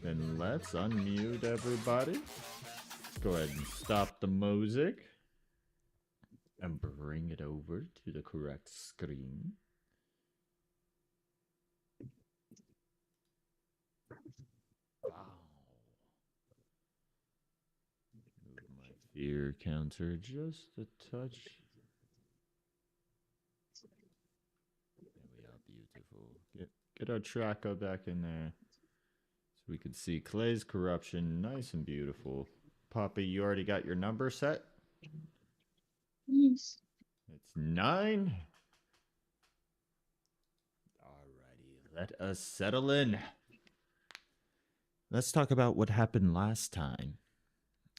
Then let's unmute everybody. Let's go ahead and stop the music and bring it over to the correct screen. Wow. Move my fear counter just a touch. There we are, beautiful. Get our tracker back in there. So we can see Clay's corruption, nice and beautiful. Poppy, you already got your number set? Yes. It's 9. Alrighty, let us settle in. Let's talk about what happened last time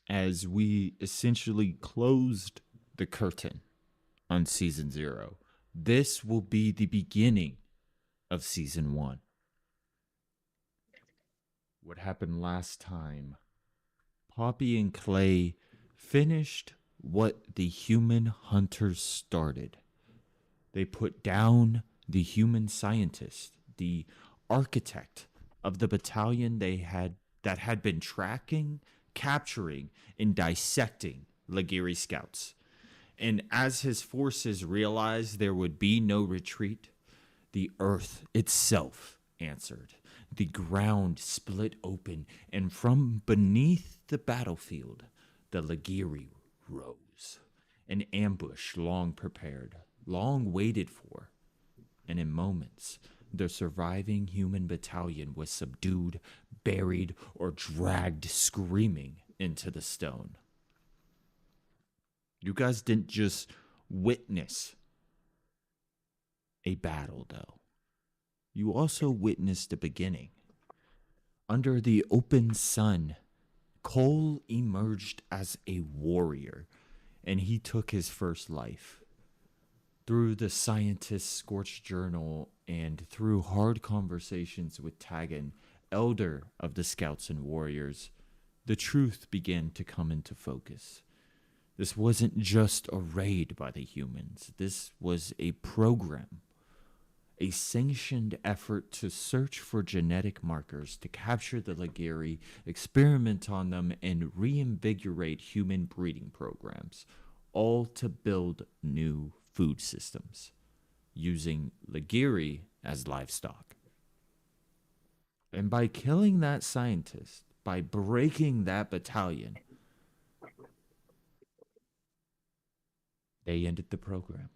as we essentially closed the curtain on season 0. This will be the beginning of season 1. What happened last time? Poppy and Clay finished what the human hunters started. They put down the human scientist, the architect of the battalion that had been tracking, capturing, and dissecting Lagiri scouts. And as his forces realized there would be no retreat, the earth itself answered. The ground split open, and from beneath the battlefield, the Lagiri rose. An ambush long prepared, long waited for, and in moments, the surviving human battalion was subdued, buried, or dragged screaming into the stone. You guys didn't just witness a battle, though. You also witnessed the beginning. Under the open sun, Cole emerged as a warrior, and he took his first life. Through the scientist's scorched journal and through hard conversations with Tagan, elder of the scouts and warriors, the truth began to come into focus. This wasn't just a raid by the humans. This was a program, a sanctioned effort to search for genetic markers to capture the Lagiri, experiment on them, and reinvigorate human breeding programs, all to build new food systems, using Lagiri as livestock. And by killing that scientist, by breaking that battalion, they ended the program.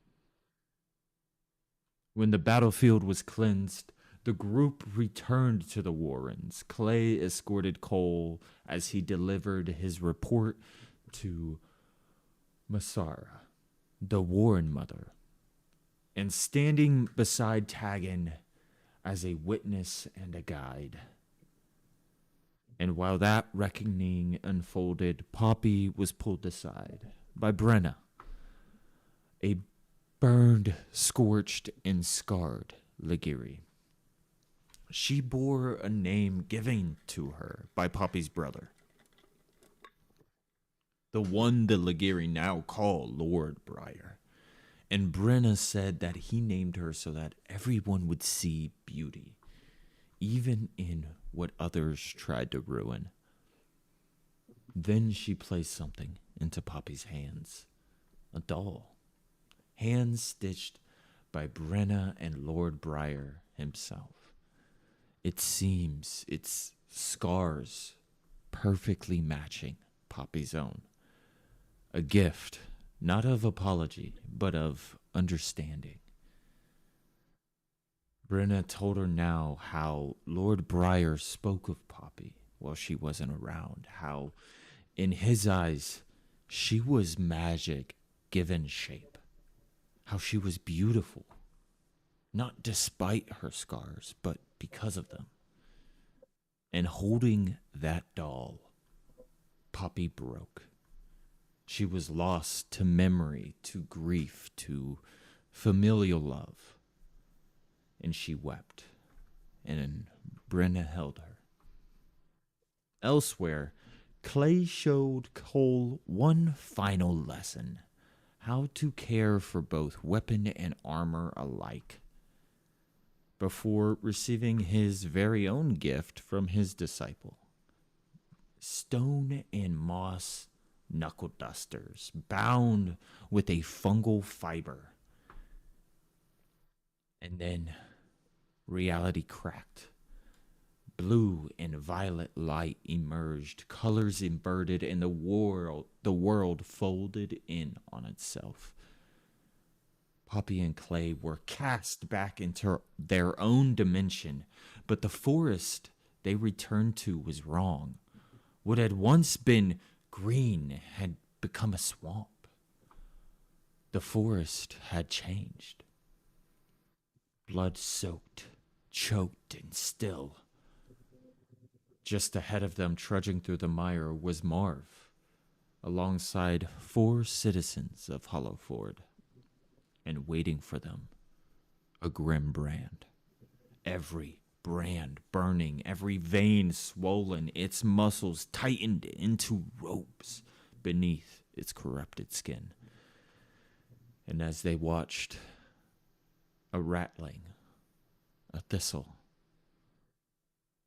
When the battlefield was cleansed, the group returned to the Warrens. Clay escorted Cole as he delivered his report to Masara, the Warren mother, and standing beside Tagan as a witness and a guide. And while that reckoning unfolded, Poppy was pulled aside by Brenna, a burned, scorched, and scarred Lagiri. She bore a name given to her by Poppy's brother, the one the Lagiri now call Lord Briar. And Brenna said that he named her so that everyone would see beauty, even in what others tried to ruin. Then she placed something into Poppy's hands, a doll, hand stitched by Brenna and Lord Briar himself. It seems its scars perfectly matching Poppy's own. A gift, not of apology, but of understanding. Brenna told her now how Lord Briar spoke of Poppy while she wasn't around, how in his eyes she was magic given shape, how she was beautiful, not despite her scars, but because of them. And holding that doll, Poppy broke. She was lost to memory, to grief, to familial love. And she wept, and Brenna held her. Elsewhere, Clay showed Cole one final lesson: how to care for both weapon and armor alike, before receiving his very own gift from his disciple: stone and moss knuckle dusters bound with a fungal fiber. And then reality cracked. Blue and violet light emerged, colors inverted, and the world folded in on itself. Poppy and Clay were cast back into their own dimension, but the forest they returned to was wrong. What had once been green had become a swamp. The forest had changed. Blood soaked, choked, and still. Just ahead of them, trudging through the mire, was Marv, alongside 4 citizens of Hollowford, and waiting for them, a grim brand. Every brand burning, every vein swollen, its muscles tightened into ropes beneath its corrupted skin. And as they watched, a ratling, a thistle,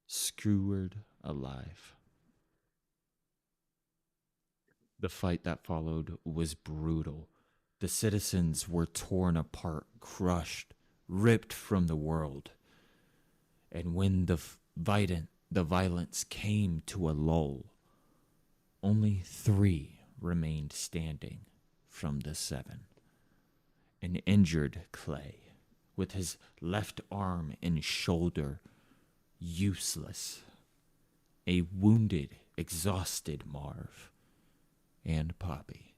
skewered alive. The fight that followed was brutal. The citizens were torn apart, crushed, ripped from the world. And when the violence came to a lull, only 3 remained standing from the 7. An injured Clay, with his left arm and shoulder useless. A wounded, exhausted Marv. And Poppy.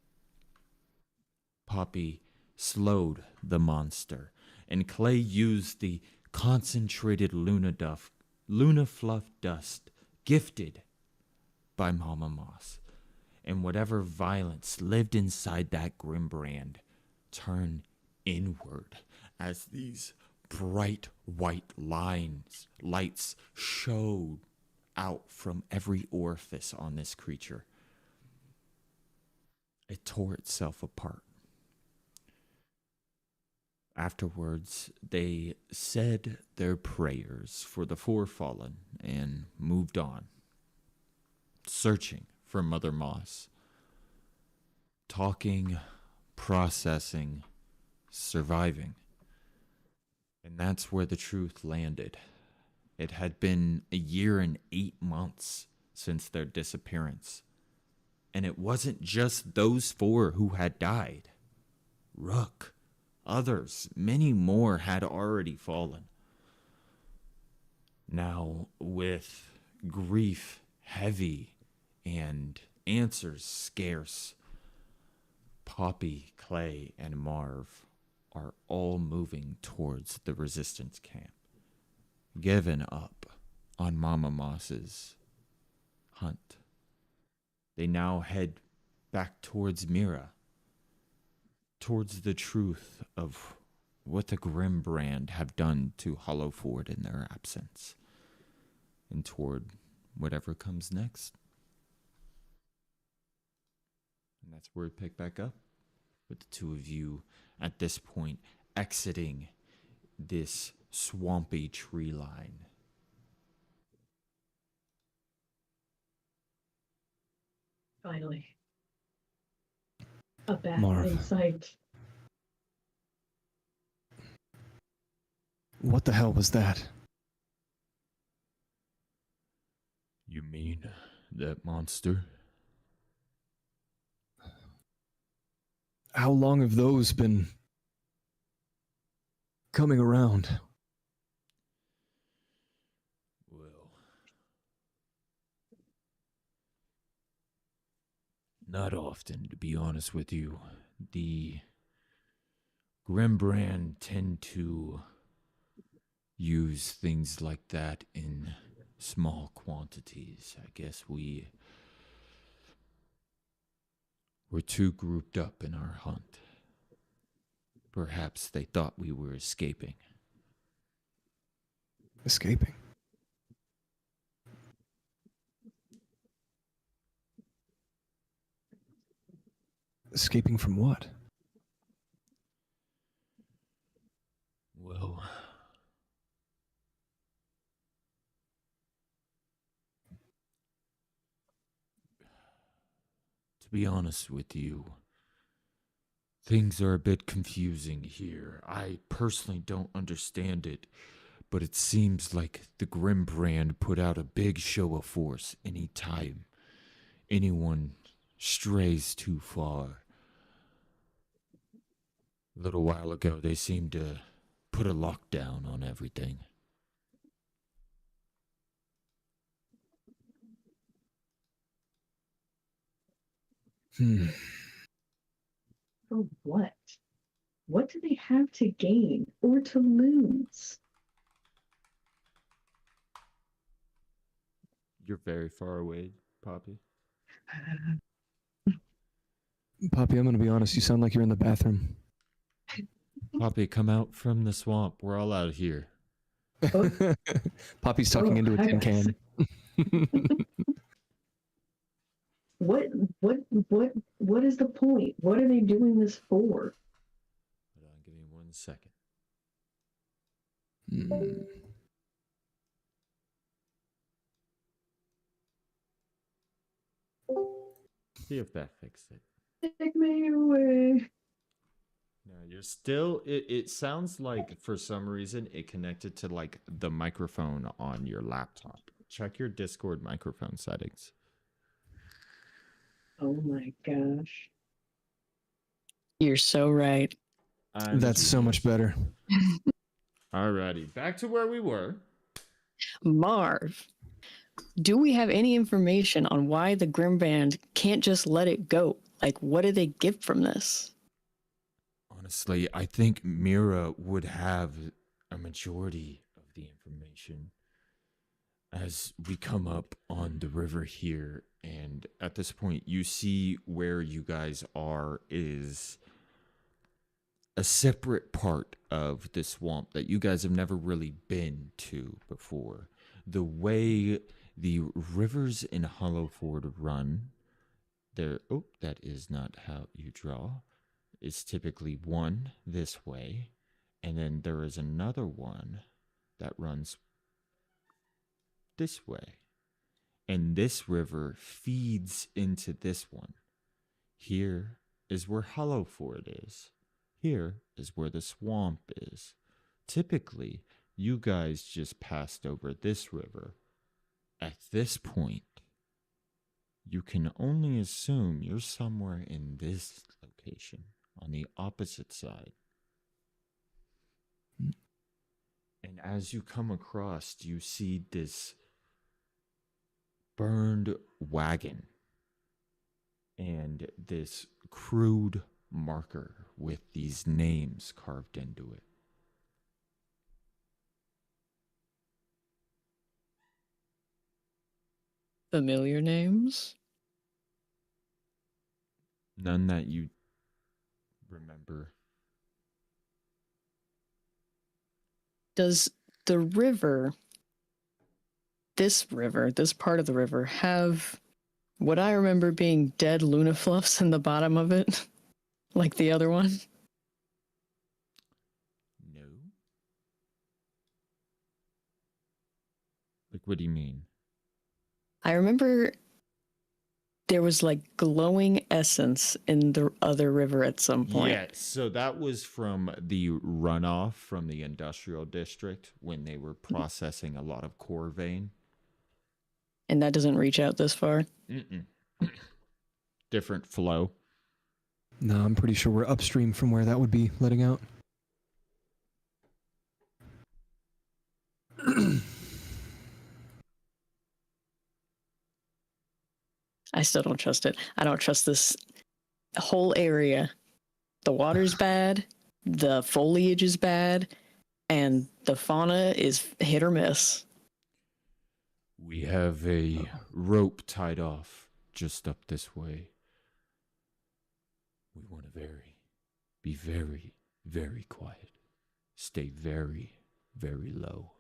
Poppy slowed the monster, and Clay used the concentrated Luna Fluff dust gifted by Mama Moss, and whatever violence lived inside that grim brand turned inward as these bright white lights showed out from every orifice on this creature. It tore itself apart. Afterwards, they said their prayers for the 4 fallen and moved on, searching for Mother Moss. Talking, processing, surviving. And that's where the truth landed. It had been a year and 8 months since their disappearance. And it wasn't just those 4 who had died. Rook, others, many more had already fallen. Now, with grief heavy and answers scarce, Poppy, Clay, and Marv are all moving towards the resistance camp, given up on Mama Moss's hunt. They now head back towards Mira, towards the truth of what the Grim Brand have done to Hollowford in their absence, and toward whatever comes next. And that's where we pick back up, with the 2 of you at this point exiting this swampy tree line. Finally. A bat Marv. in sight. What the hell was that? You mean that monster? How long have those been coming around? Well, not often, to be honest with you. The Grimbrand tend to use things like that in small quantities. I guess we're too grouped up in our hunt. Perhaps they thought we were escaping. Escaping? Escaping from what? Well, to be honest with you, things are a bit confusing here. I personally don't understand it, But it seems like the Grimbrand put out a big show of force anytime anyone strays too far. A little while ago, they seemed to put a lockdown on everything. For what? What do they have to gain or to lose? You're very far away, Poppy. Poppy, I'm going to be honest. You sound like you're in the bathroom. Poppy, come out from the swamp. We're all out here. Oh. Poppy's talking into a hi, tin guys. can. What is the point? What are they doing this for? Hold on, give me 1 second. See if that fixed it. Take me away. No, you're still. It sounds like for some reason it connected to like the microphone on your laptop. Check your Discord microphone settings. Oh my gosh. You're so right. That's so much better. Alrighty, back to where we were. Marv, do we have any information on why the Grimband can't just let it go? Like, what do they get from this? Honestly, I think Mira would have a majority of the information as we come up on the river here. And at this point, you see where you guys are is a separate part of the swamp that you guys have never really been to before. The way the rivers in Hollowford run, that is not how you draw. It's typically one this way, and then there is another one that runs this way. And this river feeds into this one. Here is where Hollowford is. Here is where the swamp is. Typically, you guys just passed over this river. At this point, you can only assume you're somewhere in this location on the opposite side. And as you come across, you see this burned wagon and this crude marker with these names carved into it. Familiar names? None that you remember. Does the river, this part of the river, have what I remember being dead lunafluffs in the bottom of it? Like the other one? No. Like, what do you mean? I remember there was like glowing essence in the other river at some point. Yeah, so that was from the runoff from the industrial district when they were processing a lot of core vein. And that doesn't reach out this far? Mm-mm. Different flow. No, I'm pretty sure we're upstream from where that would be letting out. I still don't trust it. I don't trust this whole area. The water's bad, the foliage is bad, and the fauna is hit or miss. We have a rope tied off just up this way. We want to be very, very quiet. Stay very, very low.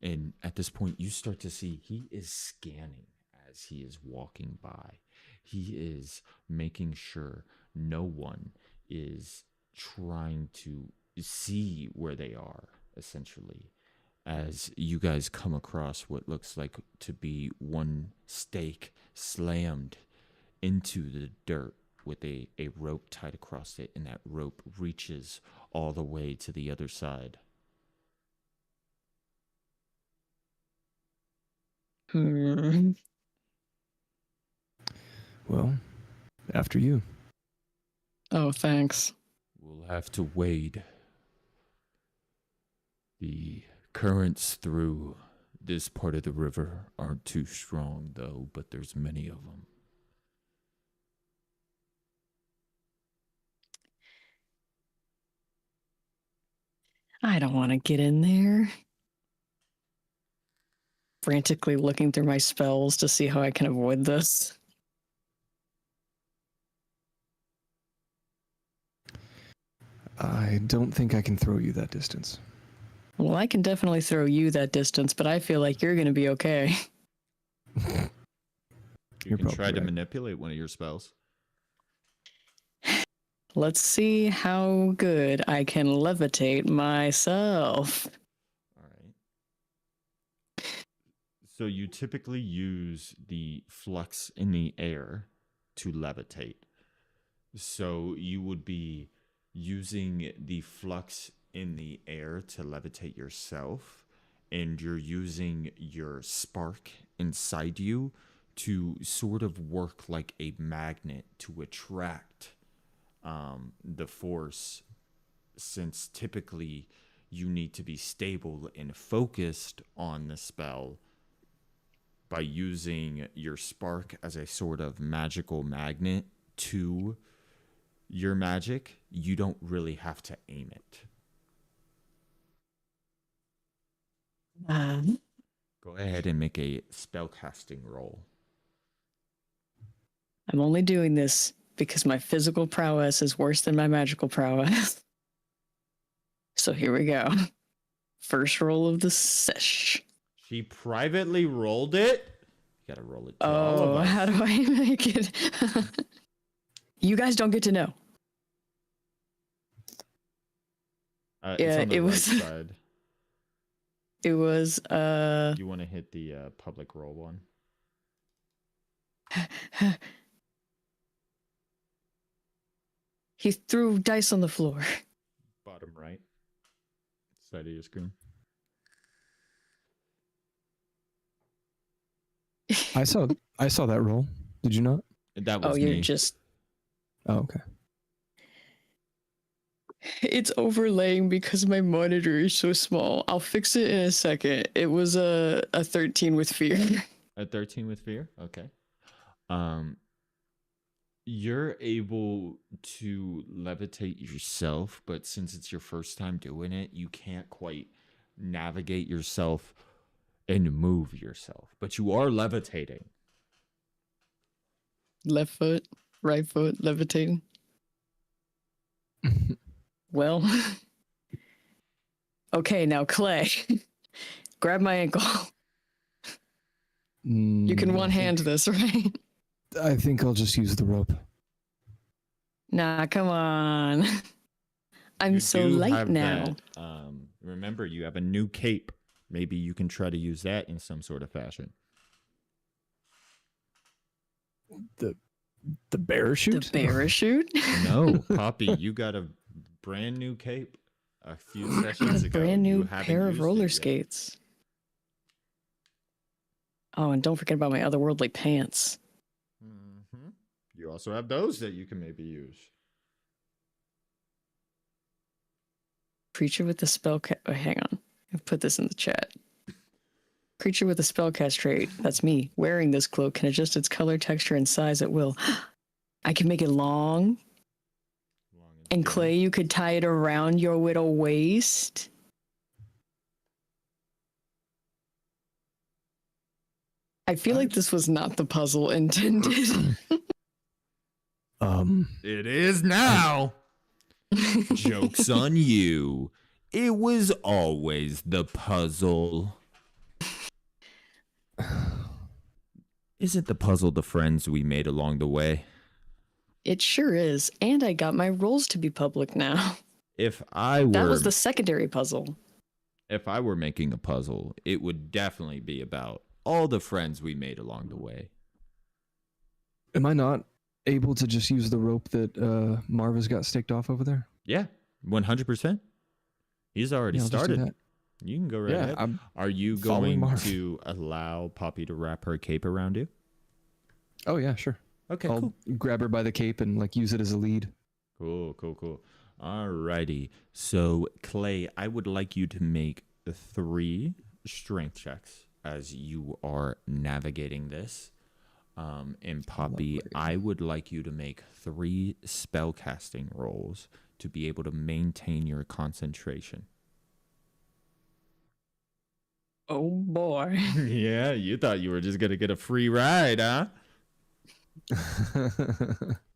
And at this point, you start to see he is scanning as he is walking by. He is making sure no one is trying to see where they are, essentially. As you guys come across what looks like to be one stake slammed into the dirt with a rope tied across it, and that rope reaches all the way to the other side. Hmm. Well, after you. Oh, thanks. We'll have to wade the currents through this part of the river aren't too strong, though, but there's many of them. I don't want to get in there. Frantically looking through my spells to see how I can avoid this. I don't think I can throw you that distance. Well, I can definitely throw you that distance, but I feel like you're going to be okay. You You're can try probably to right. manipulate one of your spells. Let's see how good I can levitate myself. All right. So you typically use the flux in the air to levitate. So you would be using the flux in the air to levitate yourself, and you're using your spark inside you to sort of work like a magnet to attract the force, since typically you need to be stable and focused on the spell. By using your spark as a sort of magical magnet to your magic, you don't really have to aim it. Go ahead and make a spellcasting roll. I'm only doing this because my physical prowess is worse than my magical prowess. So here we go. First roll of the sesh. She privately rolled it. You gotta roll it to all of Oh, us. how do I make it? You guys don't get to know. It's Yeah, on the it right was- side. It was, You want to hit the public roll one. He threw dice on the floor. Bottom right side of your screen. I saw that roll. Did you not? That was Oh, you're me. just... Oh, okay. It's overlaying because my monitor is so small. I'll fix it in a second. It was a 13 with fear. A 13 with fear? Okay. You're able to levitate yourself, but since it's your first time doing it, you can't quite navigate yourself and move yourself. But you are levitating. Left foot, right foot, levitating. Well, okay, now Clay, grab my ankle. You can one hand this, right? I think I'll just use the rope. Nah, come on. I'm You so do light have now. that, remember, you have a new cape. Maybe you can try to use that in some sort of fashion. The The parachute? parachute? No, Poppy, you got a brand new cape a few sessions A ago. brand You new haven't pair of used it roller yet. skates. Oh, and don't forget about my otherworldly pants. Mhm. You also have those that you can maybe use. Creature with the spell hang on. I'll put this in the chat. Creature with a spellcast trait, that's me, wearing this cloak can adjust its color, texture, and size at will. I can make it long, Long and thin. Clay, you could tie it around your little waist. I feel like this was not the puzzle intended. It is now. Joke's on you. It was always the puzzle. Isn't the puzzle the friends we made along the way? It sure is, and I got my roles to be public now. If I were That was the secondary puzzle. if I were making a puzzle, it would definitely be about all the friends we made along the way. Am I not able to just use the rope that Marva's got staked off over there? Yeah, 100%. He's already Yeah, I'll just do started. that. You can go right Yeah, ahead. I'm Are you following going Marv. to allow Poppy to wrap her cape around you? Oh yeah, sure. Okay, I'll cool. grab her by the cape and like use it as a lead. Cool. Alrighty. So, Clay, I would like you to make 3 strength checks as you are navigating this. And Poppy, Lovely. I would like you to make 3 spellcasting rolls to be able to maintain your concentration. Oh boy. Yeah, you thought you were just going to get a free ride, huh?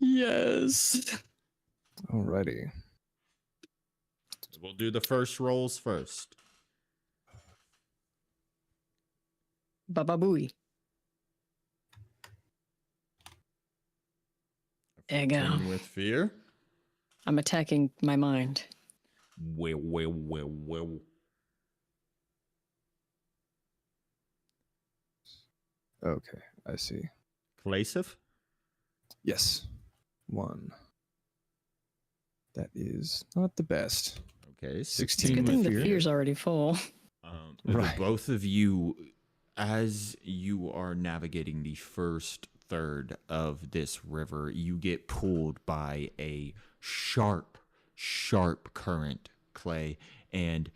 Yes. Alrighty. We'll do the first rolls first. Baba booey. There you go. 14 with fear. I'm attacking my mind. Well. Okay, I see. Clasif? Yes. 1. That is not the best. Okay, 16 It's a good with thing the fear. fear's already full. Right. Both of you, as you are navigating the first third of this river, you get pulled by a sharp current, Clay, and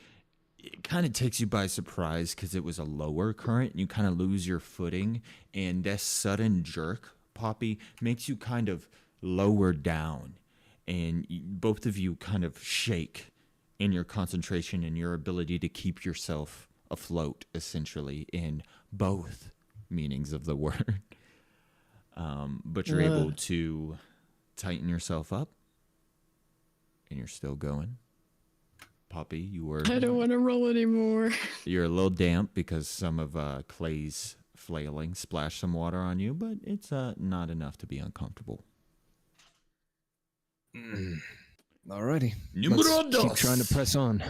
it kind of takes you by surprise because it was a lower current. You kind of lose your footing, and that sudden jerk, Poppy, makes you kind of lower down, and both of you kind of shake in your concentration and your ability to keep yourself afloat, essentially, in both meanings of the word. But you're able to tighten yourself up, and you're still going. Poppy, I don't want to roll anymore. you're a little damp because some of Clay's flailing splashed some water on you, but it's not enough to be uncomfortable. Alrighty. Numero Let's keep dos. trying to press on.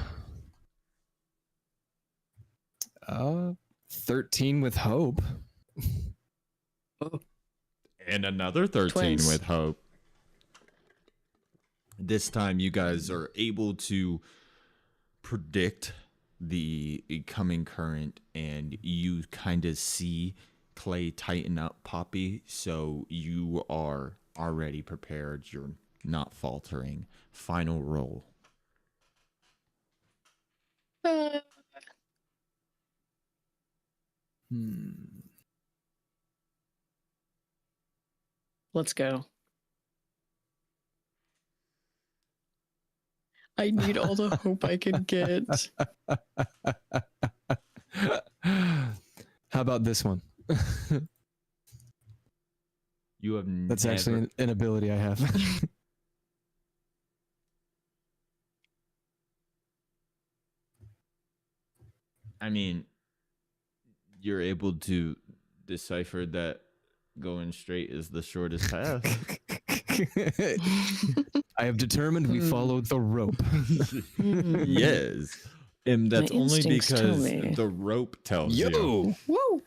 13 with hope. And another 13 Twins. with hope. This time you guys are able to predict the coming current, and you kind of see Clay tighten up Poppy, so you are already prepared. You're not faltering. Final roll. Let's go. I need all the hope I can get. How about this one? You have That's never, actually an ability I have. I mean, you're able to decipher that going straight is the shortest path. I have determined we followed the rope. Yes. And that's My only instincts tell because me. the rope tells you. Yo! Woo!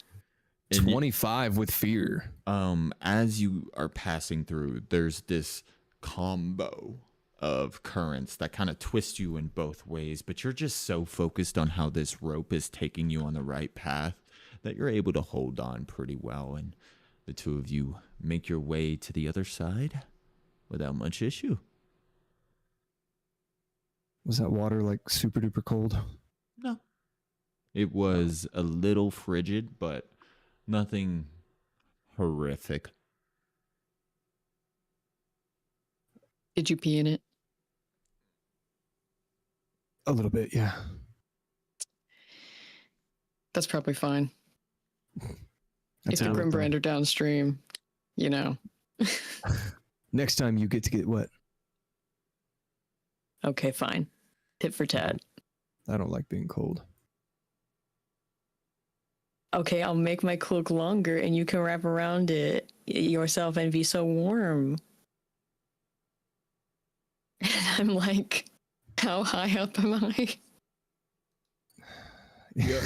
And 25 with fear. as you are passing through, there's this combo of currents that kind of twist you in both ways, but you're just so focused on how this rope is taking you on the right path that you're able to hold on pretty well, and the two of you make your way to the other side without much issue. Was that water like super duper cold? No. It was a little frigid, but nothing horrific. Did you pee in it? A little bit, yeah. That's probably fine. That's If the how it Grim went Brand are downstream, you know. down. Next time you get to get wet. Okay, fine. Tit for tat. I don't like being cold. Okay, I'll make my cloak longer and you can wrap around it yourself and be so warm. And I'm like, how high up am I? Yeah.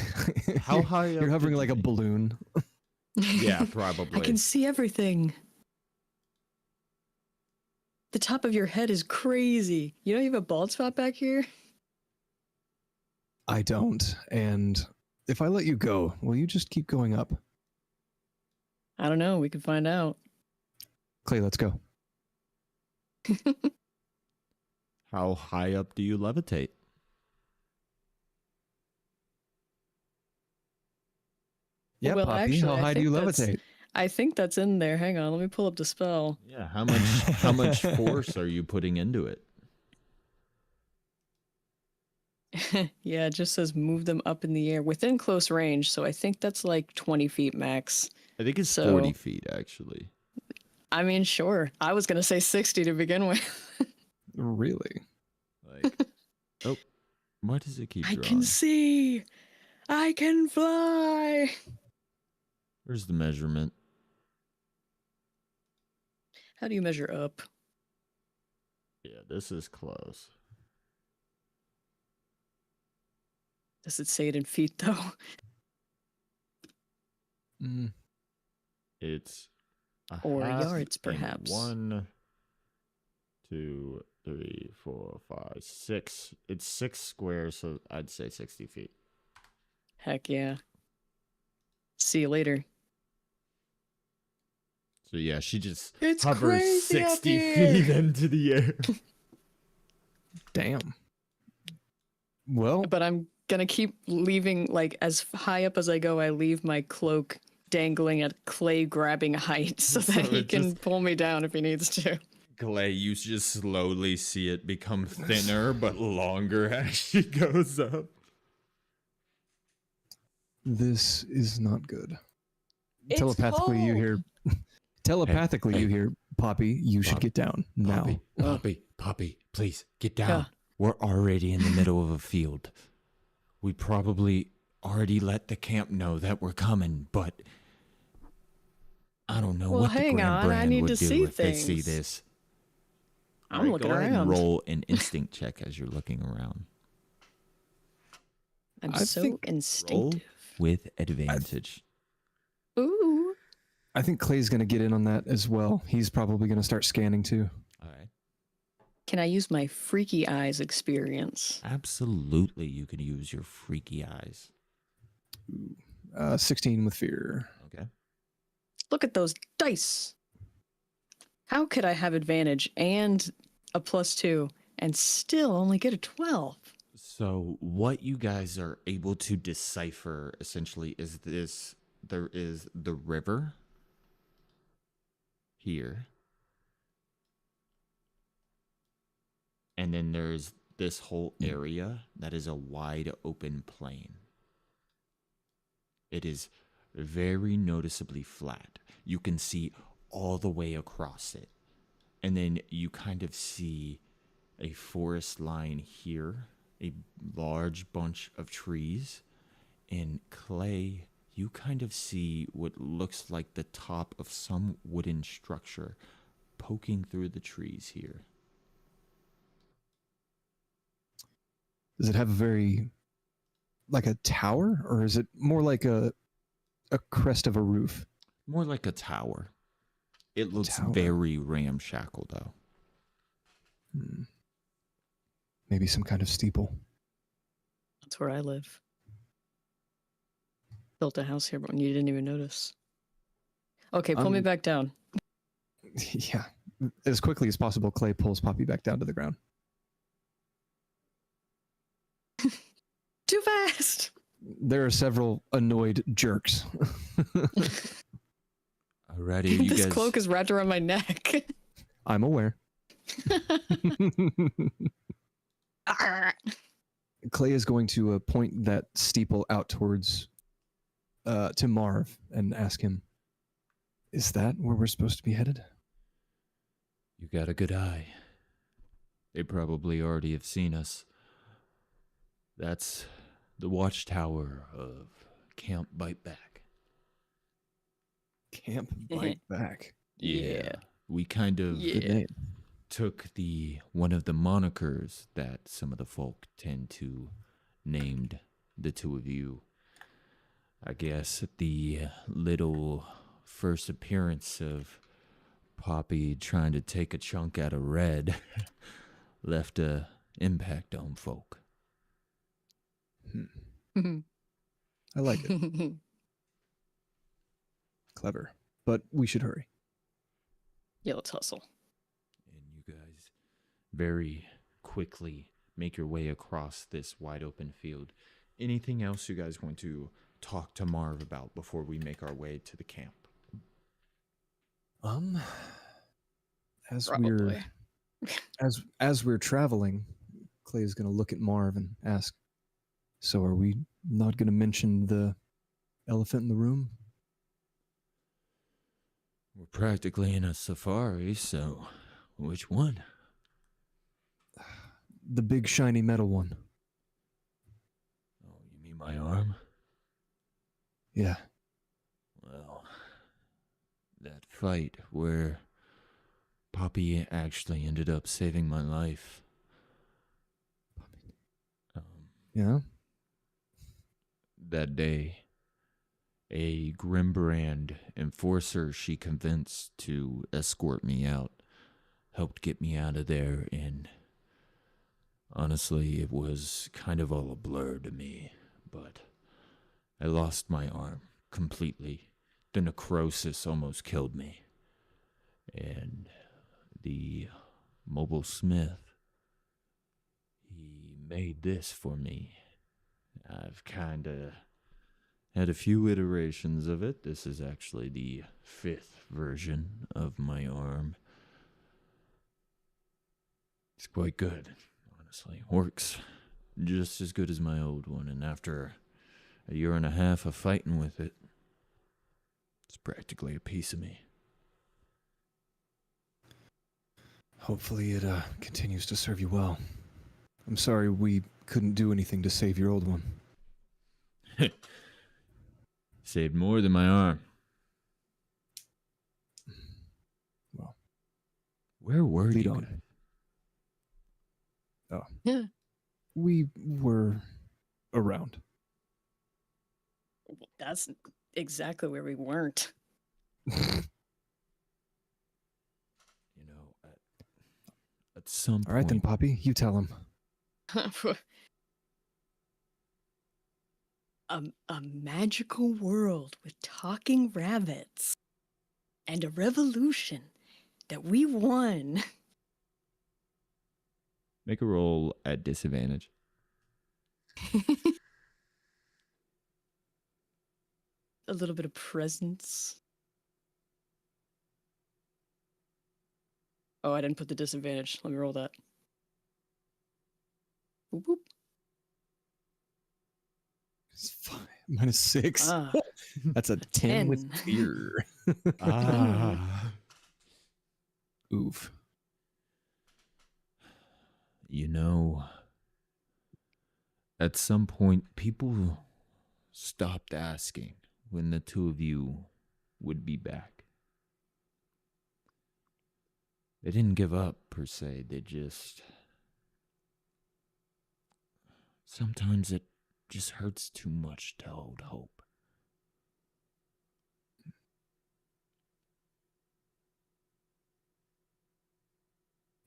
How high up You're hovering did like you a make? balloon. Yeah, probably. I can see everything. The top of your head is crazy. You know you have a bald spot back here? I don't. And if I let you go, will you just keep going up? I don't know. We can find out. Clay, let's go. How high up do you levitate? Yeah, Well, Poppy, actually, how I high do you think that's- levitate? I think that's in there. Hang on. Let me pull up the spell. Yeah, how much force are you putting into it? Yeah, it just says move them up in the air within close range. So I think that's like 20 feet max. I think it's So- 40 feet actually. I mean, sure. I was going to say 60 to begin with. Really? Like, oh, why does it keep I drawing? can see. I can fly. Where's the measurement? How do you measure up? Yeah, this is close. Does it say it in feet, though? Mm, It's a Or half yards, and perhaps. 1, 2, 3, 4, 5, 6. It's 6 squares, so I'd say 60 feet. Heck yeah. See you later. So yeah, she just It's hovers crazy up 60 here. feet into the air. damn. Well, But I'm going to keep leaving, like, as high up as I go, I leave my cloak dangling at Clay grabbing height so So that he it can just- pull me down if he needs to. Clay, you just slowly see it become thinner but longer as she goes up. this is not good. It's Telepathically, you cold. hear. Telepathically, Hey, you hear, Poppy, you should Pop- get down now. Poppy, please get down. Yeah. We're already in the middle of a field. We probably already let the camp know that we're coming, but I don't know Well, what the hang Grand on, I Brand need would to do see if they see things. this. I'm Alright, looking go ahead and around. roll an instinct check as you're looking around. I'm I so think- Roll instinctive. with advantage. Ooh. I think Clay's going to get in on that as well. He's probably going to start scanning too. All right. Can I use my freaky eyes experience? Absolutely, you can use your freaky eyes. 16 with fear. Okay. Look at those dice. How could I have advantage and a +2 and still only get a 12? So what you guys are able to decipher essentially is this: there is the river here, and then there's this whole area that is a wide open plain. It is very noticeably flat. You can see all the way across it. And then you kind of see a forest line here, a large bunch of trees. And Clay, you kind of see what looks like the top of some wooden structure poking through the trees here. Does it have a very, like a tower, or is it more like a crest of a roof? More like a tower. It looks Tower. very ramshackle, though. Hmm. Maybe some kind of steeple. That's where I live. Built a house here, but you didn't even notice. Okay, pull me back down. Yeah. As quickly as possible, Clay pulls Poppy back down to the ground. Too fast! There are several annoyed jerks. Alrighty, you This guys. cloak is wrapped around my neck. I'm aware. Clay is going to point that steeple out towards to Marv and ask him, is that where we're supposed to be headed? You got a good eye. They probably already have seen us. That's the watchtower of Camp Biteback. Camp Bite Back. Yeah. We kind of Yeah. Good name. took one of the monikers that some of the folk tend to named the two of you. I guess the little first appearance of Poppy trying to take a chunk out of Red left a impact on folk. I like it. Clever. But we should hurry. Yeah, let's hustle. And you guys very quickly make your way across this wide open field. Anything else you guys want to talk to Marv about before we make our way to the camp? As Probably. we're traveling, Clay is gonna look at Marv and ask, "So are we not gonna mention the elephant in the room?" We're practically in a safari, so which one? The big shiny metal one. Oh, you mean my arm? Yeah. Well, that fight where Poppy actually ended up saving my life. Yeah. That day, a Grimbrand enforcer she convinced to escort me out helped get me out of there, and honestly, it was kind of all a blur to me, but I lost my arm completely. The necrosis almost killed me. And the mobile smith, he made this for me. I've kind of had a few iterations of it. This is actually the 5th version of my arm. It's quite good, honestly. Works just as good as my old one, and after a year and a half of fighting with it, it's practically a piece of me. Hopefully it continues to serve you well. I'm sorry we couldn't do anything to save your old one. Saved more than my arm. Well, Where were lead you on. guys? Oh. Yeah. We were around. That's exactly where we weren't. You know, at some All right then, point, Poppy, you tell him. A magical world with talking rabbits and a revolution that we won. make a roll at disadvantage. A little bit of presence. Oh, I didn't put the disadvantage. Let me roll that. Boop, boop. It's fine. -6. Ah, That's a 10 with 10. fear. Ah. Oof. You know, at some point, people stopped asking when the two of you would be back. They didn't give up, per se. They just... Sometimes it just hurts too much to hold hope.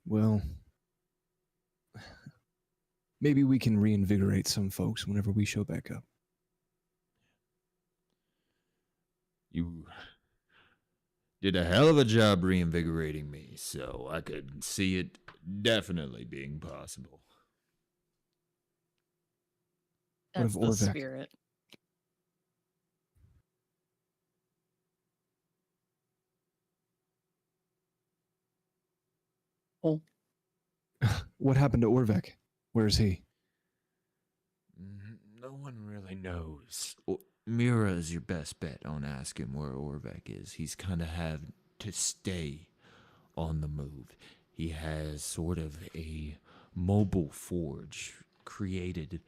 Well, maybe we can reinvigorate some folks whenever we show back up. You did a hell of a job reinvigorating me, so I could see it definitely being possible. What That's of the Orvek? spirit. Oh, What happened to Orvek? Where is he? No one really knows. Mira is your best bet on asking where Orvek is. He's kind of had to stay on the move. He has sort of a mobile forge created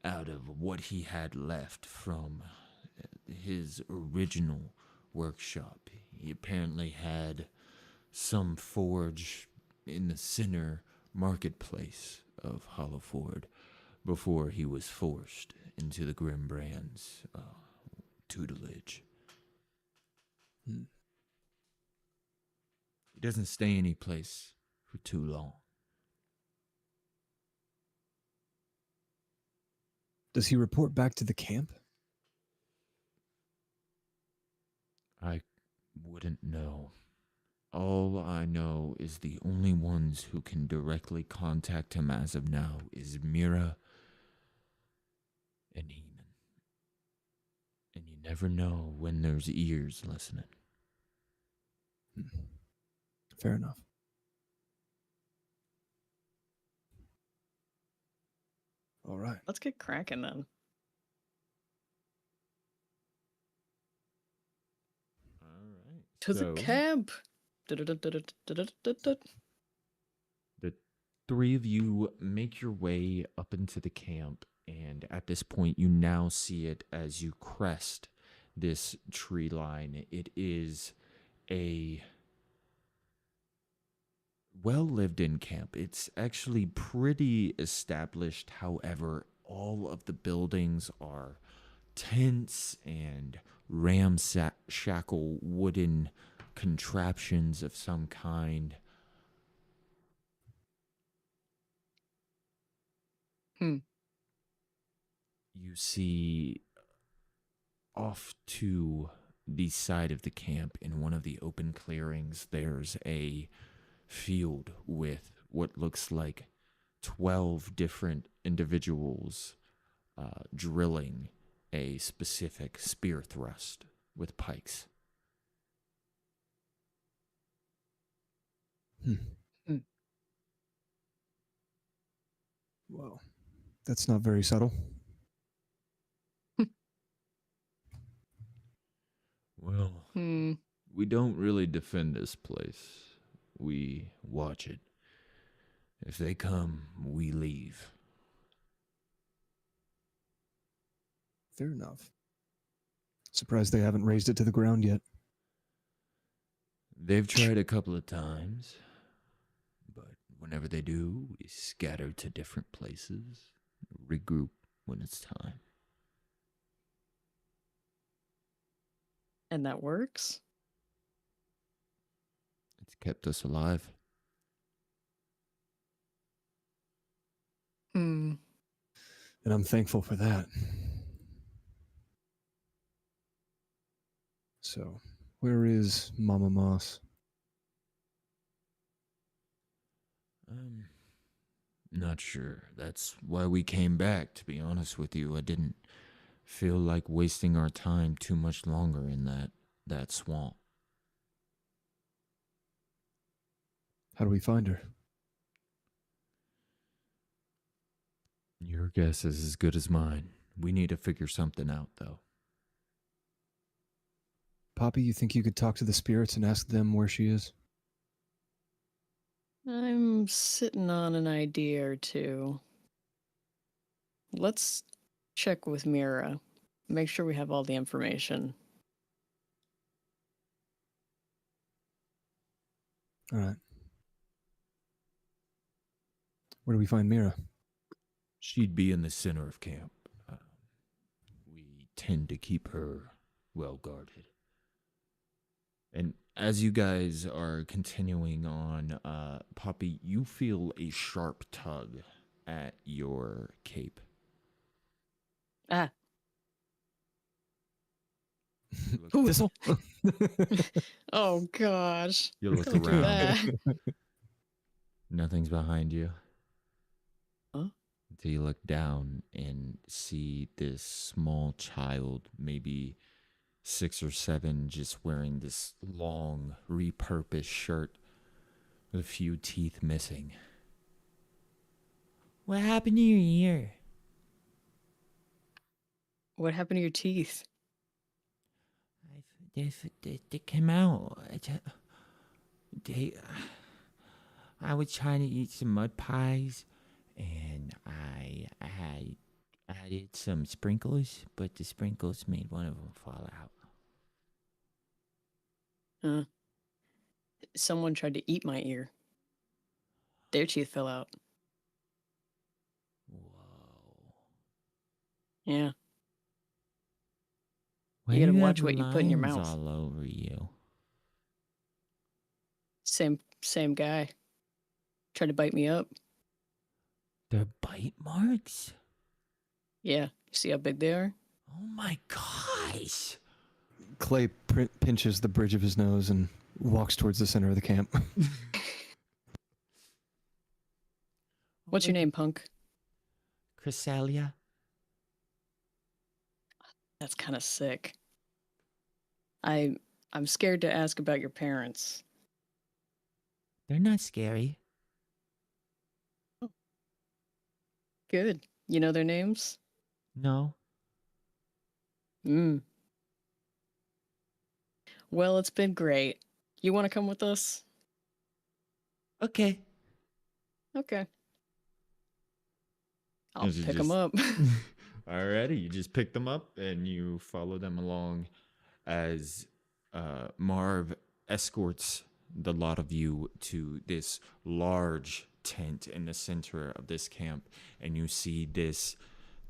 out of what he had left from his original workshop. He apparently had some forge in the center marketplace of Hollowford before he was forced into the Grimbrand's tutelage. Hmm. He doesn't stay any place for too long. Does he report back to the camp? I wouldn't know. All I know is the only ones who can directly contact him as of now is Mira and Eamon. And you never know when there's ears listening. Fair enough. All right. Let's get cracking then. All right. To the camp. The three of you make your way up into the camp, and at this point, you now see it as you crest this tree line. It is a well lived in camp. It's actually pretty established. However, all of the buildings are tents and ramshackle wooden contraptions of some kind. You see off to the side of the camp in one of the open clearings, there's a field with what looks like 12 different individuals drilling a specific spear thrust with pikes. Well, that's not very subtle. Well, we don't really defend this place. We watch it. If they come, we leave. Fair enough. Surprised they haven't razed it to the ground yet. They've tried a couple of times, but whenever they do, we scatter to different places, regroup when it's time. And that works? It's kept us alive. And I'm thankful for that. So, where is Mama Moss? I'm not sure. That's why we came back, to be honest with you. I didn't feel like wasting our time too much longer in that swamp. How do we find her? Your guess is as good as mine. We need to figure something out, though. Poppy, you think you could talk to the spirits and ask them where she is? I'm sitting on an idea or two. Let's check with Mira. Make sure we have all the information. All right. Where do we find Mira? She'd be in the center of camp. We tend to keep her well guarded. And as you guys are continuing on, Poppy, you feel a sharp tug at your cape. Ah. You look, Thistle? Oh gosh. you look Don't do around. that. Nothing's behind you. Huh? Until you look down and see this small child, maybe 6 or 7, just wearing this long, repurposed shirt with a few teeth missing. What happened to your ear? What happened to your teeth? They came out. I was trying to eat some mud pies, and I added some sprinkles, but the sprinkles made one of them fall out. Someone tried to eat my ear. Their teeth fell out. Whoa. Yeah. Why You gotta do watch have what you put in your lines mouth. all over you? Same guy. Tried to bite me up. They're bite marks? Yeah. See how big they are? Oh my gosh. Clay pinches the bridge of his nose and walks towards the center of the camp. What's your name, punk? Chrysalia? That's kind of sick. I'm scared to ask about your parents. They're not scary. Good. You know their names? No. Hmm. Well, it's been great. You want to come with us? Okay. Okay. I'll Is it pick them just- up. Alrighty, you just pick them up and you follow them along as Marv escorts the lot of you to this large tent in the center of this camp, and you see this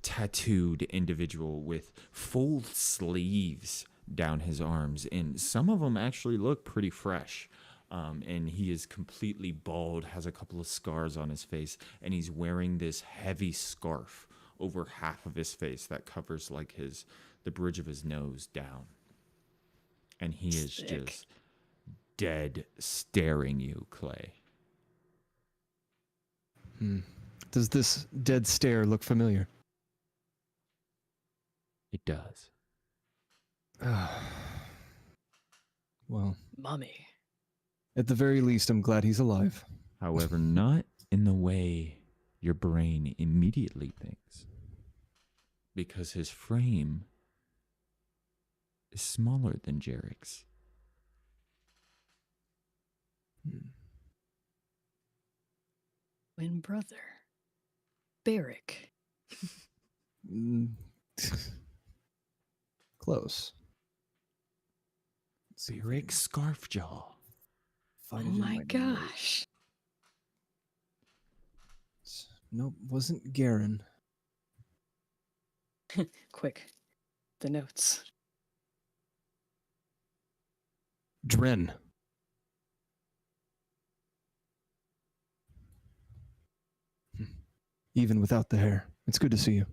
tattooed individual with full sleeves down his arms, and some of them actually look pretty fresh. And he is completely bald, has a couple of scars on his face, and he's wearing this heavy scarf over half of his face that covers like the bridge of his nose down. And he is Sick. just dead staring you, Clay. Does this dead stare look familiar? It does. Well, Mommy. at the very least, I'm glad he's alive. However, not in the way your brain immediately thinks. Because his frame is smaller than Jarek's. Twin brother. Barrick. Mm. Close. Let's see if I Rick Scarfjaw. can find Oh it in my notes. gosh. Nope, wasn't Garen. Quick. The notes. Dren. Even without the hair. It's good to see you.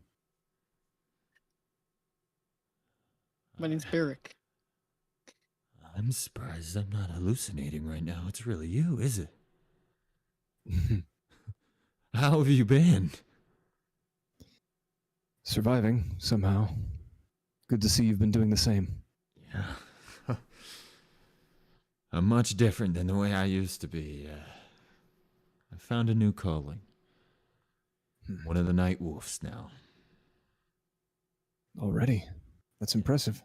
My name's Barrick. I'm surprised I'm not hallucinating right now. It's really you, is it? How have you been? Surviving, somehow. Good to see you've been doing the same. Yeah. I'm much different than the way I used to be. I found a new calling. One of the Night Wolves now. Already? That's impressive.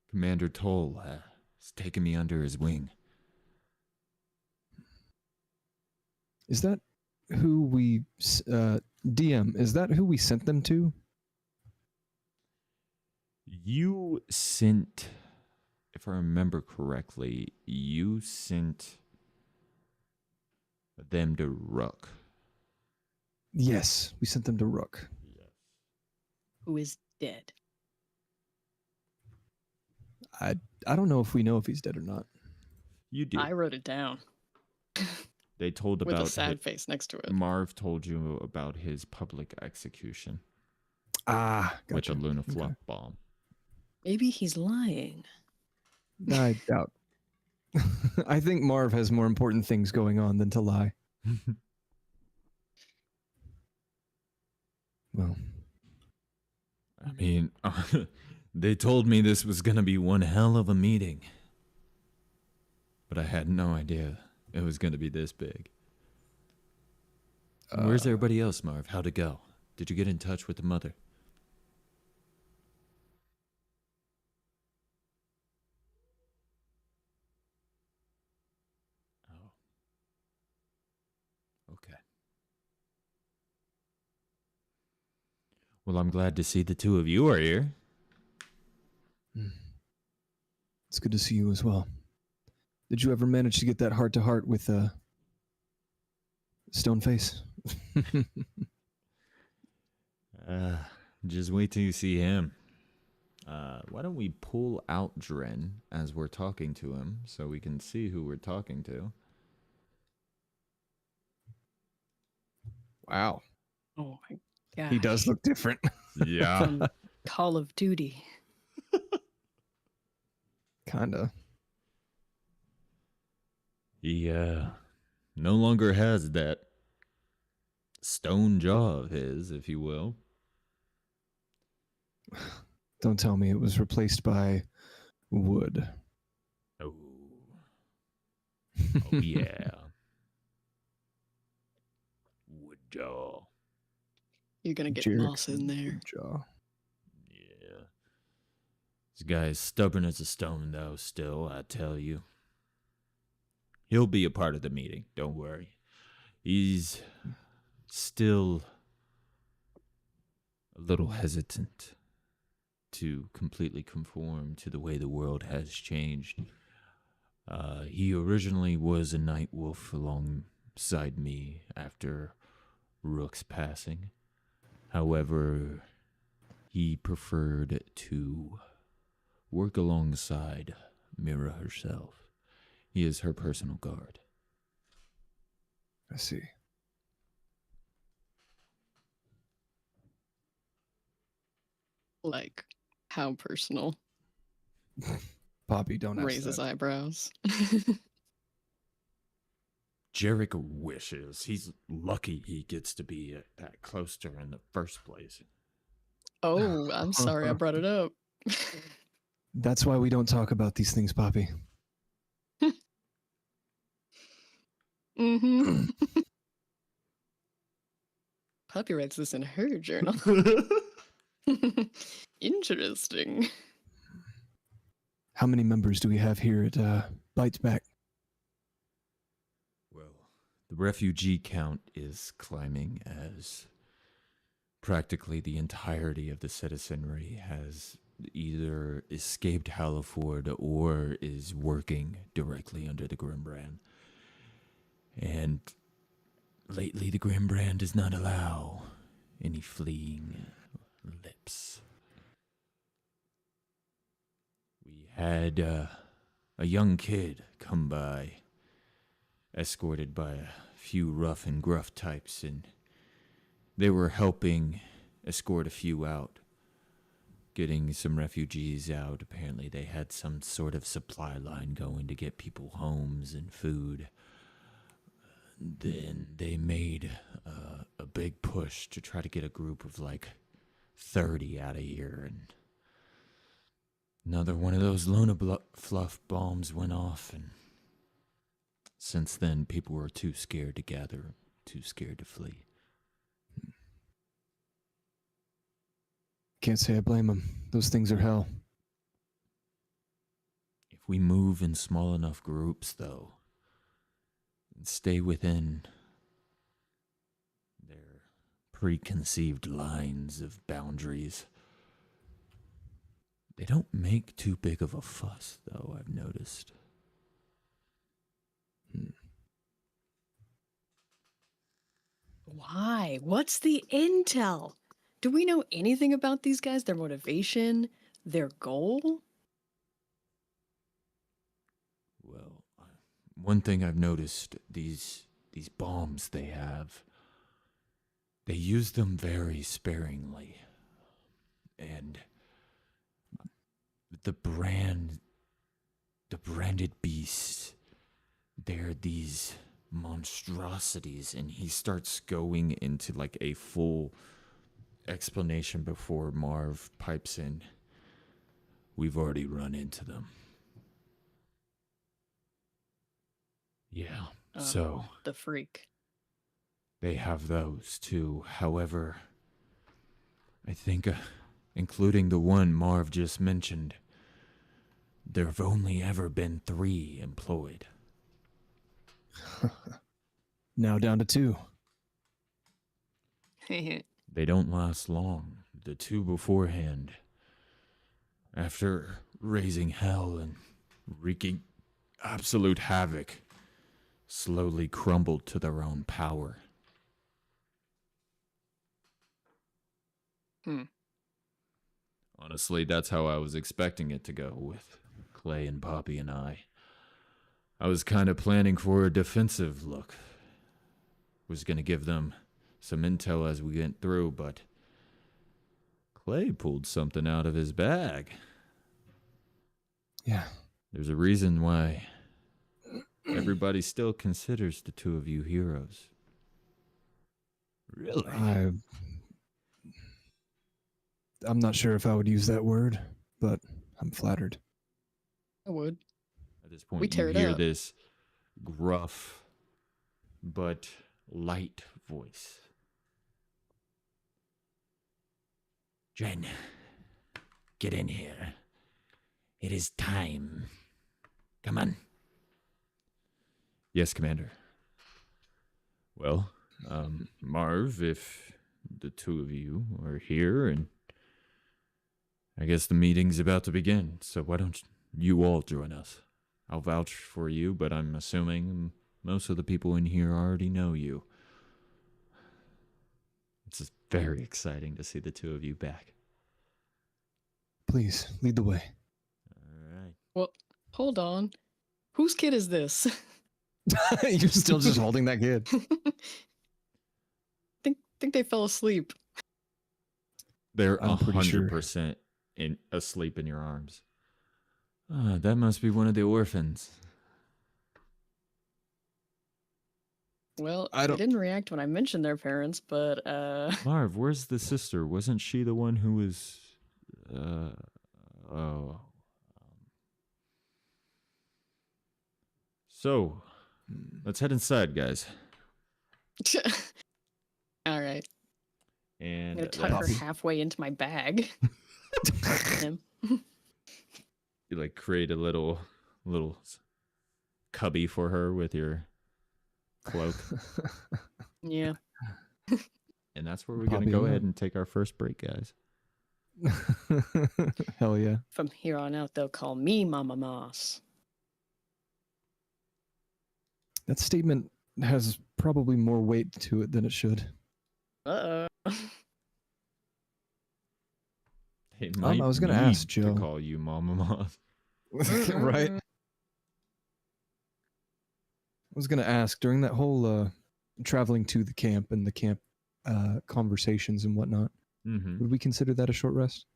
Commander Toll has taken me under his wing. Is that who we... DM, is that who we sent them to? You sent, if I remember correctly, you sent them to Rook. Yes, we sent them to Rook. Who is dead. I don't know if we know if he's dead or not. You do. I wrote it down. They told With about a sad face next to it. Marv told you about his public execution Ah, gotcha. with a Luna Okay. Fluff bomb. Maybe he's lying. I doubt. I think Marv has more important things going on than to lie. Well, I mean, they told me this was going to be one hell of a meeting. But I had no idea it was going to be this big. Where's everybody else, Marv? How'd it go? Did you get in touch with the mother? Oh. Okay. Well, I'm glad to see the two of you are here. it's good to see you as well. Did you ever manage to get that heart-to-heart with Stoneface? Just wait till you see him. Why don't we pull out Dren as we're talking to him so we can see who we're talking to? Wow. Oh my god. He does look different. Yeah. Call of Duty. Kinda. He no longer has that stone jaw of his, if you will. Don't tell me it was replaced by wood. Oh, oh yeah. Wood jaw. You're gonna get Jarek moss in there. Jaw. Yeah. This guy is stubborn as a stone, though, still, I tell you. He'll be a part of the meeting, don't worry. He's still a little hesitant to completely conform to the way the world has changed. He originally was a night wolf alongside me after Rook's passing. However, he preferred to work alongside Mira herself. He is her personal guard. I see. Like, how personal? Poppy, don't ask Raises that. eyebrows. Jarek wishes. He's lucky he gets to be that close to her in the first place. Oh, I'm sorry I brought it up. That's why we don't talk about these things, Poppy. Mm-hmm. Puppy writes this in her journal. Interesting. How many members do we have here at BITEBACK? Well, the refugee count is climbing as practically the entirety of the citizenry has either escaped Halliford or is working directly under the Grimbrand. And lately the Grimbrand does not allow any fleeing lips. We had a young kid come by, escorted by a few rough and gruff types, and they were helping escort a few out, getting some refugees out. Apparently they had some sort of supply line going to get people homes and food. Then they made a big push to try to get a group of like 30 out of here, and another one of those Luna Fluff bombs went off, and since then people were too scared to gather, too scared to flee. Can't say I blame them. Those things are hell. If we move in small enough groups, though, and stay within their preconceived lines of boundaries, they don't make too big of a fuss, though, I've noticed. Why? What's the intel? Do we know anything about these guys? Their motivation? Their goal? Well, one thing I've noticed, these bombs they have, they use them very sparingly. And the branded beasts, they're these monstrosities, and he starts going into like a full explanation before Marv pipes in. We've already run into them. Yeah, so The freak. they have those too. However, I think, including the one Marv just mentioned, there have only ever been 3 employed. Now down to 2. They don't last long. The 2 beforehand, after raising hell and wreaking absolute havoc, slowly crumbled to their own power. Honestly, that's how I was expecting it to go with Clay and Poppy and I. I was kind of planning for a defensive look. Was going to give them some intel as we went through, but Clay pulled something out of his bag. Yeah. There's a reason why everybody still considers the two of you heroes. Really? I'm not sure if I would use that word, but I'm flattered. I would. At this point, We you tear it hear up. this gruff but light voice. Jen, get in here. It is time. Come on. Yes, Commander. Well, Marv, if the two of you are here, and I guess the meeting's about to begin, so why don't you all join us? I'll vouch for you, but I'm assuming most of the people in here already know you. It's just very exciting to see the two of you back. Please, lead the way. All right. Well, hold on. Whose kid is this? You're still just holding that kid. think they fell asleep. They're I'm pretty sure. 100% asleep in your arms. That must be one of the orphans. Well, I they don't- didn't react when I mentioned their parents, but Marv, where's the sister? Wasn't she the one who was... So, let's head inside, guys. all right. I'm And gonna tuck her Puppy. halfway into my bag. Him. you like create a little cubby for her with your cloak. Yeah. And that's where we're going to Puppy, go yeah. ahead and take our first break, guys. Hell yeah. From here on out, they'll call me Mama Moss. That statement has probably more weight to it than it should. Uh-oh. They I was gonna need ask, to Joe. call you Mama Moth. Right? I was going to ask, during that whole traveling to the camp and the camp conversations and whatnot, Mm-hmm. would we consider that a short rest?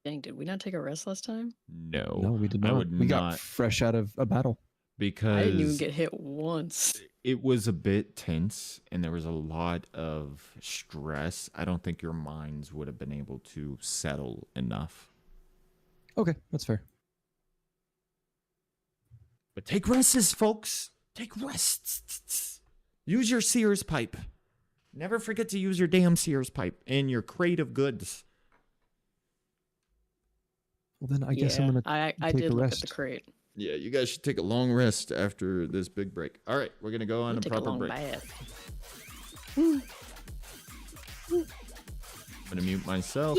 Dang, did we not take a rest last time? No. No, we did I not. would We not, got fresh out of a battle. because I didn't even get hit once. it was a bit tense and there was a lot of stress. I don't think your minds would have been able to settle enough. Okay, that's fair. But take rests, folks. Take rests. Use your Sears pipe. Never forget to use your damn Sears pipe and your crate of goods. Well, then I guess I'm going to I take did a look at rest. the crate. Yeah, you guys should take a long rest after this big break. All right, we're going to go on We'll a take a proper long break. bath. I'm going to mute myself.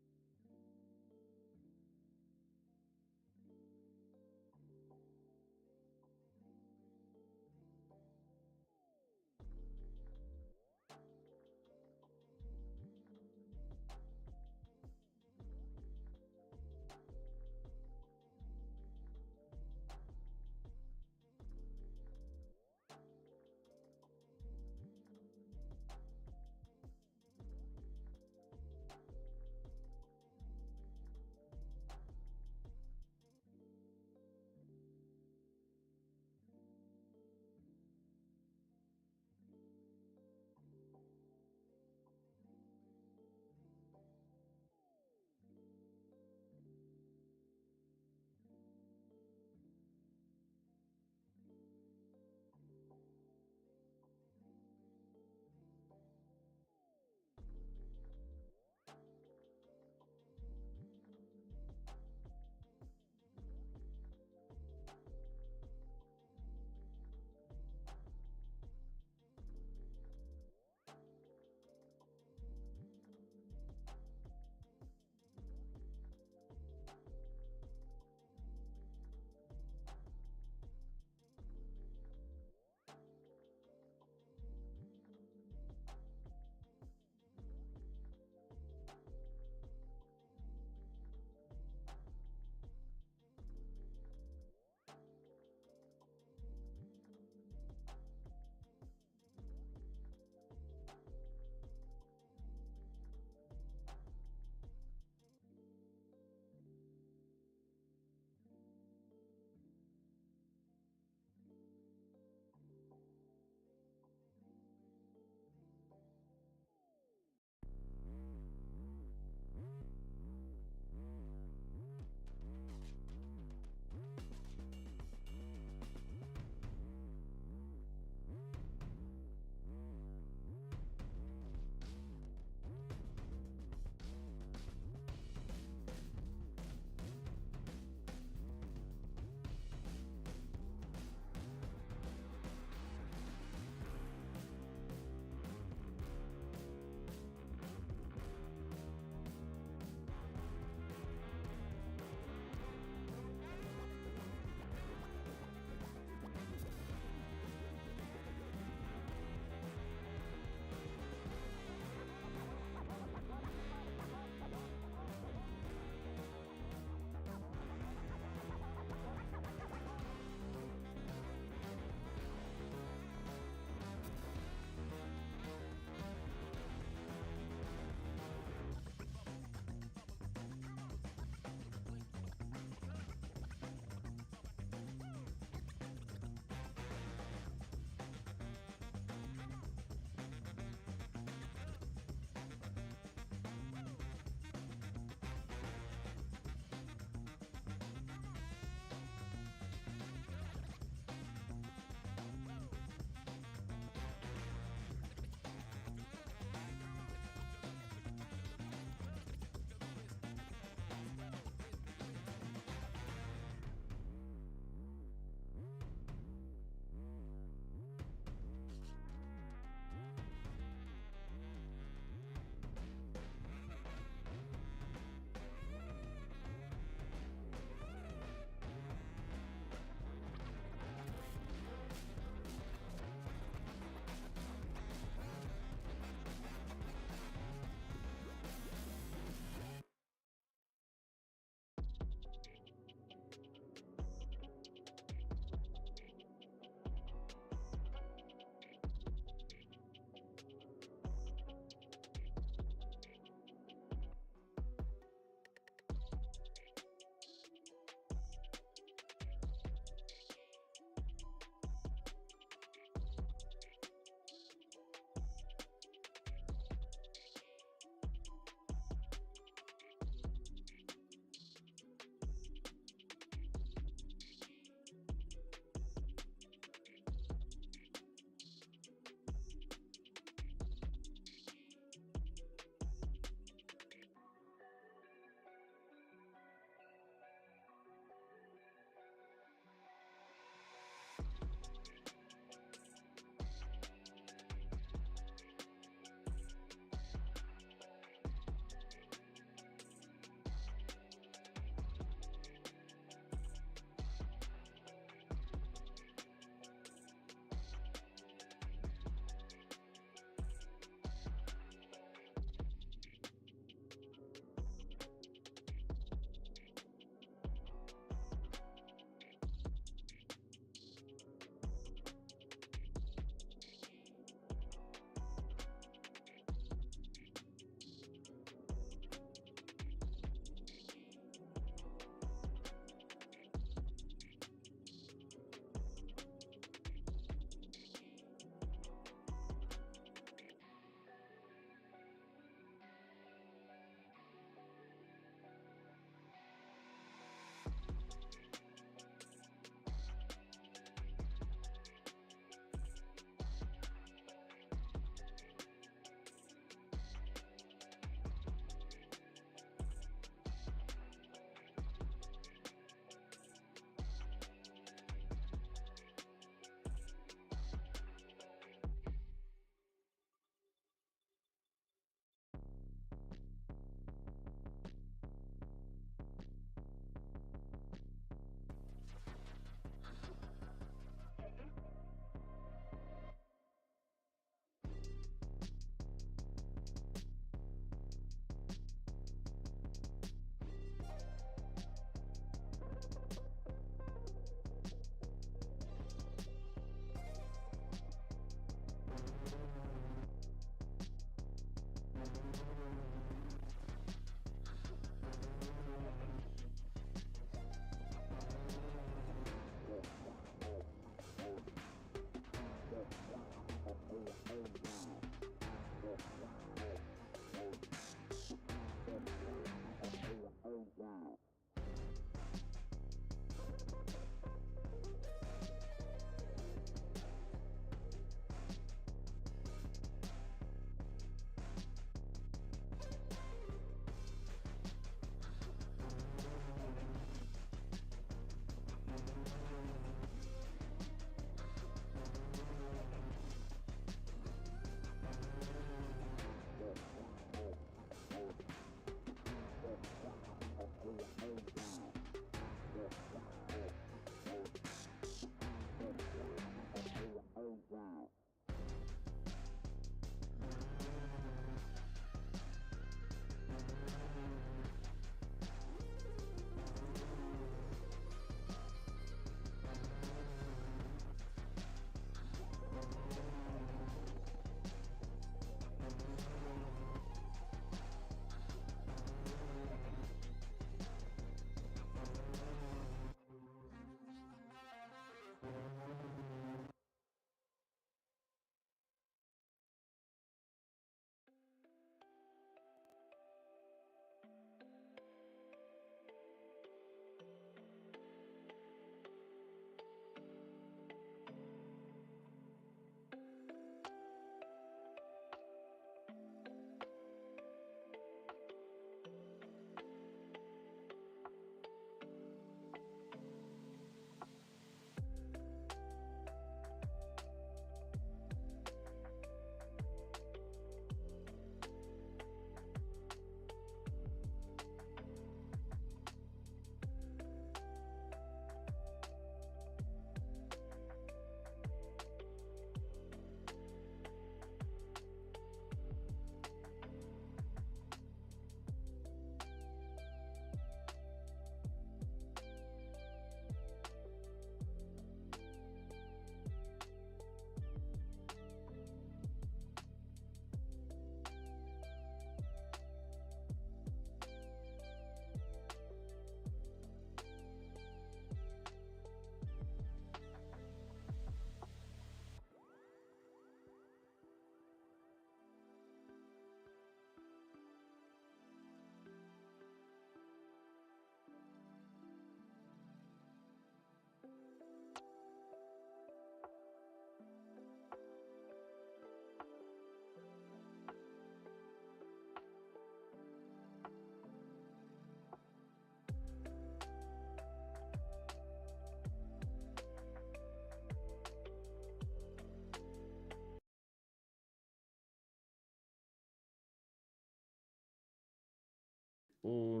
all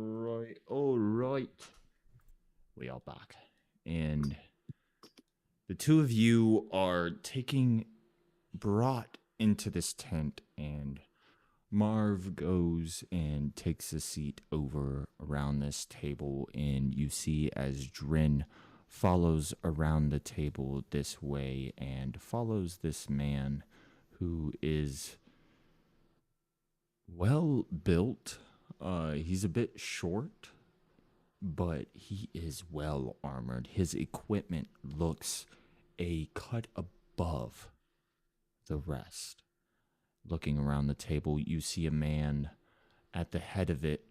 right. We are back. And the two of you are brought into this tent, and Marv goes and takes a seat over around this table, and you see as Drin follows around the table this way and follows this man who is well built. He's a bit short, but he is well armored. His equipment looks a cut above the rest. Looking around the table, you see a man at the head of it,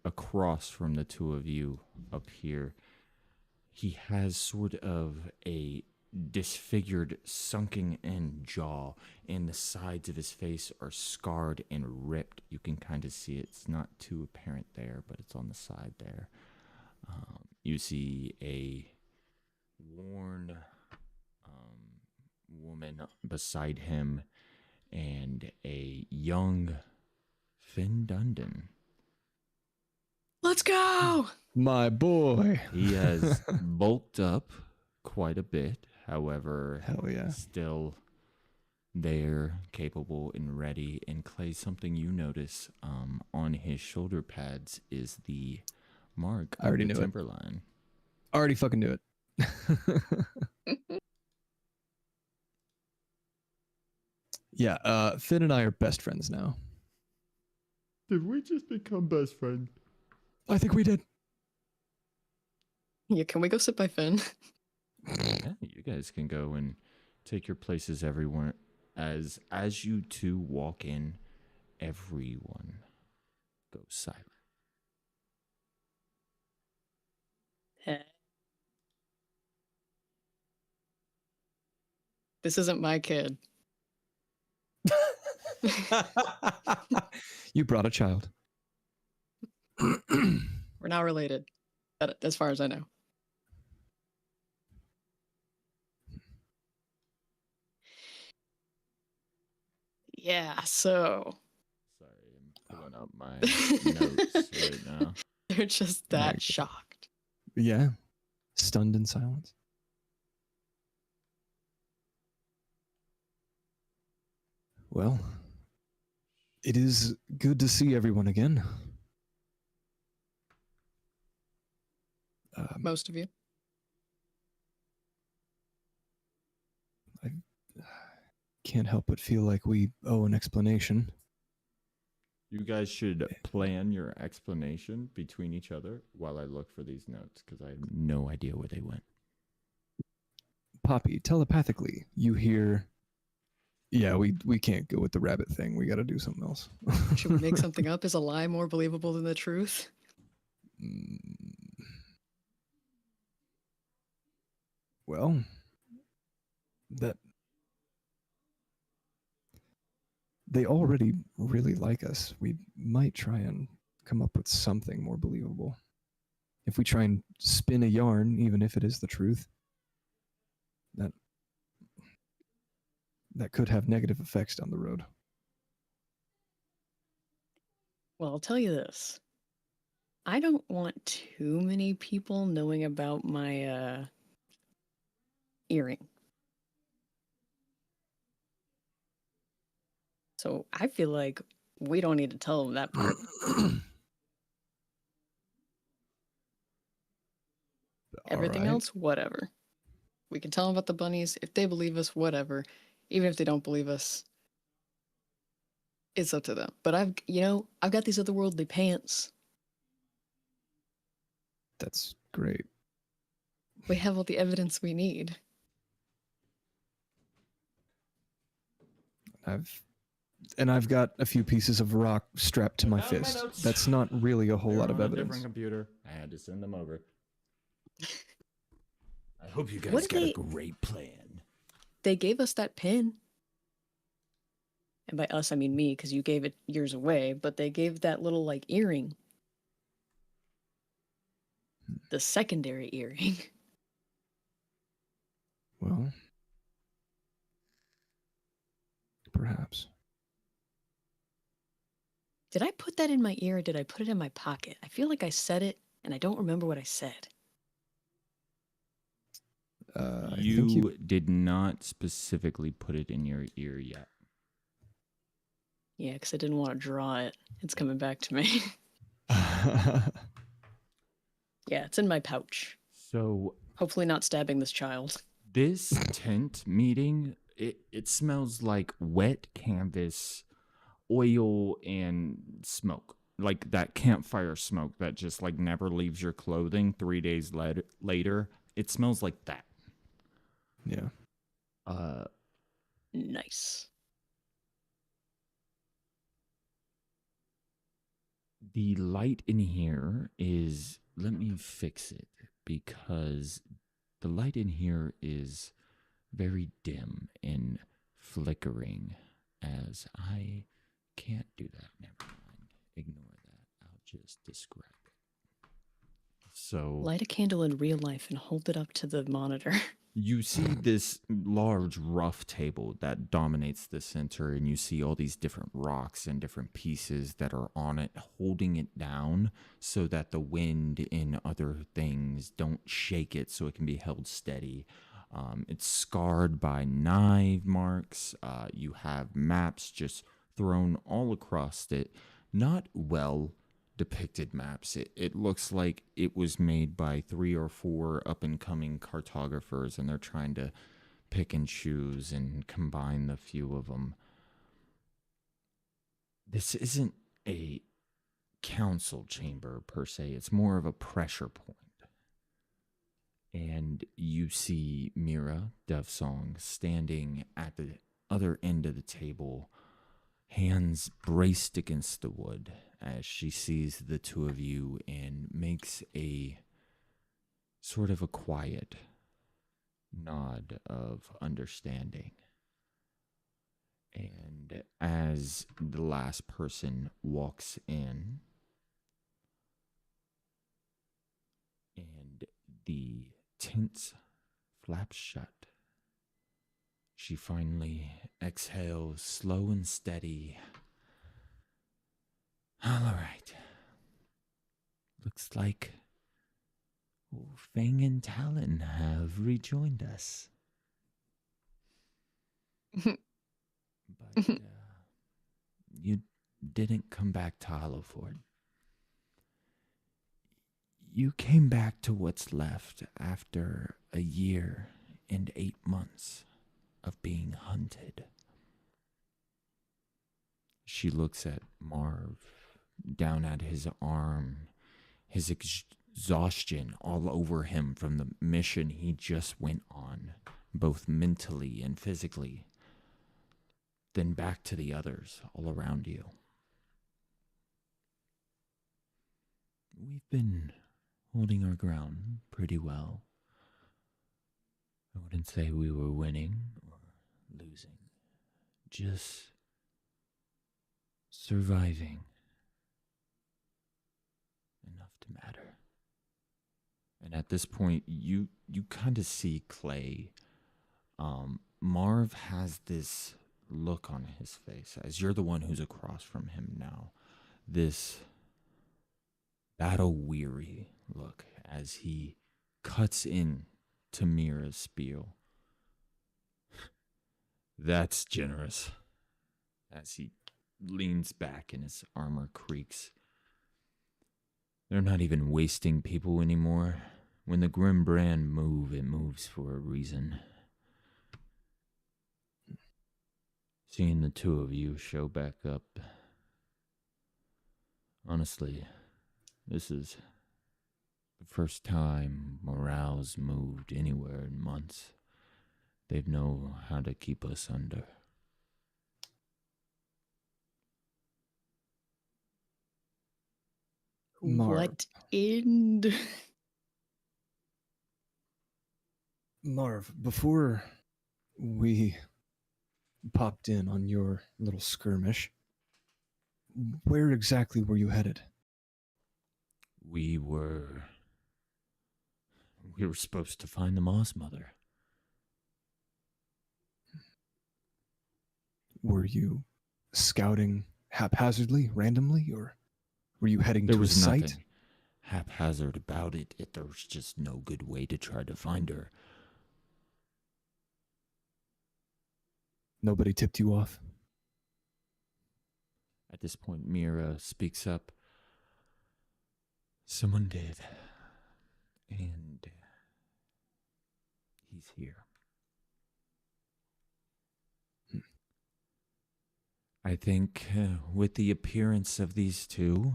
across from the two of you up here. He has sort of a disfigured, sunken in jaw, and the sides of his face are scarred and ripped. You can kind of see it. It's not too apparent there, but it's on the side there. You see a worn woman beside him and a young Finn Dundon. Let's go! My boy. He has bulked up quite a bit, however, Hell yeah. still there, capable and ready. And Clay, something you notice on his shoulder pads is the mark I already of the knew it. Timberline. Already fucking knew it. Yeah, Finn and I are best friends now. Did we just become best friends? I think we did. Yeah, can we go sit by Finn? Yeah, you guys can go and take your places everywhere. As you two walk in, everyone goes silent. This isn't my kid. You brought a child. We're not related, as far as I know. Yeah, so Sorry, I'm pulling up my notes right now. they're just Very that good. shocked. Yeah. Stunned in silence. Well, it is good to see everyone again. Most of you. I can't help but feel like we owe an explanation. You guys should plan your explanation between each other while I look for these notes, because I have no idea where they went. Poppy, telepathically, you hear, yeah, we can't go with the rabbit thing. We got to do something else. Should we make something up? Is a lie more believable than the truth? Well, that they already really like us. We might try and come up with something more believable. If we try and spin a yarn, even if it is the truth, that could have negative effects down the road. Well, I'll tell you this. I don't want too many people knowing about my earring. So I feel like we don't need to tell them that part. Everything Alright. else, whatever. We can tell them about the bunnies. If they believe us, whatever. Even if they don't believe us, it's up to them. But I've got these otherworldly pants. That's great. We have all the evidence we need. I've got a few pieces of rock strapped to my Found my fist. notes. That's not really a whole They're lot of on a evidence. different computer. I had to send them over. I hope you guys What did got they- a great plan. They gave us that pin. And by us, I mean me, because you gave it years away. But they gave that little, like, earring. The secondary earring. Well, perhaps. Did I put that in my ear or did I put it in my pocket? I feel like I said it and I don't remember what I said. I think You did not specifically put it in your ear yet. Yeah, because I didn't want to draw it. It's coming back to me. Yeah, it's in my pouch. So Hopefully not stabbing this child. this tent meeting, it smells like wet canvas, oil, and smoke. Like that campfire smoke that just like never leaves your clothing 3 days later. It smells like that. Yeah. Nice. The light in here is, let me fix it, because the light in here is very dim and flickering, as I can't do that. Never mind. Ignore that. I'll just describe it. So Light a candle in real life and hold it up to the monitor. you see this large rough table that dominates the center, and you see all these different rocks and different pieces that are on it, holding it down so that the wind and other things don't shake it, so it can be held steady. It's scarred by knife marks. You have maps just thrown all across it. Not well depicted maps. It looks like it was made by 3 or 4 up and coming cartographers, and they're trying to pick and choose and combine the few of them. This isn't a council chamber per se, it's more of a pressure point. And you see Mira Devsong standing at the other end of the table, hands braced against the wood, as she sees the two of you and makes a sort of a quiet nod of understanding. And as the last person walks in, and the tent flaps shut, she finally exhales, slow and steady. All right. Looks like Fang and Talon have rejoined us. But you didn't come back to Hollowford. You came back to what's left after a year and 8 months of being hunted. She looks at Marv, down at his arm, his exhaustion all over him from the mission he just went on, both mentally and physically. Then back to the others all around you. We've been holding our ground pretty well. I wouldn't say we were winning or losing, just surviving enough to matter. And at this point, you kind of see Clay. Marv has this look on his face, as you're the one who's across from him now. This battle-weary look as he cuts in to Mira's spiel. That's generous. As he leans back and his armor creaks. They're not even wasting people anymore. When the Grim Brand move, it moves for a reason. Seeing the two of you show back up. Honestly, this is the first time morale's moved anywhere in months. They know how to keep us under. What end? Marv, before we popped in on your little skirmish, where exactly were you headed? We were supposed to find the Moss Mother. Were you scouting haphazardly, randomly, or were you heading There to a was site? nothing haphazard about it. There was just no good way to try to find her. Nobody tipped you off? At this point, Mira speaks up. Someone did. And he's here. I think with the appearance of these two,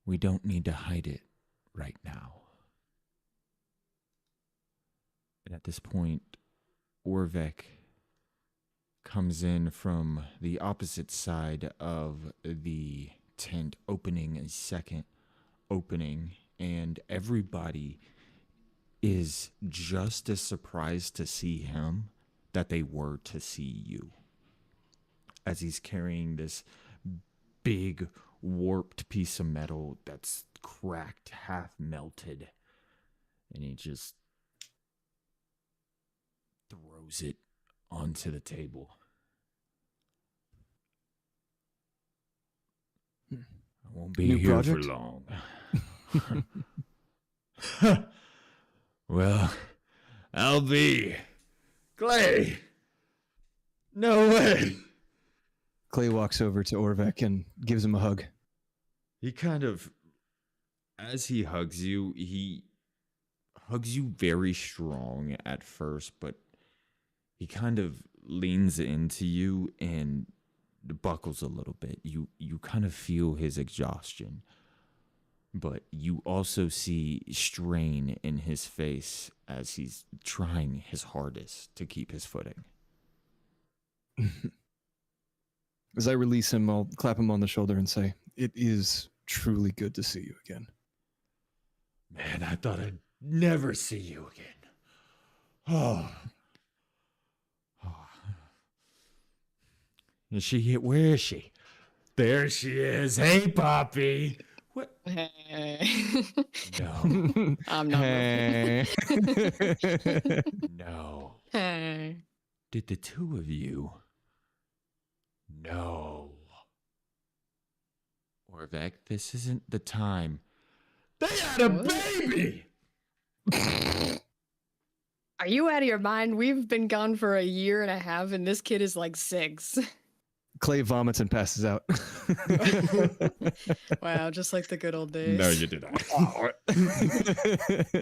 we don't need to hide it right now. And at this point, Orvek comes in from the opposite side of the tent, opening a second opening, and everybody is just as surprised to see him that they were to see you, as he's carrying this big warped piece of metal that's cracked, half melted, and he just throws it onto the table. I won't be New here project? for long. Well, I'll be. Clay! No way! Clay walks over to Orvek and gives him a hug. He kind of, as he hugs you very strong at first, but he kind of leans into you and buckles a little bit. You kind of feel his exhaustion, but you also see strain in his face as he's trying his hardest to keep his footing. As I release him, I'll clap him on the shoulder and say, "It is truly good to see you again." Man, I thought I'd never see you again. Oh. Is she here? Where is she? There she is. Hey, Poppy. What? No. I'm not. No. Hey. Did the two of you? No. Orvek, this isn't the time. They had a baby! Are you out of your mind? We've been gone for 1.5 years, and this kid is like 6. Clay vomits and passes out. Wow, just like the good old days. No, you did not.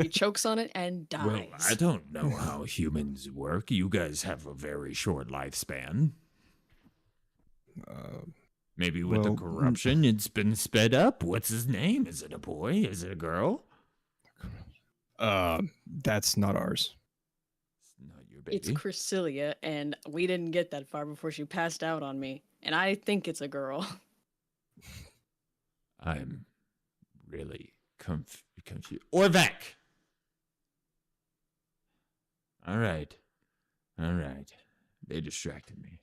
He chokes on it and dies. Well, I don't know how humans work. You guys have a very short lifespan. Maybe with the well, corruption, it's been sped up. What's his name? Is it a boy? Is it a girl? That's not ours. It's not your baby. It's Chrysilla, and we didn't get that far before she passed out on me. And I think it's a girl. I'm really confused. Orvek! All right. They distracted me.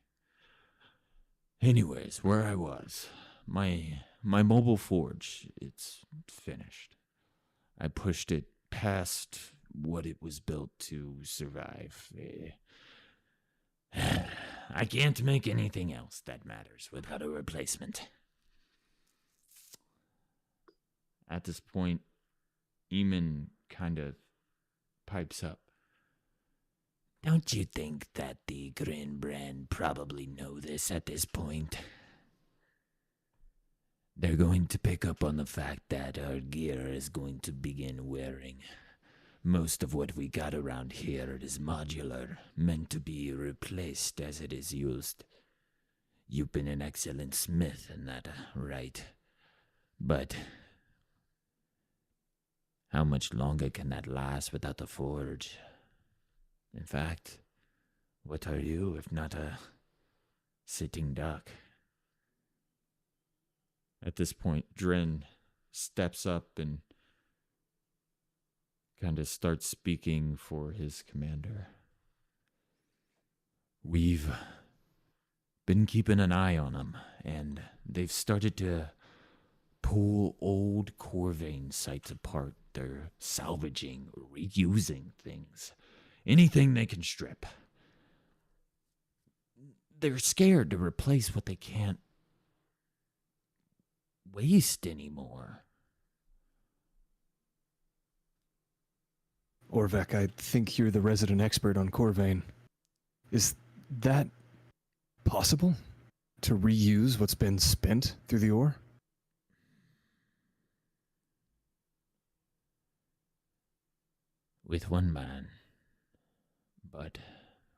Anyways, where I was. My mobile forge, it's finished. I pushed it past what it was built to survive. I can't make anything else that matters without a replacement. At this point, Eamon kind of pipes up. Don't you think that the Grin brand probably know this at this point? They're going to pick up on the fact that our gear is going to begin wearing. Most of what we got around here is modular, meant to be replaced as it is used. You've been an excellent smith in that, right? But how much longer can that last without the forge? In fact, what are you if not a sitting duck? At this point, Dren steps up and kind of starts speaking for his commander. We've been keeping an eye on them, and they've started to pull old Corvain sites apart. They're salvaging, reusing things. Anything they can strip. They're scared to replace what they can't waste anymore. Orvek, I think you're the resident expert on Corvain. Is that possible? To reuse what's been spent through the ore? With one man. But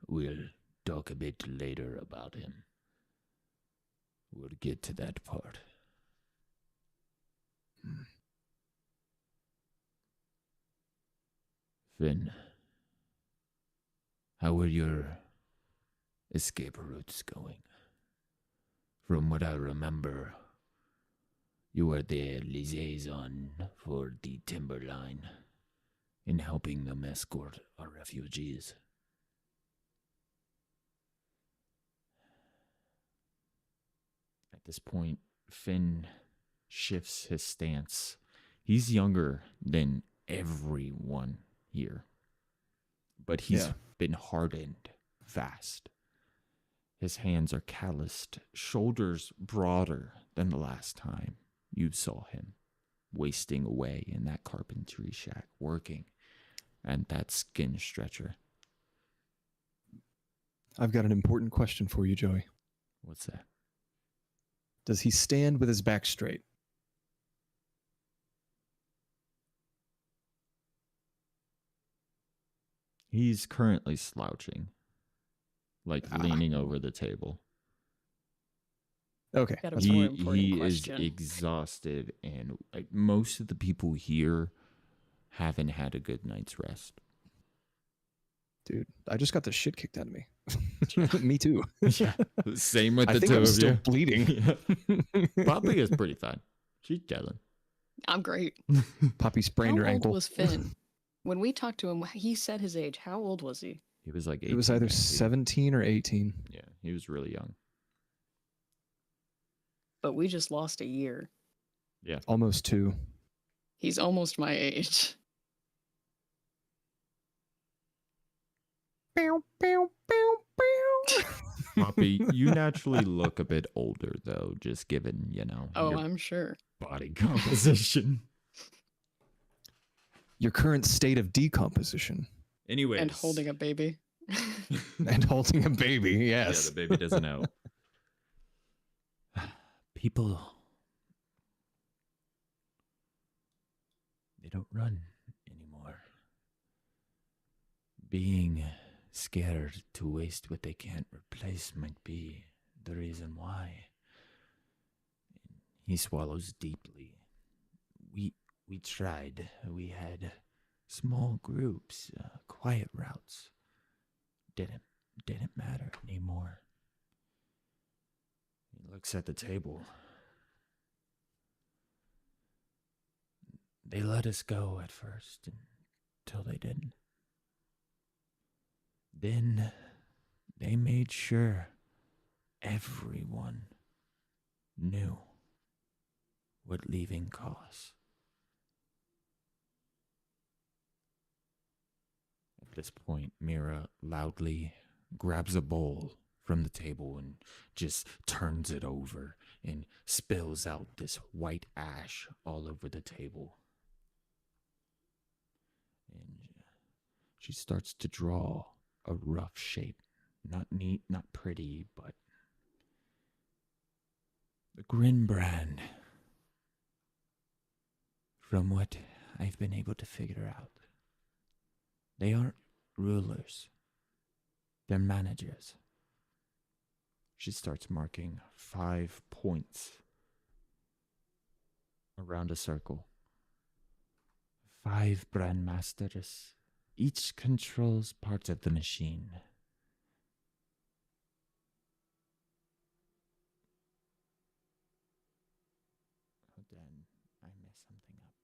we'll talk a bit later about him. We'll get to that part. Finn, how are your escape routes going? From what I remember, you were the liaison for the Timberline in helping them escort our refugees. At this point, Finn shifts his stance. He's younger than everyone here, but he's been hardened fast. His hands are calloused, shoulders broader than the last time you saw him, wasting away in that carpentry shack, working and that skin stretcher. I've got an important question for you, Joey. What's that? Does he stand with his back straight? He's currently slouching, like leaning over the table. Okay. Got a more important He question. is exhausted, and like most of the people here haven't had a good night's rest. Dude, I just got the shit kicked out of me. Me too. Yeah, same with I the think two I'm of still you. bleeding. Yeah. Poppy is pretty fine. She's chilling. I'm great. Poppy sprained How her old ankle. was Finn? When we talked to him, he said his age. How old was he? He was like 18. It was either 19. 17 or 18. Yeah, he was really young. But we just lost a year. Yeah. Almost 2. He's almost my age. Poppy, you naturally look a bit older, though, just given, Oh, your I'm sure. body composition. Your current state of decomposition. Anyways. And holding a baby. And holding a baby, Yeah, yes. the baby doesn't know. People, they don't run anymore. Being scared to waste what they can't replace might be the reason why. He swallows deeply. We tried. We had small groups, quiet routes. Didn't matter anymore. He looks at the table. They let us go at first until they didn't. Then they made sure everyone knew what leaving costs. At this point, Mira loudly grabs a bowl from the table and just turns it over and spills out this white ash all over the table. And she starts to draw a rough shape. Not neat, not pretty, but the Grin brand. From what I've been able to figure out, they aren't rulers. They're managers. She starts marking 5 points around a circle. 5 brand masters. Each controls parts of the machine. Hold on, I messed something up.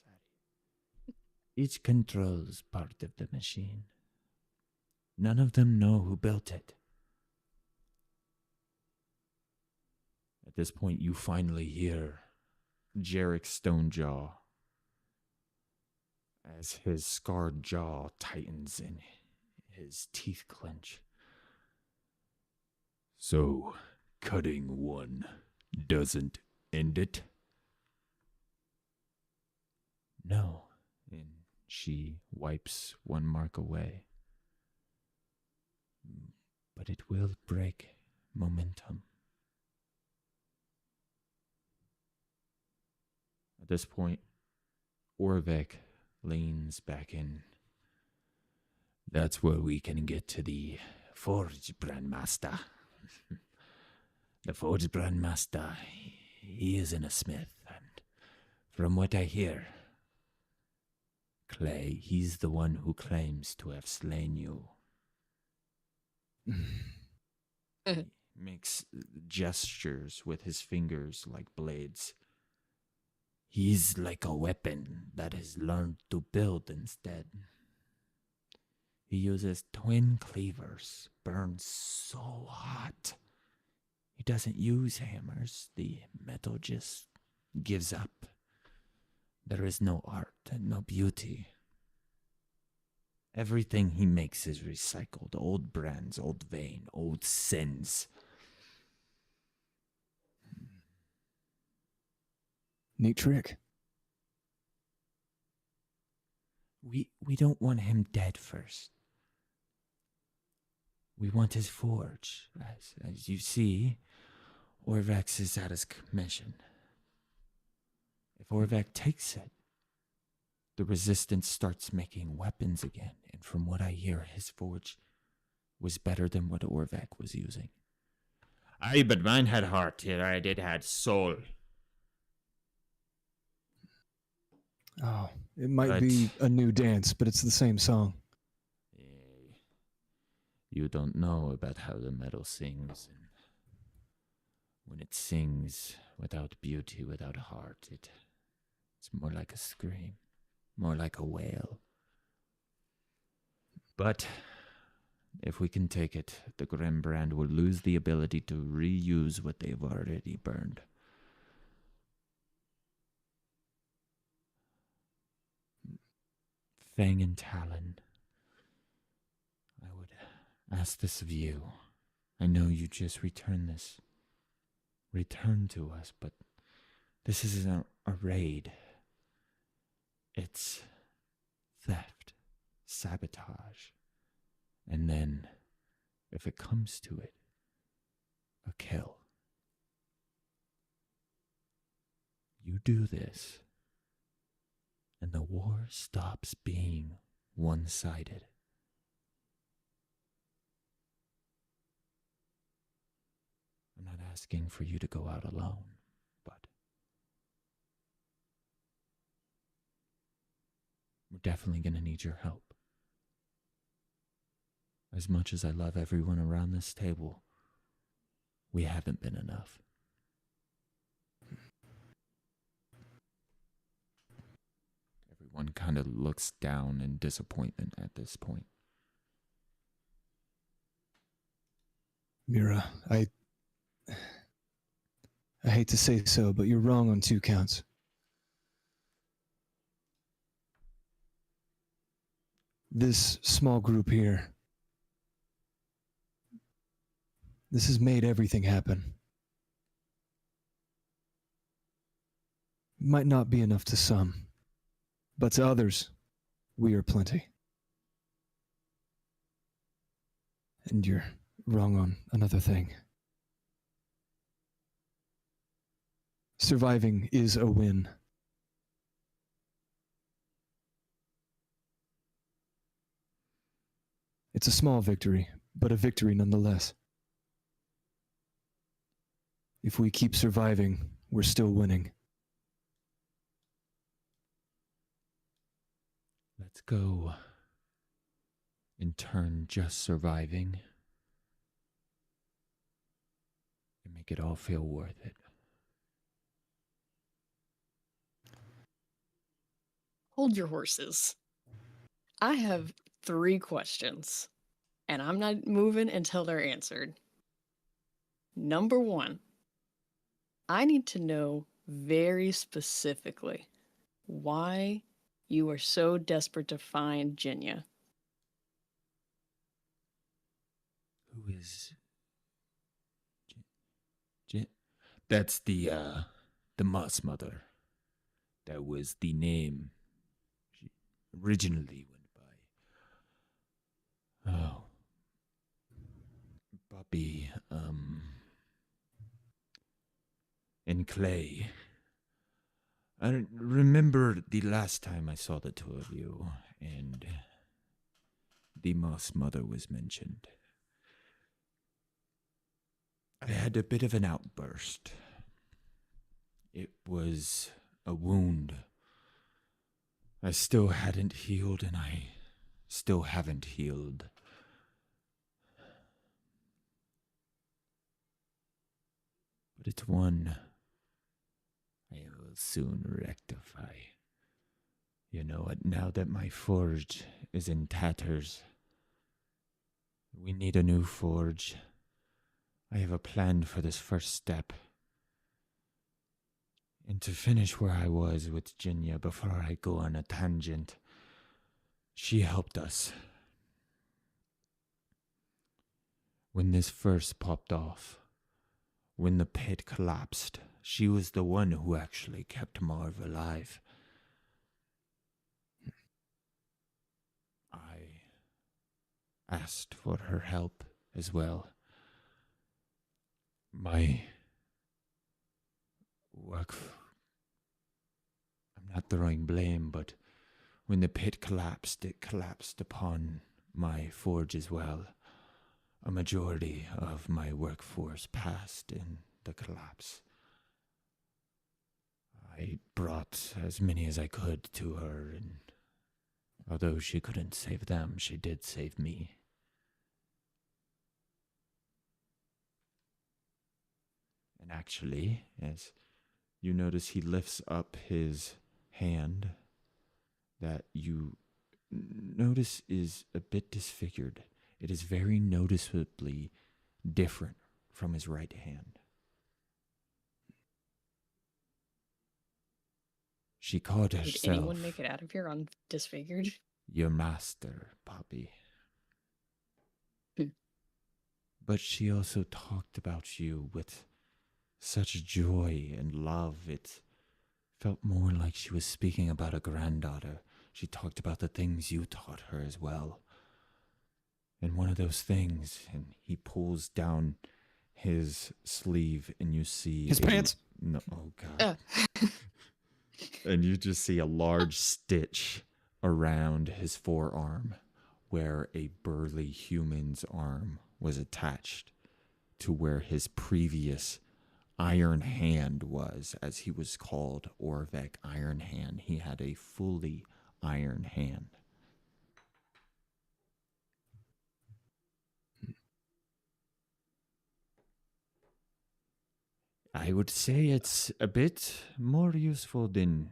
Sorry. Each controls part of the machine. None of them know who built it. At this point, you finally hear Jarek Stonejaw as his scarred jaw tightens and his teeth clench. So, cutting one doesn't end it? No. And she wipes one mark away. But it will break momentum. At this point, Orvek leans back in. That's where we can get to the Forge Brandmaster. The Forge Brandmaster, he isn't a smith, and from what I hear, Clay, he's the one who claims to have slain you. He makes gestures with his fingers like blades. He's like a weapon that has learned to build instead. He uses twin cleavers, burns so hot. He doesn't use hammers. The metal just gives up. There is no art and no beauty. Everything he makes is recycled. Old brands, old vein, old sins. Neat trick. We don't want him dead first. We want his forge. As you see, Orvex is at his commission. If Orvek takes it, the resistance starts making weapons again, and from what I hear, his forge was better than what Orvek was using. Aye, but mine had heart here. I did had soul. Oh, it might But- be a new dance, but it's the same song. You don't know about how the metal sings, and when it sings without beauty, without heart, it's more like a scream, more like a wail. But if we can take it, the Grim Brand will lose the ability to reuse what they've already burned. Fang and Talon, I would ask this of you. I know you just returned this. Return to us, but this isn't a raid. It's theft, sabotage, and then, if it comes to it, a kill. You do this, and the war stops being one-sided. I'm not asking for you to go out alone, but we're definitely going to need your help. As much as I love everyone around this table, we haven't been enough. Everyone kind of looks down in disappointment at this point. Mira, I hate to say so, but you're wrong on 2 counts. This small group here, this has made everything happen. Might not be enough to some, but to others, we are plenty. And you're wrong on another thing. Surviving is a win. It's a small victory, but a victory nonetheless. If we keep surviving, we're still winning. Let's go and turn just surviving and make it all feel worth it. Hold your horses. I have 3 questions, and I'm not moving until they're answered. Number 1, I need to know very specifically why you are so desperate to find Jinya. Who is... That's the The Moss Mother. That was the name she originally went by. Oh. Bobby, and Clay. I remember the last time I saw the two of you, and the Moss Mother was mentioned. I had a bit of an outburst. It was a wound. I still hadn't healed, and I still haven't healed. But it's one I will soon rectify. You know what, now that my forge is in tatters, we need a new forge. I have a plan for this first step. And to finish where I was with Jinya before I go on a tangent, she helped us. When this first popped off, when the pit collapsed, she was the one who actually kept Marv alive. I asked for her help as well. My work... I'm not throwing blame, but when the pit collapsed, it collapsed upon my forge as well. A majority of my workforce passed in the collapse. I brought as many as I could to her, and although she couldn't save them, she did save me. And actually, as you notice, he lifts up his hand that you notice is a bit disfigured. It is very noticeably different from his right hand. She called Did herself anyone make it out of here disfigured? your master, Poppy. Hmm. But she also talked about you with such joy and love. It felt more like she was speaking about a granddaughter. She talked about the things you taught her as well. And one of those things, and he pulls down his sleeve, and you see His pants. No, oh god. And you just see a large stitch around his forearm, where a burly human's arm was attached to where his previous Iron Hand was, as he was called, Orvek Iron Hand. He had a fully iron hand. I would say it's a bit more useful than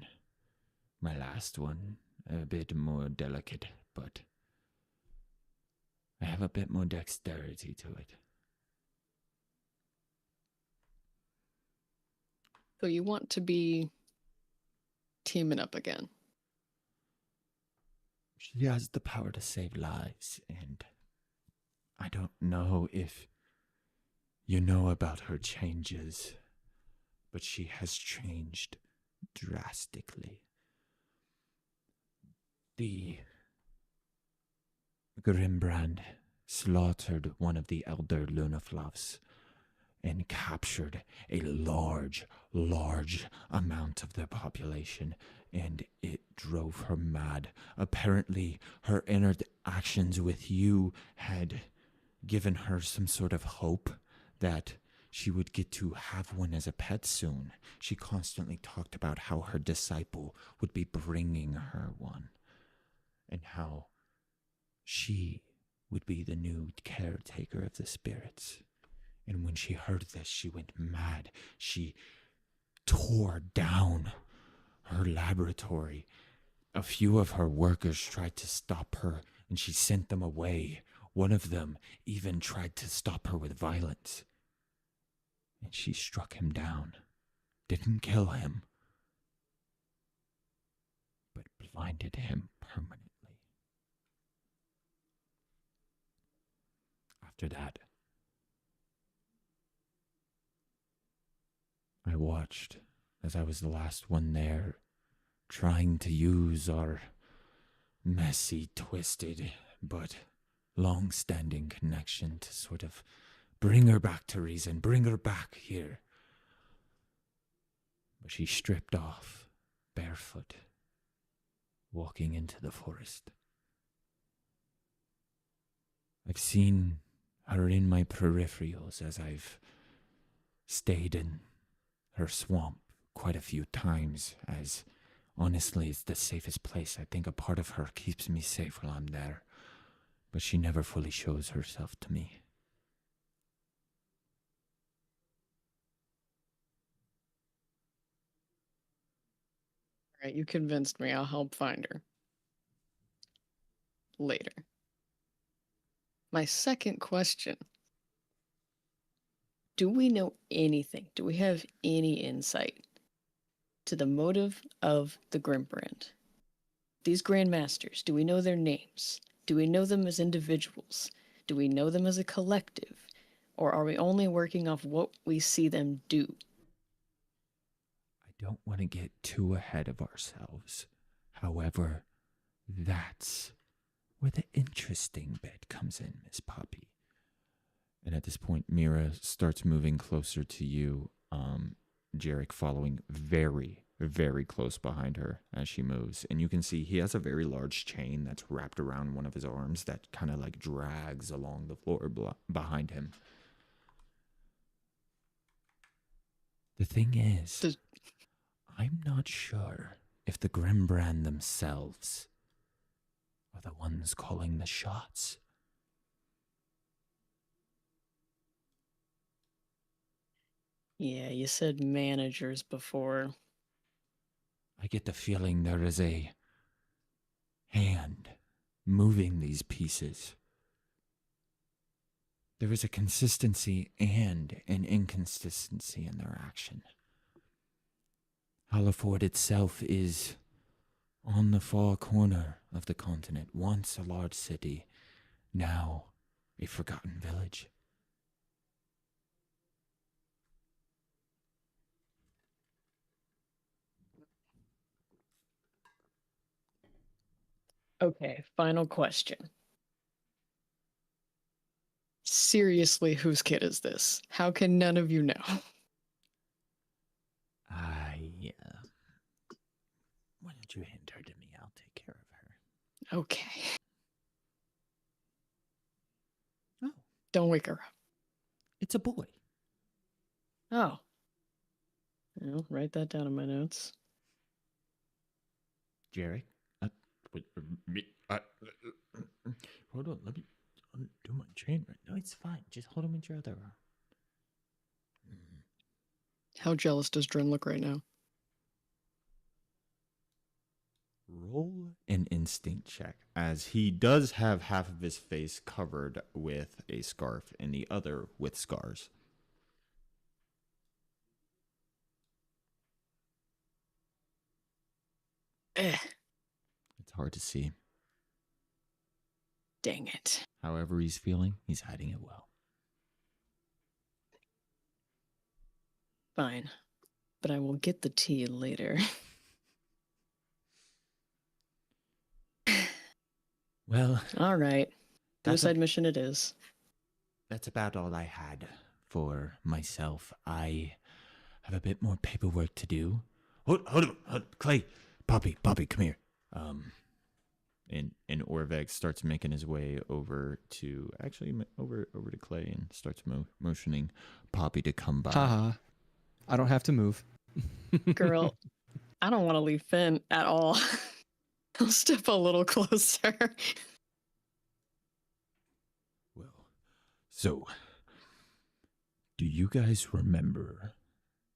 my last one. A bit more delicate, but I have a bit more dexterity to it. So you want to be teaming up again? She has the power to save lives, and I don't know if you know about her changes, but she has changed drastically. The Grimbrand slaughtered one of the elder Lunafluffs and captured a large amount of their population, and it drove her mad. Apparently, her interactions with you had given her some sort of hope that she would get to have one as a pet soon. She constantly talked about how her disciple would be bringing her one, and how she would be the new caretaker of the spirits. And when she heard this, she went mad. She tore down her laboratory. A few of her workers tried to stop her, and she sent them away. One of them even tried to stop her with violence. And she struck him down. Didn't kill him, but blinded him permanently. After that, I watched as I was the last one there, trying to use our messy, twisted, but long-standing connection to sort of bring her back to reason, bring her back here. But she stripped off, barefoot, walking into the forest. I've seen her in my peripherals as I've stayed in her swamp quite a few times, as honestly it's the safest place. I think a part of her keeps me safe while I'm there, but she never fully shows herself to me. All right, you convinced me. I'll help find her. Later. My second question. Do we know anything? Do we have any insight to the motive of the Grimbrand? These Grandmasters, do we know their names? Do we know them as individuals? Do we know them as a collective? Or are we only working off what we see them do? I don't want to get too ahead of ourselves. However, that's where the interesting bit comes in, Miss Poppy. And at this point, Mira starts moving closer to you, Jarek following very, very close behind her as she moves. And you can see he has a very large chain that's wrapped around one of his arms that kind of like drags along the floor behind him. The thing is, I'm not sure if the Grimbrand themselves are the ones calling the shots. Yeah, you said managers before. I get the feeling there is a hand moving these pieces. There is a consistency and an inconsistency in their action. Halliford itself is on the far corner of the continent, once a large city, now a forgotten village. Okay, final question. Seriously, whose kid is this? How can none of you know? Why don't you hand her to me? I'll take care of her. Okay. Oh, Don't wake her up. it's a boy. Oh. I'll write that down in my notes. Jerry? Hold on, let me do my chain right now. It's fine. Just hold him with your other arm. How jealous does Dren look right now? Roll an instinct check, as he does have half of his face covered with a scarf and the other with scars. Eh, It's hard to see. dang it. However he's feeling, he's hiding it well. Fine. But I will get the tea later. Well, All right. That's Suicide mission it is. that's about all I had for myself. I have a bit more paperwork to do. Hold on, Clay, Poppy, come here. And Orveg starts making his way over to over to Clay and starts motioning Poppy to come by. Haha. I don't have to move. Girl, I don't want to leave Finn at all. I'll step a little closer. Well, so do you guys remember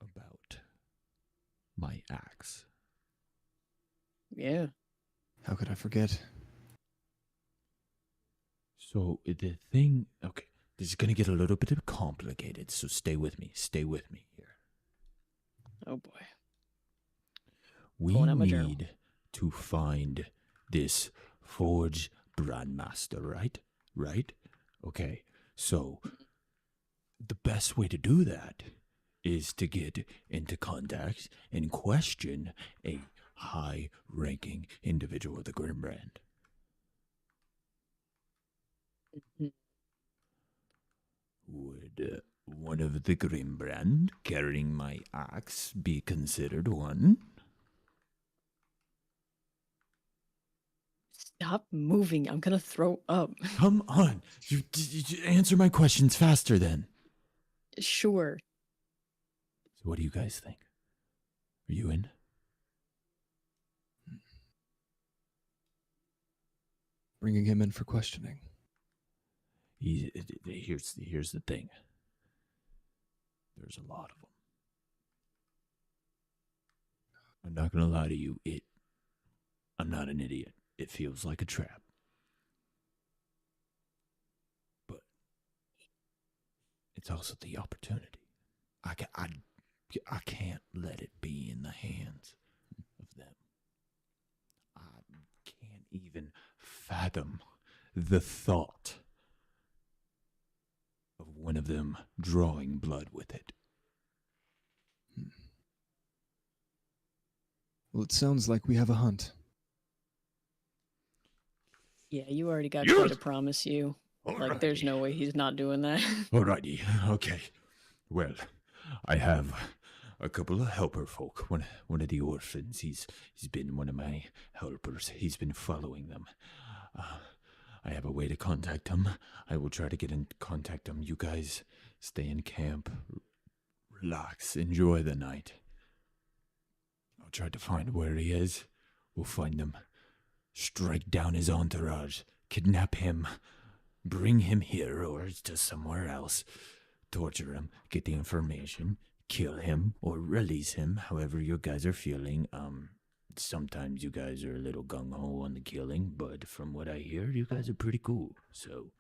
about my axe? Yeah. How could I forget? So the thing, okay, this is gonna get a little bit complicated, so stay with me here. Oh boy. We Pulling out my journal. need to find this Forge Brandmaster, right? Right? Okay, so the best way to do that is to get into contact and question a high-ranking individual of the Grimbrand. Mhm. Would one of the Grimbrand carrying my axe be considered one? Stop moving. I'm gonna throw up. Come on, you answer my questions faster then. Sure. So what do you guys think? Are you in? Bringing him in for questioning. Here's the thing. There's a lot of them. I'm not gonna lie to you. I'm not an idiot. It feels like a trap. But it's also the opportunity. I can't let it be in the hands of them. I can't even fathom the thought of one of them drawing blood with it. Well, it sounds like we have a hunt. Yeah, you already got Yes! Clay to promise you. Like, there's no way he's not doing that. Alrighty, okay. Well, I have a couple of helper folk. One of the orphans. He's been one of my helpers. He's been following them. I have a way to contact him. I will try to get in contact him. You guys stay in camp. Relax. Enjoy the night. I'll try to find where he is. We'll find him. Strike down his entourage. Kidnap him. Bring him here or to somewhere else. Torture him. Get the information. Kill him or release him. However you guys are feeling. Sometimes you guys are a little gung-ho on the killing, but from what I hear, you guys are pretty cool. So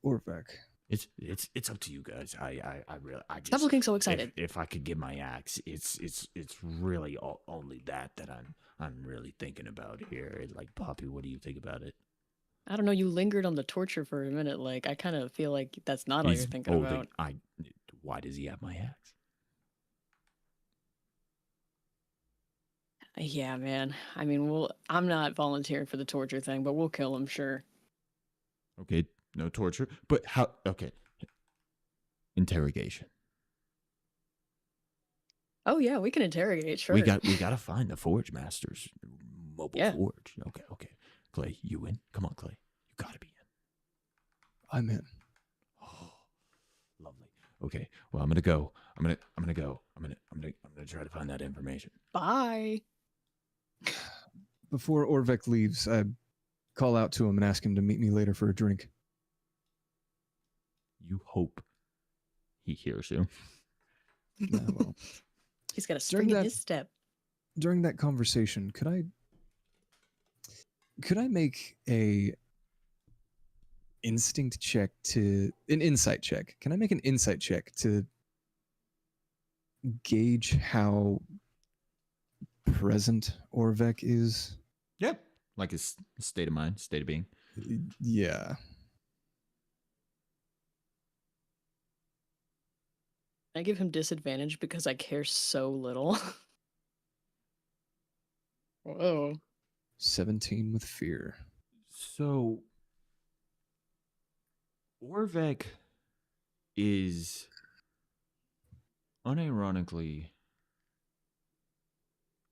Orvek. it's up to you guys. I really I just Stop looking so excited. If I could get my axe, it's really only that I'm really thinking about here. Like, Poppy, what do you think about it? I don't know, you lingered on the torture for a minute. Like, I kind of feel like that's not all you're thinking about. Why does he have my axe? Yeah, man. I mean, I'm not volunteering for the torture thing, but we'll kill him, sure. Okay, no torture, but how? Okay, interrogation. Oh yeah, we can interrogate, sure. We got to find the Forge Master's mobile Yeah. forge. Okay. Clay, you in? Come on, Clay. You got to be in. I'm in. Oh, lovely. Okay. Well, I'm gonna go. I'm gonna go. I'm gonna try to find that information. Bye. Before Orvek leaves, I call out to him and ask him to meet me later for a drink. You hope he hears you. Yeah, well, He's got a spring in that- his step. during that conversation, could I make an insight check? Can I make an insight check to gauge how present Orvek is? Yep. Like his state of mind, state of being. Yeah. I give him disadvantage because I care so little. Whoa. 17 with fear. So, Orvek is unironically,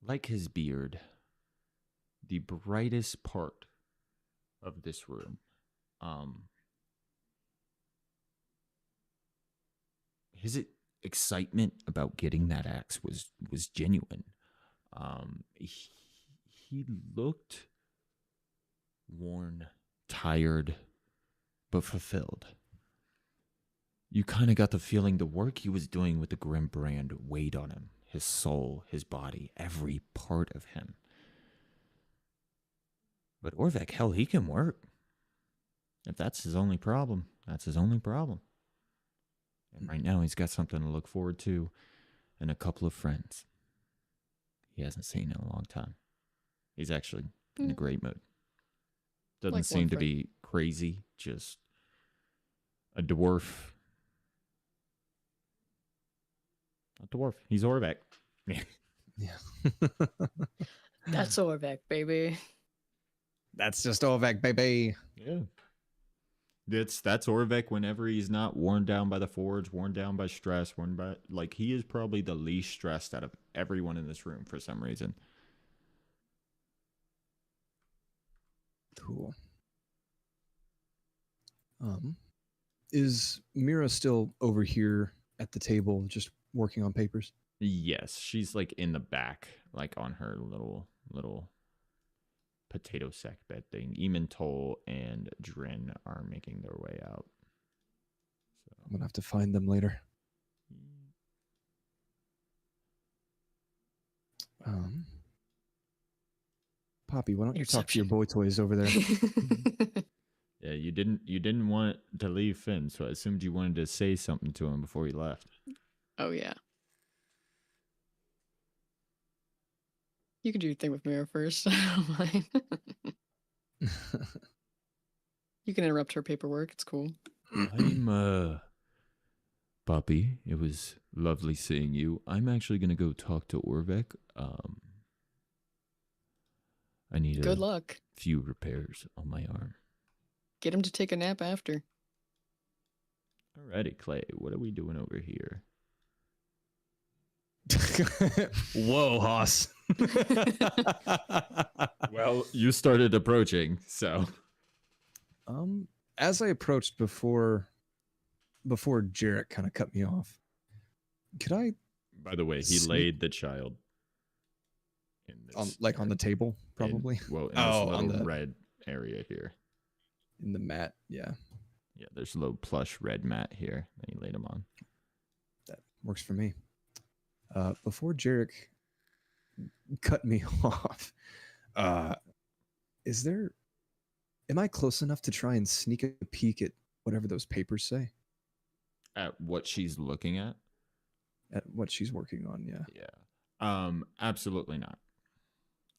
like his beard, the brightest part of this room. His excitement about getting that axe was genuine. He looked worn, tired, but fulfilled. You kind of got the feeling the work he was doing with the Grim brand weighed on him, his soul, his body, every part of him. But Orvek, hell, he can work. If that's his only problem, that's his only problem. And right now he's got something to look forward to and a couple of friends he hasn't seen in a long time. He's actually in a great mood. Doesn't Like seem one to friend. be crazy, just a dwarf A dwarf. He's Orbeck. Yeah. That's Orvek, baby. That's just Ovek, baby. Yeah. That's Orvek whenever he's not worn down by the forge, worn down by stress, worn by like he is probably the least stressed out of everyone in this room for some reason. Cool. Is Mira still over here at the table just working on papers? Yes, she's like in the back, like on her little potato sack bed thing. Eamon and Drin are making their way out. So I'm gonna have to find them later. Poppy, why don't you talk to your boy toys over there? yeah, you didn't want to leave Finn, so I assumed you wanted to say something to him before you left. Oh, yeah. You can do your thing with Mira first. I don't mind. You can interrupt her paperwork. It's cool. I'm Poppy, it was lovely seeing you. I'm actually gonna go talk to Orvek. I need Good luck. few repairs on my arm. Get him to take a nap after. Alrighty, Clay, what are we doing over here? Whoa, Hoss. Well, you started approaching, so As I approached before Jarrett kind of cut me off, could I by the way, he Sneak- laid the child in this on the table, probably? in this Oh, on little the- red area here. In the mat, yeah. Yeah, there's a little plush red mat here that he laid him on. That works for me. Before Jarek cut me off, am I close enough to try and sneak a peek at whatever those papers say? At what she's looking at? At what she's working on, yeah. Yeah. Absolutely not.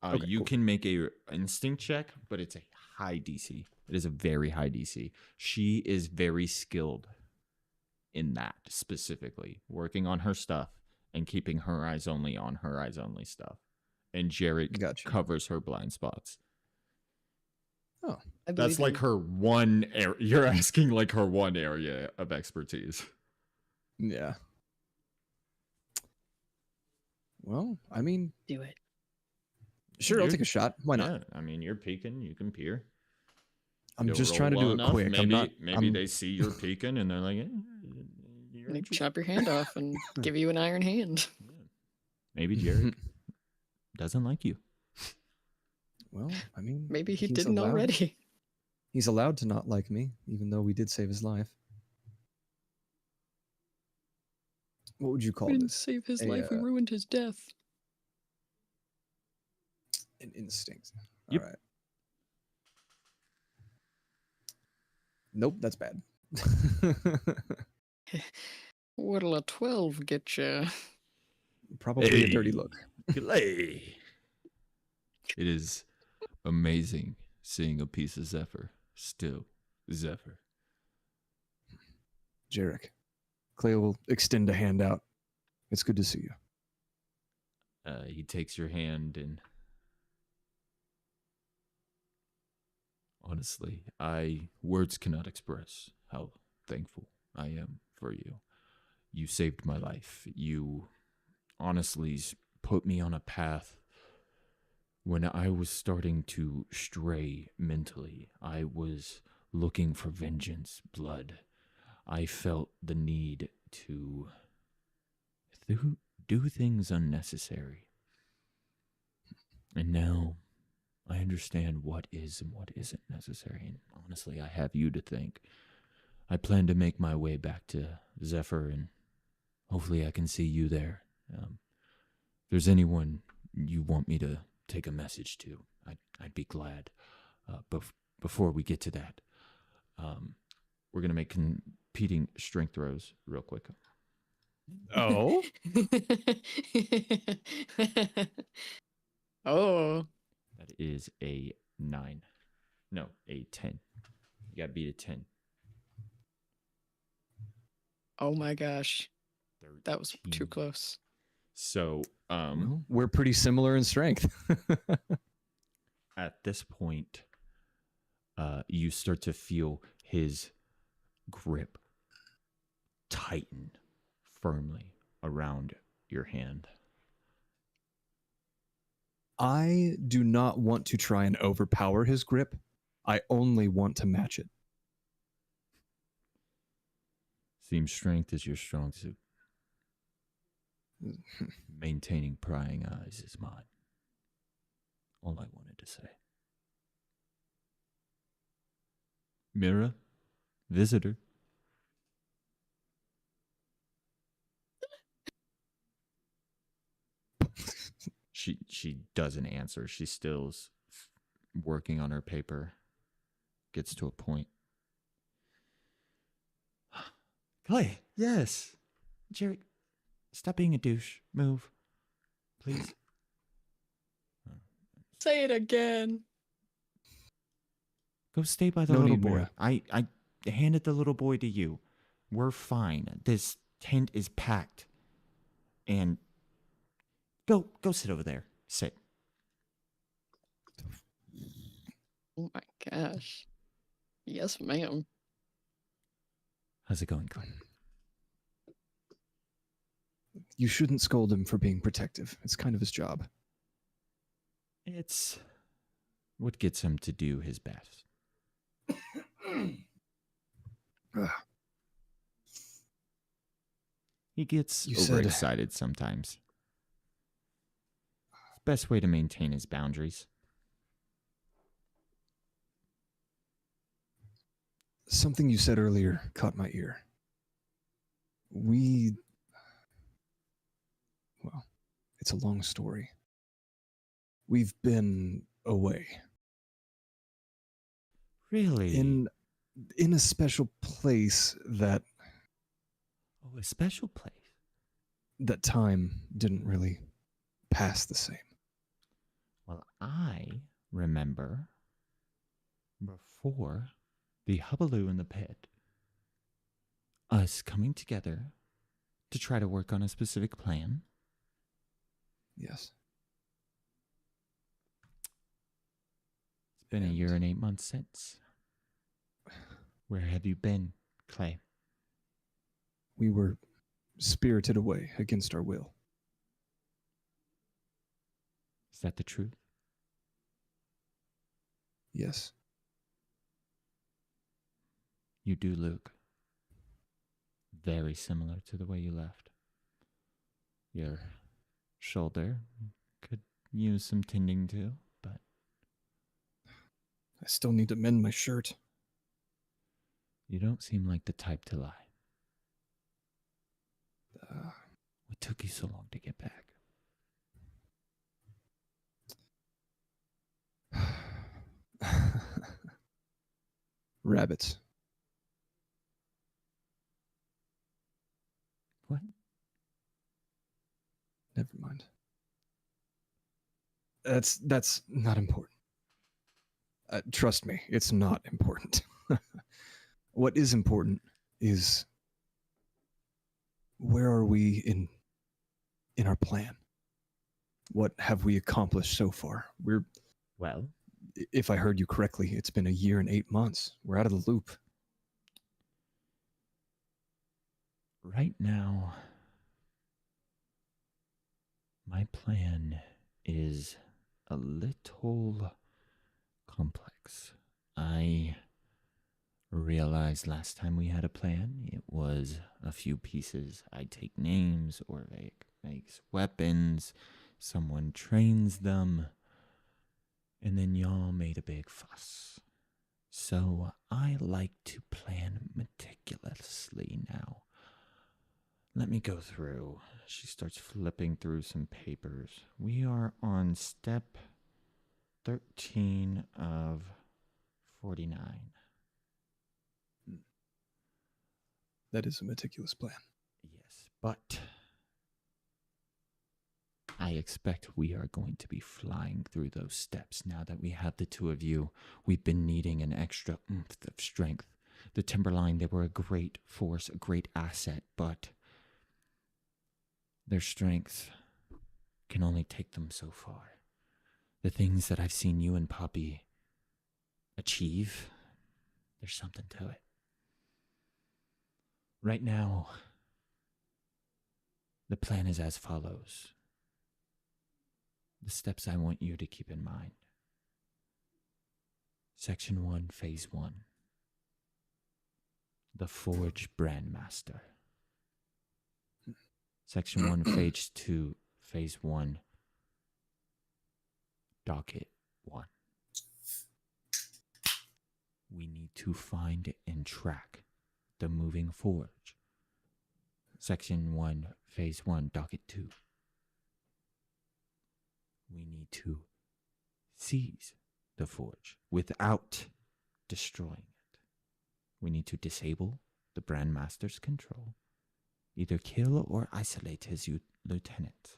Okay, You cool. can make a instinct check, but it's a high DC. It is a very high DC. She is very skilled in that specifically, working on her stuff and keeping her eyes only on her eyes only stuff. And Jarek Gotcha. covers her blind spots. Oh, I That's believe like you. her one area. You're asking like her one area of expertise. yeah. Well, I mean, Do it. sure, I'll You- take a shot. Why not? Yeah, I mean, you're peeking. You can peer. I'm You'll just roll trying to well do it enough. quick. Maybe I'm they see you're peeking and they're like, you're Like, interested. chop your hand off and give you an iron hand. Yeah. Maybe Jarek doesn't like you. Well, I mean, Maybe he he's didn't allowed- already. He's allowed to not like me, even though we did save his life. What would you call We didn't this? save his A, life. We ruined his death. An instinct. Yep. All right. Nope, that's bad. What'll a 12 get you? Probably a dirty look. Clay. It is amazing seeing a piece of Zephyr. Still Zephyr. Jarek. Clay will extend a hand out. It's good to see you. He takes your hand and honestly, words cannot express how thankful I am for you. You saved my life. You honestly put me on a path when I was starting to stray mentally. I was looking for vengeance, blood. I felt the need to do things unnecessary. And now I understand what is and what isn't necessary. And honestly, I have you to thank. I plan to make my way back to Zephyr, and hopefully I can see you there. If there's anyone you want me to take a message to, I'd be glad. But before we get to that, we're going to make competing strength throws real quick. Oh? Oh. That is a 9. No, a 10. You got to beat a 10. Oh my gosh. That was too 13. close. So, Well, we're pretty similar in strength. at this point, you start to feel his grip tighten firmly around your hand. I do not want to try and overpower his grip. I only want to match it. Seems strength is your strong suit. Maintaining prying eyes is mine. All I wanted to say. Mira, visitor. She doesn't answer. She still's working on her paper. Gets to a point. Clay, yes. Jerry, stop being a douche. Move. Please. Say it again. Go stay by the No little need, boy. Mira. I handed the little boy to you. We're fine. This tent is packed. And go sit over there. Sit. Oh my gosh. Yes, ma'am. How's it going, Clay? You shouldn't scold him for being protective. It's kind of his job. It's what gets him to do his best. He gets You said- overexcited sometimes. Best way to maintain his boundaries. Something you said earlier caught my ear. Well, it's a long story. We've been away Really? in a special place that a special place. time didn't really pass the same. Well, I remember before the hubbub in the pit, us coming together to try to work on a specific plan. Yes. It's been a And- year and 8 months since. Where have you been, Clay? We were spirited away against our will. Is that the truth? Yes. You do look very similar to the way you left. Your shoulder could use some tending to, but I still need to mend my shirt. you don't seem like the type to lie. What took you so long to get back? Rabbits. What? Never mind. That's not important. Trust me, it's not important. What is important is where are we in our plan? What have we accomplished so far? Well, If I heard you correctly, it's been a year and 8 months. We're out of the loop. right now, my plan is a little complex. I realized last time we had a plan, it was a few pieces. I take names, or makes weapons, someone trains them, and then y'all made a big fuss. So I like to plan meticulously now. Let me go through. She starts flipping through some papers. We are on step 13 of 49. That is a meticulous plan. Yes, but I expect we are going to be flying through those steps now that we have the two of you. We've been needing an extra oomph of strength. The Timberline, they were a great force, a great asset, but Their strength can only take them so far. The things that I've seen you and Poppy achieve, there's something to it. Right now, the plan is as follows. The steps I want you to keep in mind. Section 1, Phase 1. The Forge Brandmaster. Section 1, Phase 2, Phase 1. Docket 1. We need to find and track the moving forge. Section 1, Phase 1, Docket 2. We need to seize the forge without destroying it. We need to disable the Brandmaster's control, either kill or isolate his lieutenant.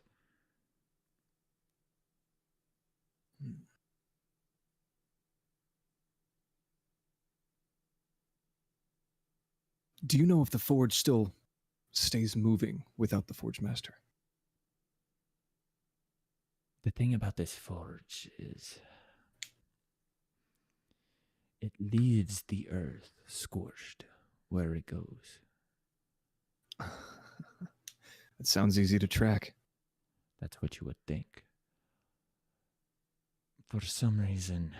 Do you know if the forge still stays moving without the Forge Master? The thing about this forge is it leaves the earth scorched where it goes. It sounds easy to track. That's what you would think. For some reason,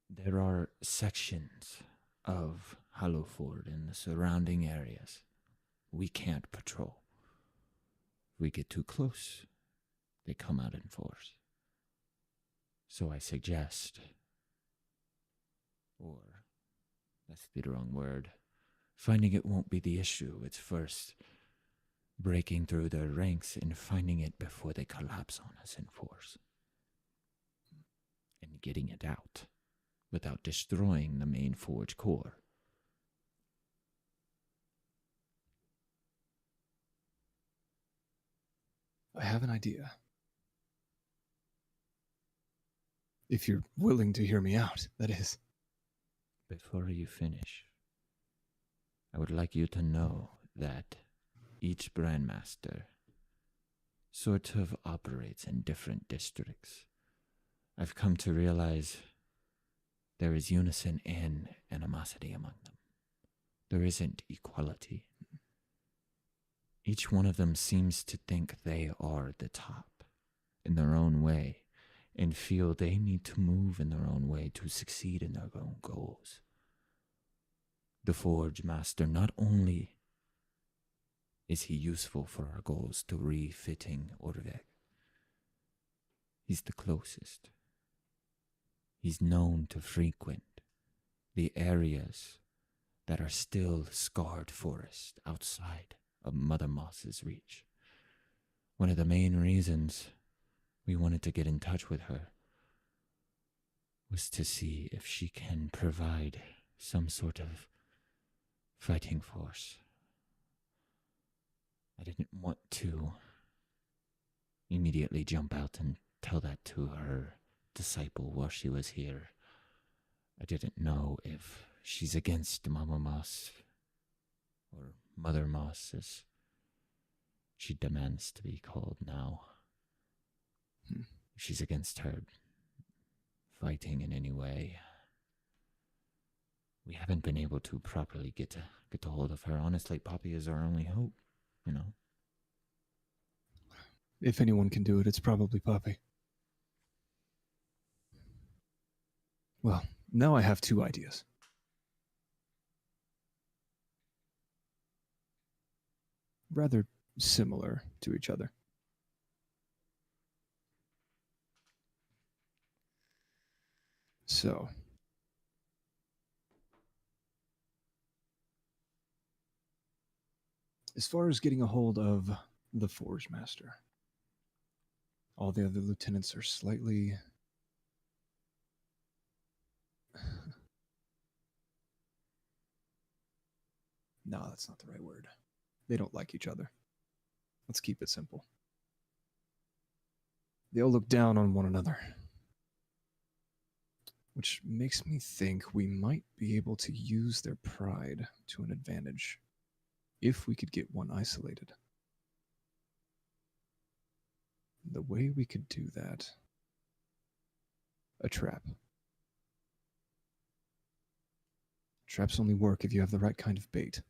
there are sections of Hollowford and the surrounding areas we can't patrol. If we get too close, they come out in force. So I suggest, or that's the wrong word, finding it won't be the issue. It's first breaking through their ranks and finding it before they collapse on us in force. And getting it out without destroying the main forge core. I have an idea. If you're willing to hear me out, that is. Before you finish, I would like you to know that each Brandmaster sort of operates in different districts. I've come to realize there is unison and animosity among them. There isn't equality. Each one of them seems to think they are the top in their own way and feel they need to move in their own way to succeed in their own goals. The Forge Master, not only is he useful for our goals to refitting Orveg, he's the closest. He's known to frequent the areas that are still scarred forest outside of Mother Moss's reach. One of the main reasons we wanted to get in touch with her was to see if she can provide some sort of fighting force. I didn't want to immediately jump out and tell that to her disciple while she was here. I didn't know if she's against Mama Moss or Mother Moss, as she demands to be called now. If she's against her fighting in any way. We haven't been able to properly get a hold of her. Honestly, Poppy is our only hope, you know. If anyone can do it, it's probably Poppy. Well, now I have two ideas. Rather similar to each other. So, as far as getting a hold of the Forge Master, all the other lieutenants are slightly... No, that's not the right word. They don't like each other. Let's keep it simple. They all look down on one another. Which makes me think we might be able to use their pride to an advantage if we could get one isolated. The way we could do that, a trap. Traps only work if you have the right kind of bait.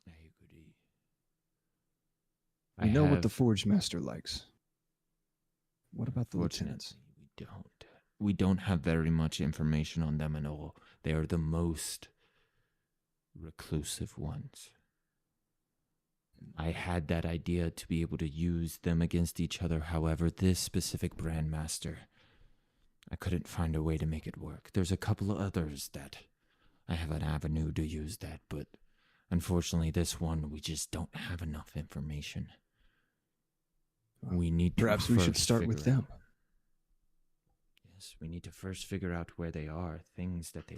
I agree. We know what the Forge Master likes. What about the lieutenants? Fortunately, we don't have very much information on them at all. They are the most reclusive ones. I had that idea to be able to use them against each other. However, this specific brand master, I couldn't find a way to make it work. There's a couple of others that I have an avenue to use that, but unfortunately this one, we just don't have enough information. We need to Perhaps we should first start with figure them. out- Yes, we need to first figure out where they are, things that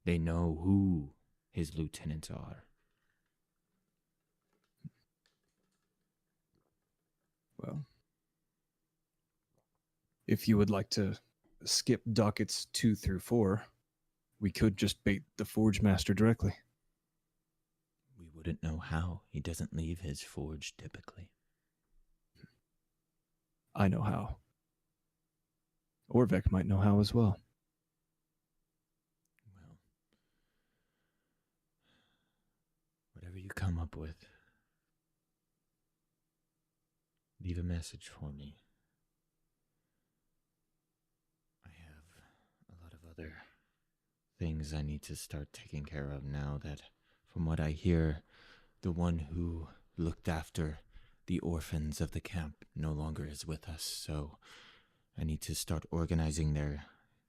they know who his lieutenants are. Well, if you would like to skip dockets 2 through 4, we could just bait the Forge Master directly. We wouldn't know how. He doesn't leave his forge typically. I know how. Orvek might know how as well. Well, whatever you come up with, leave a message for me. I have a lot of other things I need to start taking care of now that, from what I hear, the one who looked after the orphans of the camp no longer is with us, so I need to start organizing their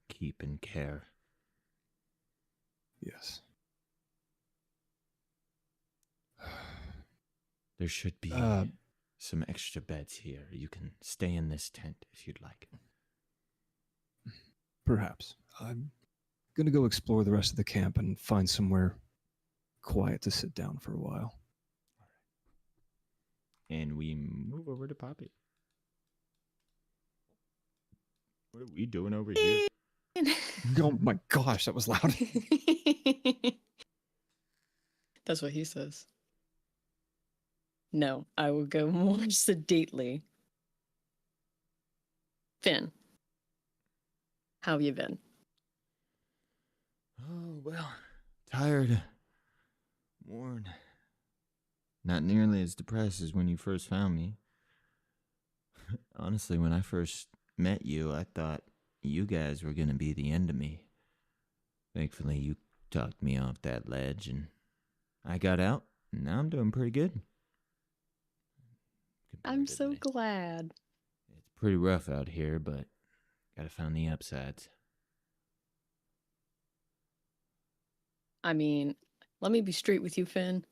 keep and care. Yes. There should be Uh, some extra beds here. You can stay in this tent if you'd like. Perhaps. I'm going to go explore the rest of the camp and find somewhere quiet to sit down for a while. And we move over to Poppy. What are we doing over here? Oh my gosh, that was loud. That's what he says. No, I will go more sedately. Finn, how have you been? Oh, well, tired, worn. Not nearly as depressed as when you first found me. Honestly, when I first met you, I thought you guys were going to be the end of me. Thankfully, you talked me off that ledge, and I got out, and now I'm doing pretty good. I'm so Comparatively. glad. It's pretty rough out here, but gotta find the upsides. I mean, let me be straight with you, Finn.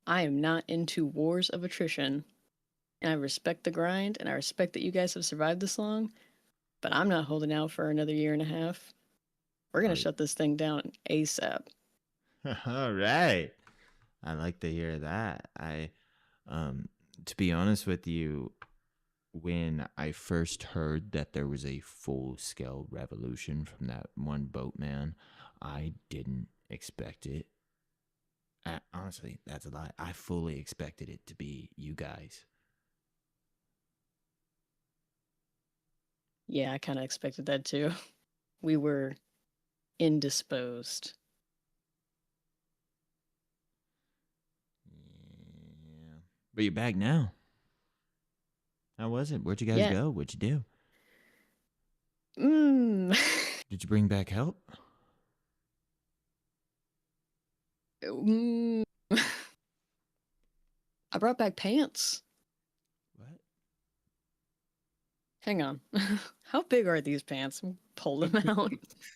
I am not into wars of attrition. And I respect the grind, and I respect that you guys have survived this long, but I'm not holding out for another year and a half. We're going Right. to shut this thing down ASAP. All right. I like to hear that. To be honest with you, when I first heard that there was a full-scale revolution from that one boatman, I didn't expect it. Honestly, that's a lie. I fully expected it to be you guys. Yeah, I kind of expected that too. We were indisposed. Yeah. But you're back now. How was it? Where'd you guys Yeah. go? What'd you do? Did you bring back help? Mm. I brought back pants. What? Hang on. How big are these pants? Pull them out.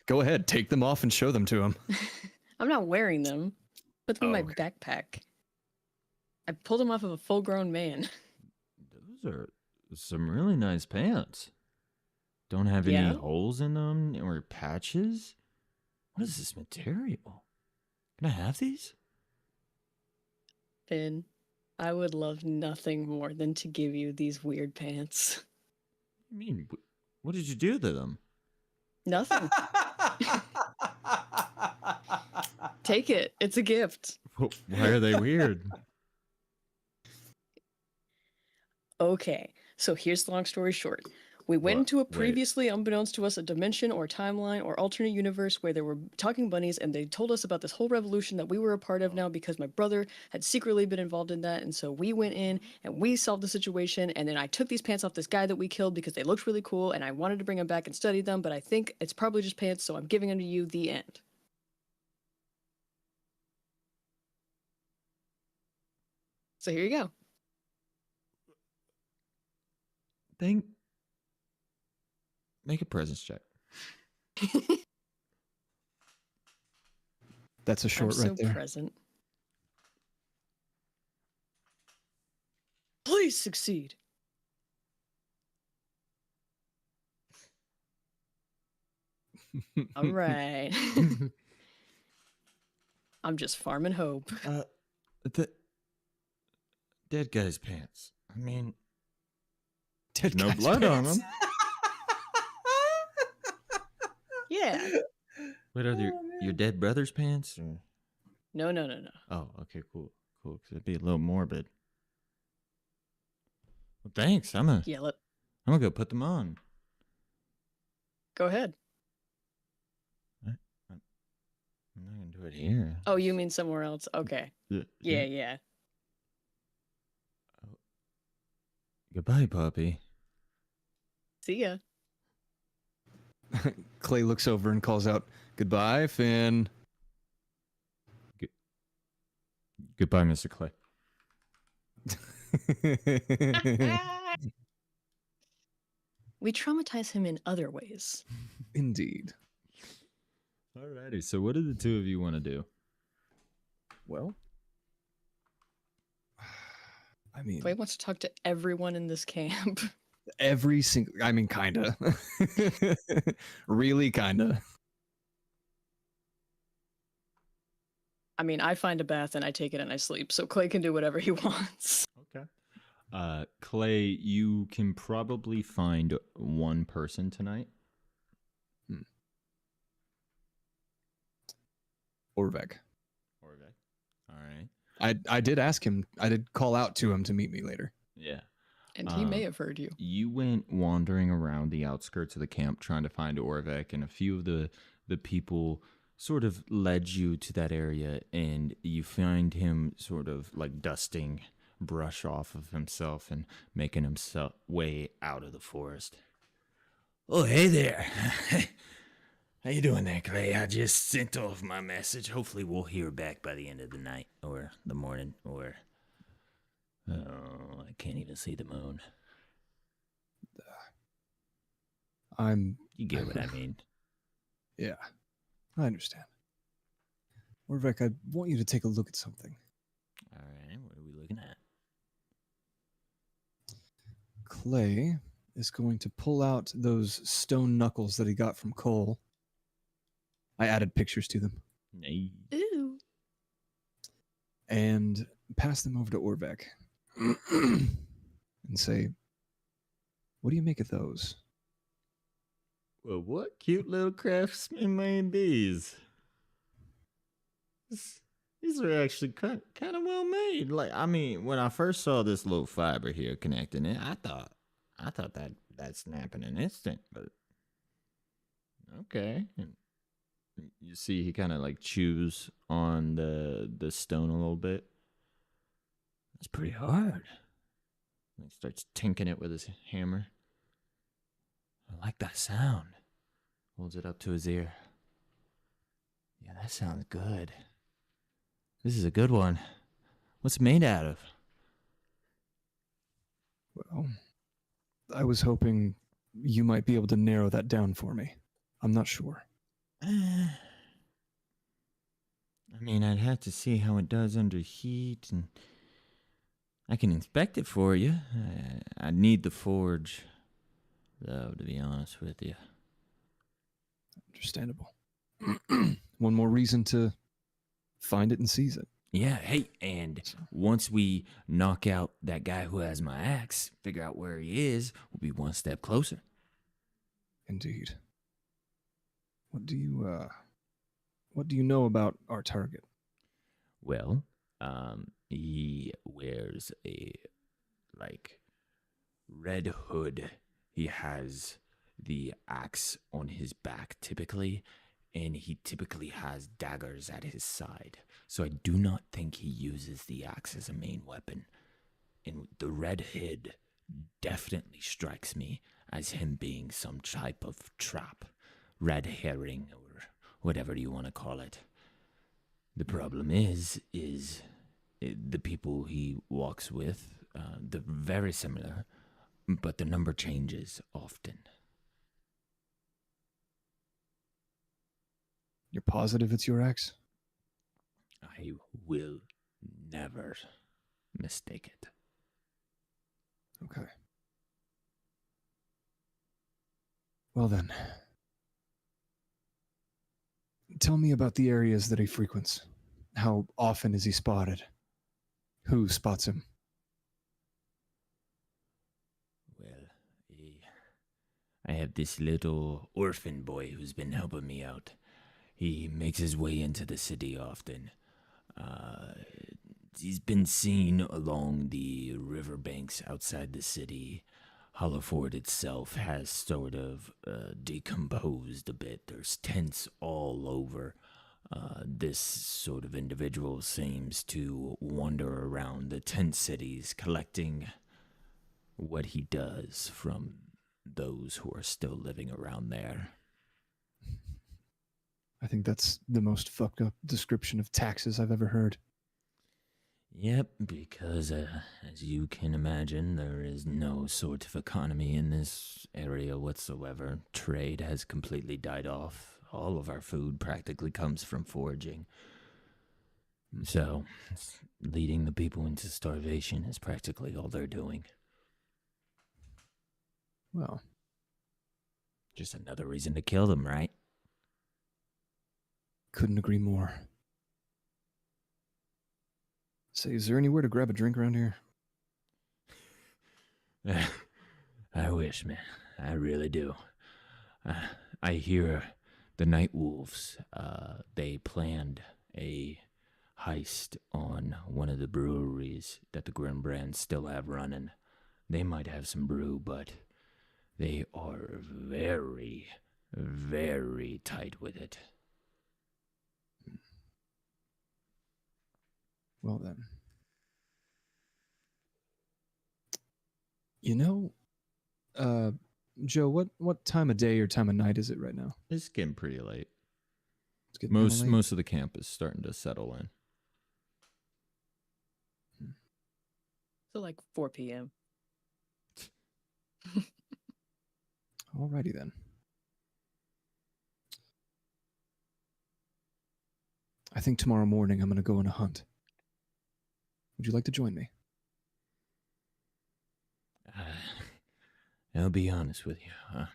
Go ahead, take them off and show them to him. I'm not wearing them. Put them in Oh, my okay. backpack. I pulled them off of a full-grown man. Those are some really nice pants. Don't have any Yeah? holes in them or patches. What is this material? Can I have these? Finn, I would love nothing more than to give you these weird pants. I mean, what did you do to them? Nothing. Take it. It's a gift. Why are they weird? Okay, so here's the long story short. We went What? into a Wait. previously unbeknownst to us a dimension or timeline or alternate universe where there were talking bunnies, and they told us about this whole revolution that we were a part of now because my brother had secretly been involved in that. And so we went in and we solved the situation. And then I took these pants off this guy that we killed because they looked really cool, and I wanted to bring them back and study them, but I think it's probably just pants, so I'm giving them to you. The end. So here you go. Make a presence check. That's a short I'm right so there. present. Please succeed. All right. I'm just farming hope. The dead guy's pants. I mean, Dead no guy's blood on pants. them. Yeah. Wait, are your dead brother's pants? Or? No. Oh, okay, cool. Because it'd be a little morbid. Well, thanks. I'm gonna go put them on. Go ahead. I'm not gonna do it here. Oh, you mean somewhere else? Okay. Yeah. Goodbye, puppy. See ya. Clay looks over and calls out, "Goodbye, Finn." Goodbye, Mr. Clay. We traumatize him in other ways. Indeed. Alrighty. So, what do the two of you want to do? Well, I mean, Clay wants to talk to everyone in this camp. every single. I mean, kinda. Really, kinda. I mean, I find a bath and I take it and I sleep, so Clay can do whatever he wants. Okay. Clay, you can probably find one person tonight. Orvek. Orvek. All right. I did ask him. I did call out to him to meet me later. Yeah. And he may have heard you. You went wandering around the outskirts of the camp trying to find Orvek, and a few of the people sort of led you to that area, and you find him sort of like dusting brush off of himself and making himself way out of the forest. Oh, hey there. How you doing there, Clay? I just sent off my message. Hopefully we'll hear back by the end of the night or the morning or... Oh, I can't even see the moon. You get what I mean. Yeah, I understand. Orvek, I want you to take a look at something. All right, what are we looking at? Clay is going to pull out those stone knuckles that he got from Cole. I added pictures to them. Hey. Ooh. And pass them over to Orvek. And say, what do you make of those? Well, what cute little craftsman made these? These are actually kind of well made. Like, I mean, when I first saw this little fiber here connecting it, I thought that snap in an instant, but okay. And you see, he kind of like chews on the stone a little bit. That's pretty hard. And he starts tinking it with his hammer. I like that sound. Holds it up to his ear. Yeah, that sounds good. This is a good one. What's it made out of? Well, I was hoping you might be able to narrow that down for me. I'm not sure. I mean, I'd have to see how it does under heat, and I can inspect it for you. I'd need the forge, though, to be honest with you. Understandable. One more reason to find it and seize it. Yeah, hey, and once we knock out that guy who has my axe, figure out where he is, we'll be one step closer. Indeed. What do you What do you know about our target? Well, he wears a like red hood. He has the axe on his back typically, and he typically has daggers at his side. So I do not think he uses the axe as a main weapon. And the red hood definitely strikes me as him being some type of trap, red herring, or whatever you want to call it. The problem is the people he walks with, they're very similar, but the number changes often. You're positive it's your ex? I will never mistake it. Okay. Well then. Tell me about the areas that he frequents. How often is he spotted? Who spots him? Well, I have this little orphan boy who's been helping me out. He makes his way into the city often. He's been seen along the riverbanks outside the city. Hollowford itself has sort of decomposed a bit. There's tents all over. This sort of individual seems to wander around the tent cities collecting what he does from those who are still living around there. I think that's the most fucked up description of taxes I've ever heard. Yep, because as you can imagine, there is no sort of economy in this area whatsoever. Trade has completely died off. All of our food practically comes from foraging. So, leading the people into starvation is practically all they're doing. Well, Just another reason to kill them, right? couldn't agree more. Say, is there anywhere to grab a drink around here? I wish, man. I really do. I hear the Night Wolves, they planned a heist on one of the breweries that the Grimbrands still have running. They might have some brew, but they are very, very tight with it. Well then. You know, Joe, what time of day or time of night is it right now? It's getting pretty late. It's getting kinda late. Most of the camp is starting to settle in. So like 4 p.m. Alrighty then. I think tomorrow morning I'm going to go on a hunt. Would you like to join me? I'll be honest with you. I'm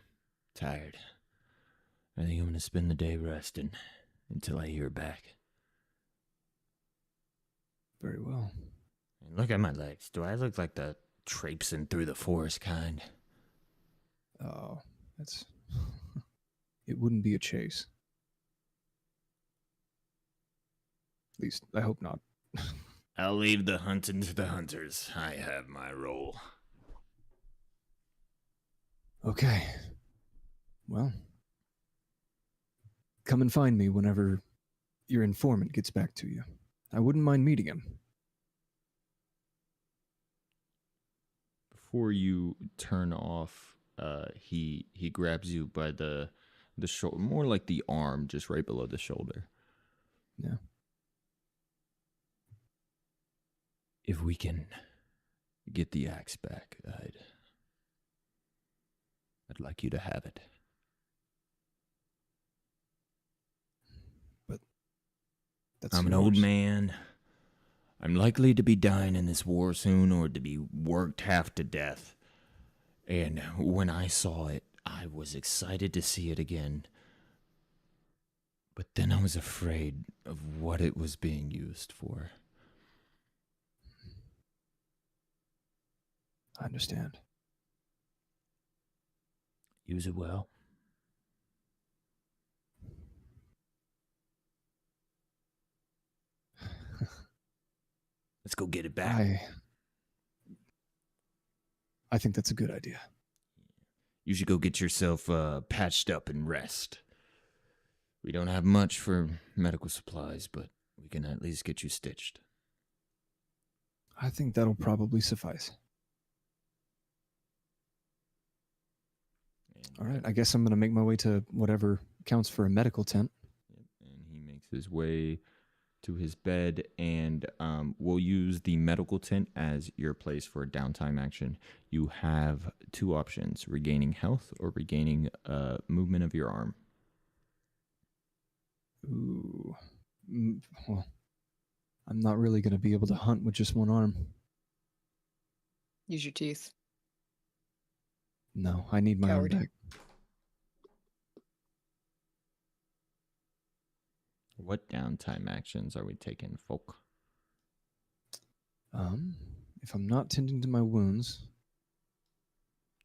tired. I think I'm going to spend the day resting until I hear back. Very well. Look at my legs. Do I look like the traipsing through the forest kind? Oh, that's... It wouldn't be a chase. At least, I hope not. I'll leave the hunting to the hunters. I have my role. Okay. Well, come and find me whenever your informant gets back to you. I wouldn't mind meeting him. Before you turn off, he grabs you by the shoulder, more like the arm, just right below the shoulder. Yeah. If we can get the axe back, I'd like you to have it. But that's I'm an old yours. man. I'm likely to be dying in this war soon or to be worked half to death. And when I saw it, I was excited to see it again. But then I was afraid of what it was being used for. I understand. Use it well. Let's go get it back. I think that's a good idea. You should go get yourself patched up and rest. We don't have much for medical supplies, but we can at least get you stitched. I think that'll probably suffice. And, All right, I guess I'm going to make my way to whatever counts for a medical tent. and he makes his way to his bed, and we'll use the medical tent as your place for a downtime action. You have two options: regaining health or regaining movement of your arm. Ooh. Well, I'm not really going to be able to hunt with just one arm. Use your teeth. No, I need my arm Coward. back. What downtime actions are we taking, folk? If I'm not tending to my wounds,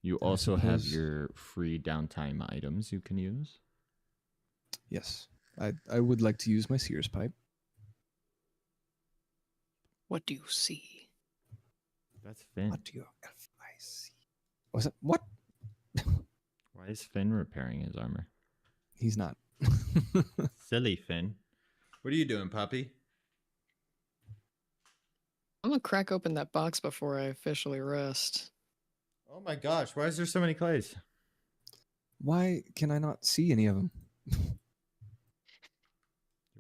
You I also have suppose- your free downtime items you can use. yes, I would like to use my Sears pipe. What do you see? That's Finn. What do you I see? Was it what? Why is Finn repairing his armor? He's not. Silly Finn. What are you doing, Poppy? I'm gonna crack open that box before I officially rest. Oh my gosh, why is there so many clays? Why can I not see any of them? You're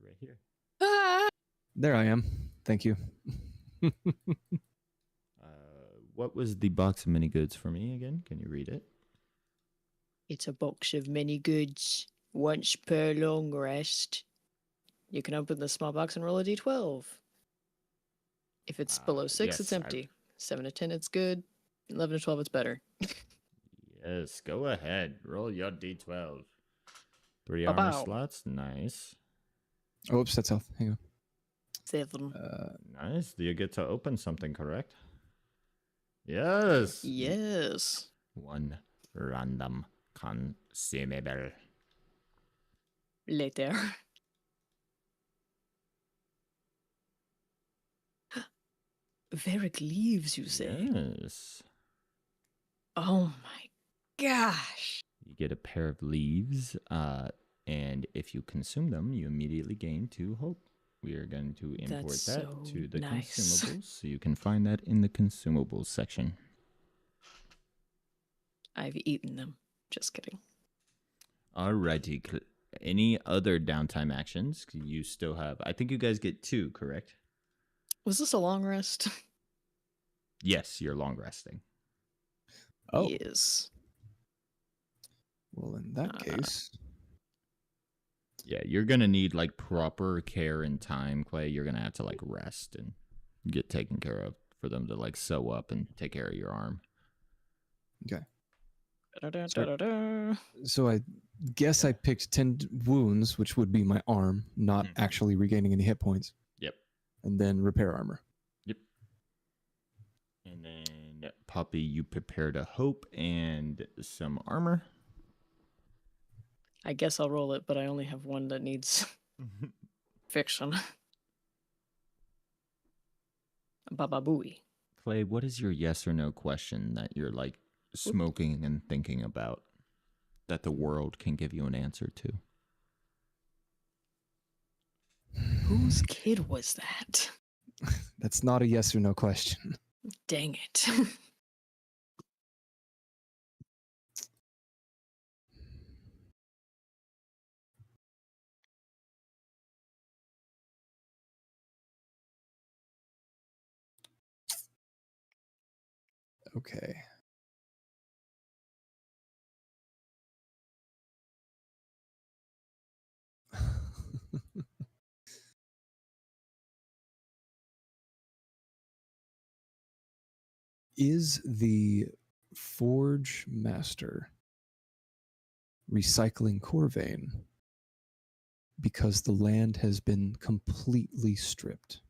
right here. Ah! There I am. Thank you. What was the box of mini goods for me again? Can you read it? It's a box of many goods. Once per long rest. You can open the small box and roll a d12. If it's below 6, it's yes, empty. 7 to 10, it's good. 11 to 12, it's better. Yes, go ahead. Roll your d12. 3 armor Ba-bow. slots. Nice. Oops, that's health. Hang 7. on. Nice. Do you get to open something, correct? Yes. Yes. One random consumable. Later. Varic leaves, you say? Yes. Oh my gosh. You get a pair of leaves, and if you consume them, you immediately gain 2 hope. We are going to import That's that so to the nice. consumables, so you can find that in the consumables section. I've eaten them. Just kidding. Alrighty. Any other downtime actions? You still have, I think you guys get 2, correct? Was this a long rest? Yes, you're long resting. Oh, Yes. well, in that case, Yeah, you're gonna need like proper care and time, Clay. You're gonna have to like rest and get taken care of for them to like sew up and take care of your arm. okay. Da-da-da-da-da. So I guess I picked 10 wounds, which would be my arm, not Mhm. actually regaining any hit points, Yep. and then repair armor. Yep. And then Poppy, you prepared a hope and some armor. I guess I'll roll it, but I only have one that needs fiction. Baba Booey. Clay, what is your yes or no question that you're like smoking and thinking about that the world can give you an answer to? Whose kid was that? That's not a yes or no question. Dang it. Okay. Is the Forge Master recycling Corvain because the land has been completely stripped?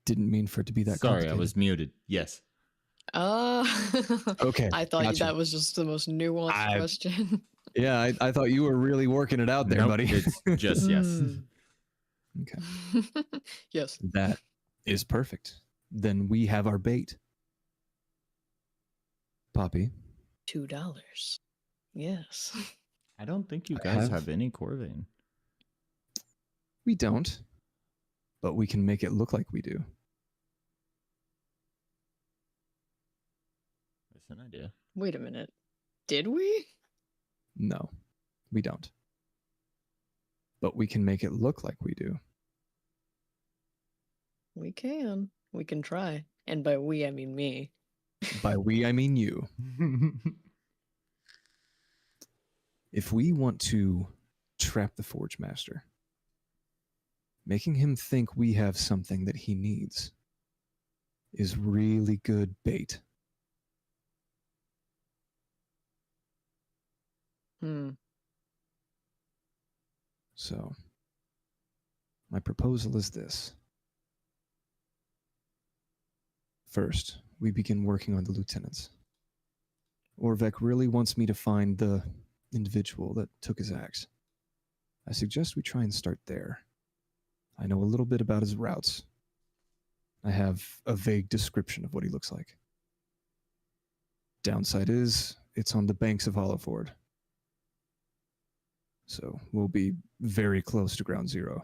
Didn't mean for it to be that Sorry, I complicated. was muted. Yes. Okay, I thought gotcha. that was just the most nuanced question. Yeah, I thought you were really working it out there, Nope, buddy. it's just yes. Mm. Okay, Yes. that is perfect. Then we have our bait. Poppy, $2. Yes. I don't think you I guys have- have any Corvain. we don't, but we can make it look like we do. That's an idea. Wait a minute. Did we? No, we don't. But we can make it look like we do. We can. We can try. And by we, I mean me. By we, I mean you. If we want to trap the Forge Master, making him think we have something that he needs is really good bait. Hmm. So, my proposal is this. First, we begin working on the lieutenants. Orvek really wants me to find the individual that took his axe. I suggest we try and start there. I know a little bit about his routes. I have a vague description of what he looks like. Downside is, it's on the banks of Hollowford. So we'll be very close to ground zero.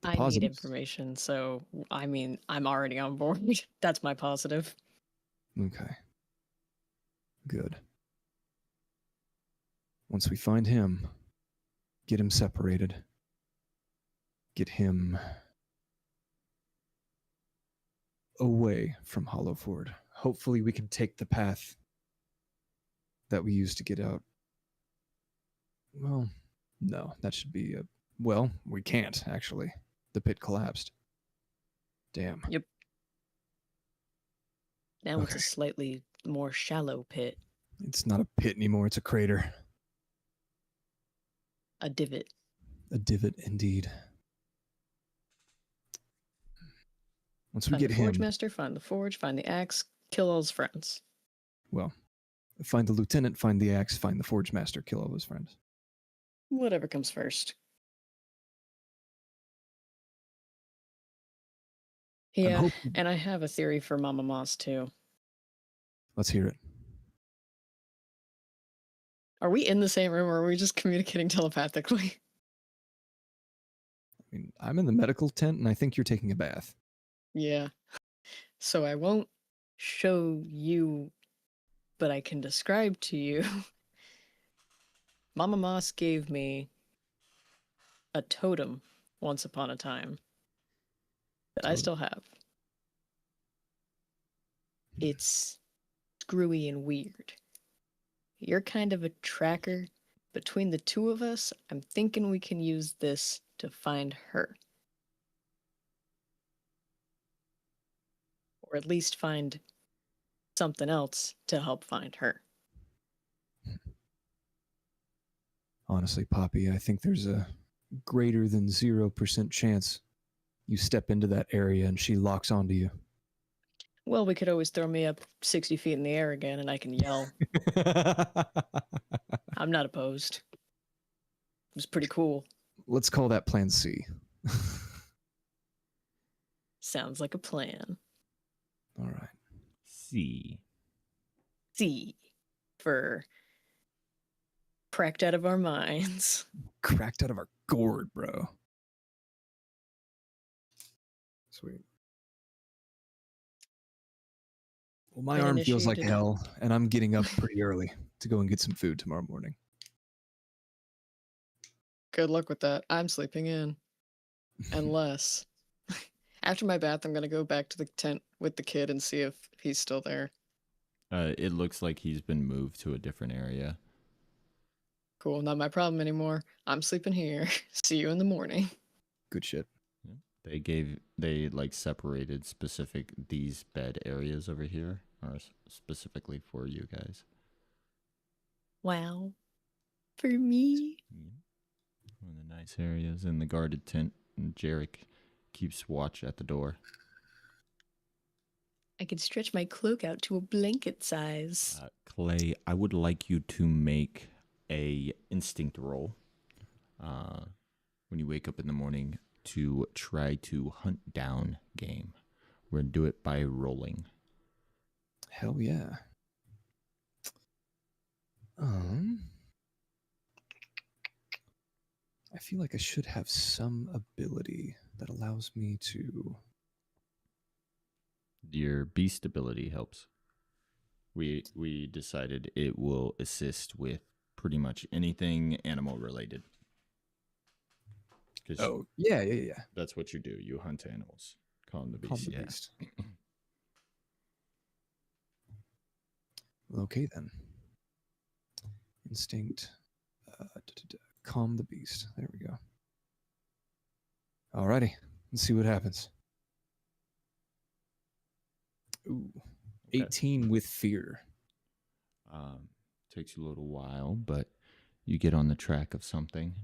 The I need positives- information, so I mean, I'm already on board. That's my positive. Okay. Good. Once we find him, get him separated. Get him away from Hollowford. Hopefully we can take the path that we used to get out. Well, no, that should be a... Well, we can't, actually. The pit collapsed. Damn. Now it's Okay. a slightly more shallow pit, It's not a pit anymore, it's a crater. a divot. A divot, indeed. Once we Find get the Forge him... Master, find the Forge, find the axe, kill all his friends. Well, find the lieutenant, find the axe, find the Forge Master, kill all his friends. Whatever comes first. I'm Yeah, hoping- and I have a theory for Mama Moss too. Let's hear it. Are we in the same room or are we just communicating telepathically? I mean, I'm in the medical tent and I think you're taking a bath. Yeah. So I won't show you, but I can describe to you. Mama Moss gave me a totem once upon a time that I Totem. still have. It's screwy and weird. You're kind of a tracker. Between the two of us, I'm thinking we can use this to find her. Or at least find something else to help find her. Honestly, Poppy, I think there's a greater than 0% chance you step into that area and she locks onto you. Well, we could always throw me up 60 feet in the air again and I can yell. I'm not opposed. It was pretty cool. Let's call that Plan C. Sounds like a plan. All right. C. C for cracked out of our minds. Cracked out of our gourd, bro. Sweet. Well, my Been arm feels like initiated. hell, and I'm getting up pretty early to go and get some food tomorrow morning. Good luck with that. I'm sleeping in. Unless after my bath, I'm gonna go back to the tent with the kid and see if he's still there. It looks like he's been moved to a different area. Cool, not my problem anymore. I'm sleeping here. See you in the morning. Good shit. They like separated these bed areas over here are specifically for you guys. Wow. For me? And the nice areas in the guarded tent, and Jarek keeps watch at the door. I could stretch my cloak out to a blanket size. Clay, I would like you to make a instinct roll when you wake up in the morning to try to hunt down game. We're going to do it by rolling. Hell yeah. I feel like I should have some ability that allows me to. Your beast ability helps. We decided it will assist with pretty much anything animal related. Oh, yeah. That's what you do. You hunt animals. Call them the Calm beast. the Yeah. beast. Well, okay then. Instinct. Calm the beast. There we go. Alrighty. Let's see what happens. Ooh. Okay. 18 with fear. Takes you a little while, but you get on the track of something.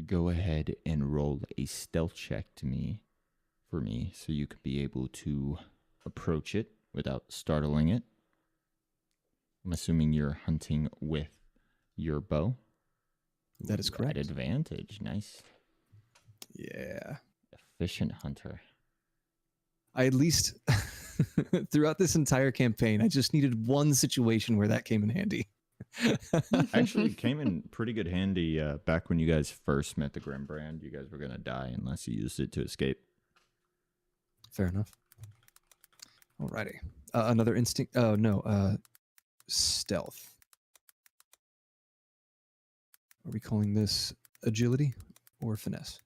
Go ahead and roll a stealth check for me, so you can be able to approach it without startling it. I'm assuming you're hunting with your bow. That is correct. At advantage. Nice. Yeah. Efficient hunter. I at least, throughout this entire campaign, I just needed one situation where that came in handy. Actually, it came in pretty good handy back when you guys first met the Grimbrand. You guys were going to die unless you used it to escape. Fair enough. Alrighty. Another instinct. Oh, no. Stealth. Are we calling this agility or finesse?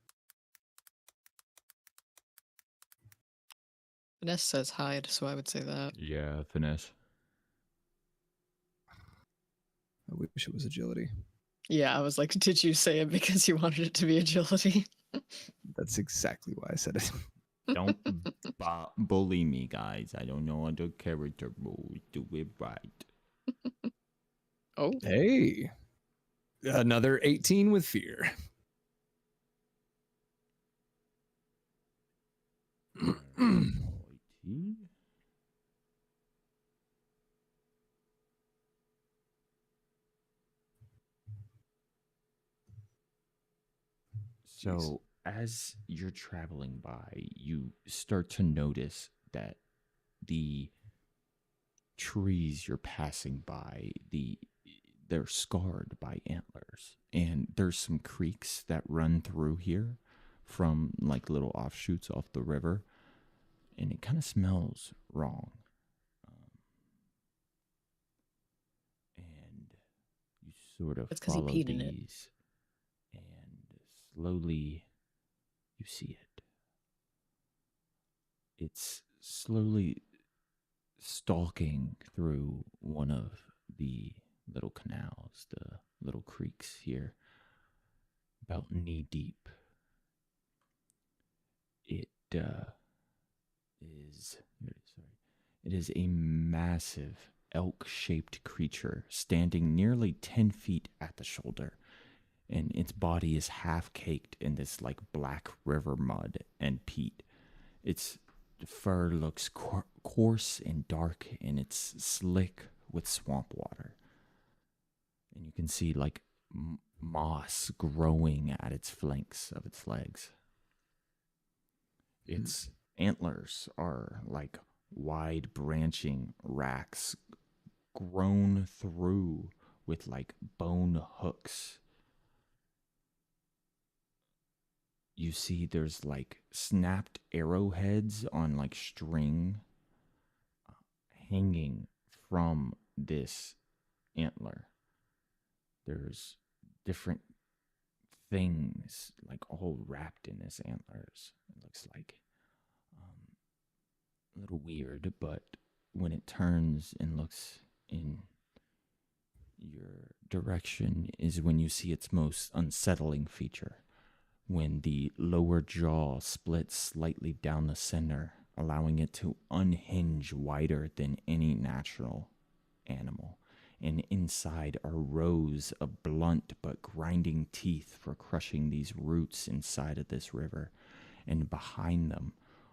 Vanessa says hide, so I would say that. Yeah, finesse. I wish it was agility. Yeah, I was like, did you say it because you wanted it to be agility? That's exactly why I said it. Don't bully me, guys. I don't know how to character rules. Do it right. Oh. Hey. Another 18 with fear. So, as you're traveling by, you start to notice that the trees you're passing by, they're scarred by antlers. And there's some creeks that run through here from like little offshoots off the river. And it kind of smells wrong. And you sort of That's 'cause he follow peed in it. these. And slowly you see it. It's slowly stalking through one of the little canals, the little creeks here, about knee deep. It is a massive elk-shaped creature standing nearly 10 feet at the shoulder, and its body is half caked in this like black river mud and peat. Its fur looks coarse and dark, and it's slick with swamp water. And you can see like moss growing at its flanks of its legs. Its antlers are like wide branching racks grown through with like bone hooks. You see there's like snapped arrowheads on like string hanging from this antler. There's different things like all wrapped in this antlers. It looks like a little weird, but when it turns and looks in your direction is when you see its most unsettling feature. When the lower jaw splits slightly down the center, allowing it to unhinge wider than any natural animal. and inside are rows of blunt but grinding teeth for crushing these roots inside of this river. And behind them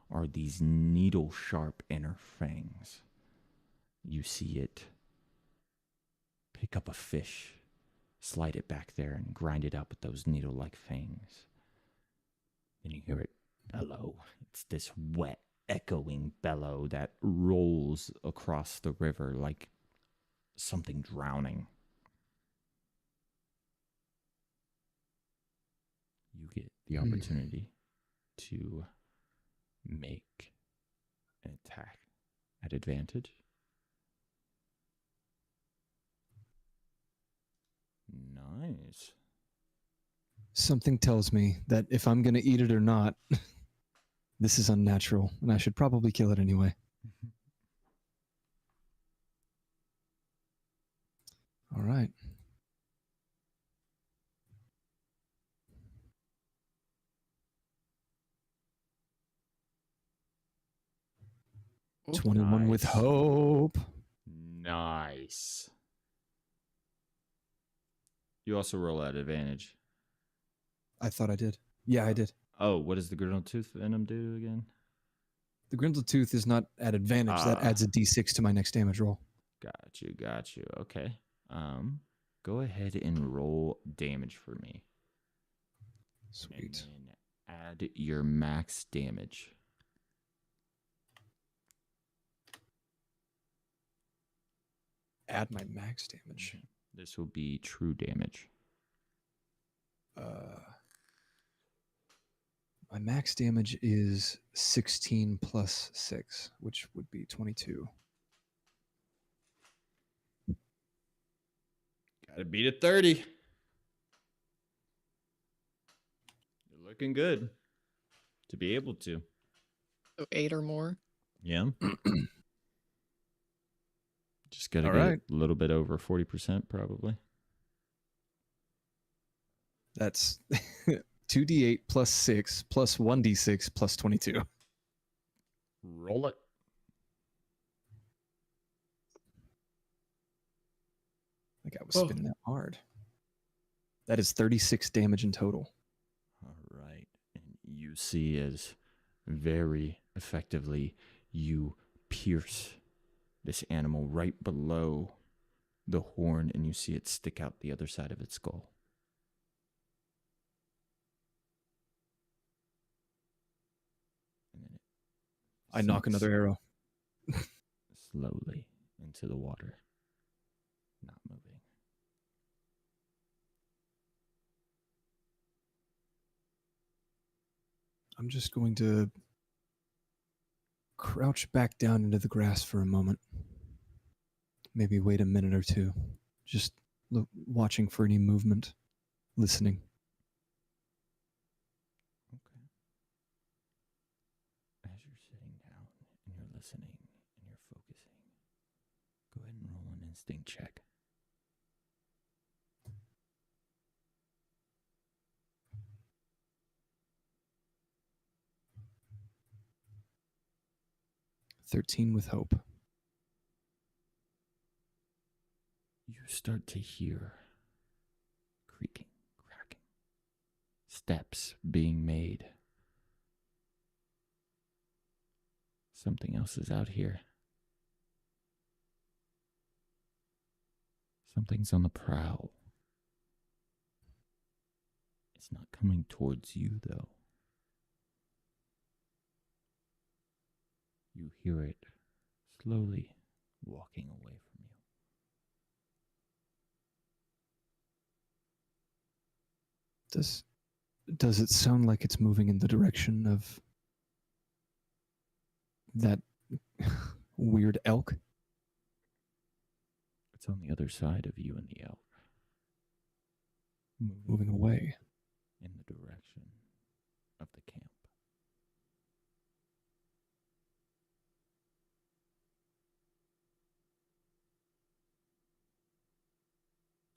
are these needle-sharp inner fangs. You see it pick up a fish, slide it back there, and grind it up with those needle-like fangs. Then you hear it bellow. It's this wet, echoing bellow that rolls across the river like something drowning. You get the opportunity to make an attack at advantage. Nice. Something tells me that if I'm going to eat it or not, this is unnatural, and I should probably kill it anyway. All right. Ooh, 21 with nice. hope. Nice. You also roll at advantage. I thought I did. Yeah, I did. Oh, what does the griddle tooth venom do again? The Grindle Tooth is not at advantage. That adds a d6 to my next damage roll. Got you. Okay. Go ahead and roll damage for me. Sweet. And then add your max damage. Add my max damage. This will be true damage. My max damage is 16 plus 6, which would be 22. Gotta beat a 30. You're looking good to be able to. So 8 or more. Yeah. Just gotta All get right. a little bit over 40% probably. That's 2d8 plus 6 plus 1d6 plus 22. Roll it. Like I was spinning that hard. That is 36 damage in total. All right. And you see as very effectively you pierce this animal right below the horn, and you see it stick out the other side of its skull. And then I knock sinks another arrow. slowly into the water, not moving. I'm just going to crouch back down into the grass for a moment. Maybe wait a minute or two. Just watching for any movement, listening. Okay. As you're sitting down and you're listening and you're focusing, go ahead and roll an instinct check. "13 with hope." You start to hear creaking, cracking, steps being made. Something else is out here. Something's on the prowl. It's not coming towards you, though. You hear it slowly walking away from you. Does it sound like it's moving in the direction of that weird elk? It's on the other side of you and the elk. Moving away. in the direction of the camp.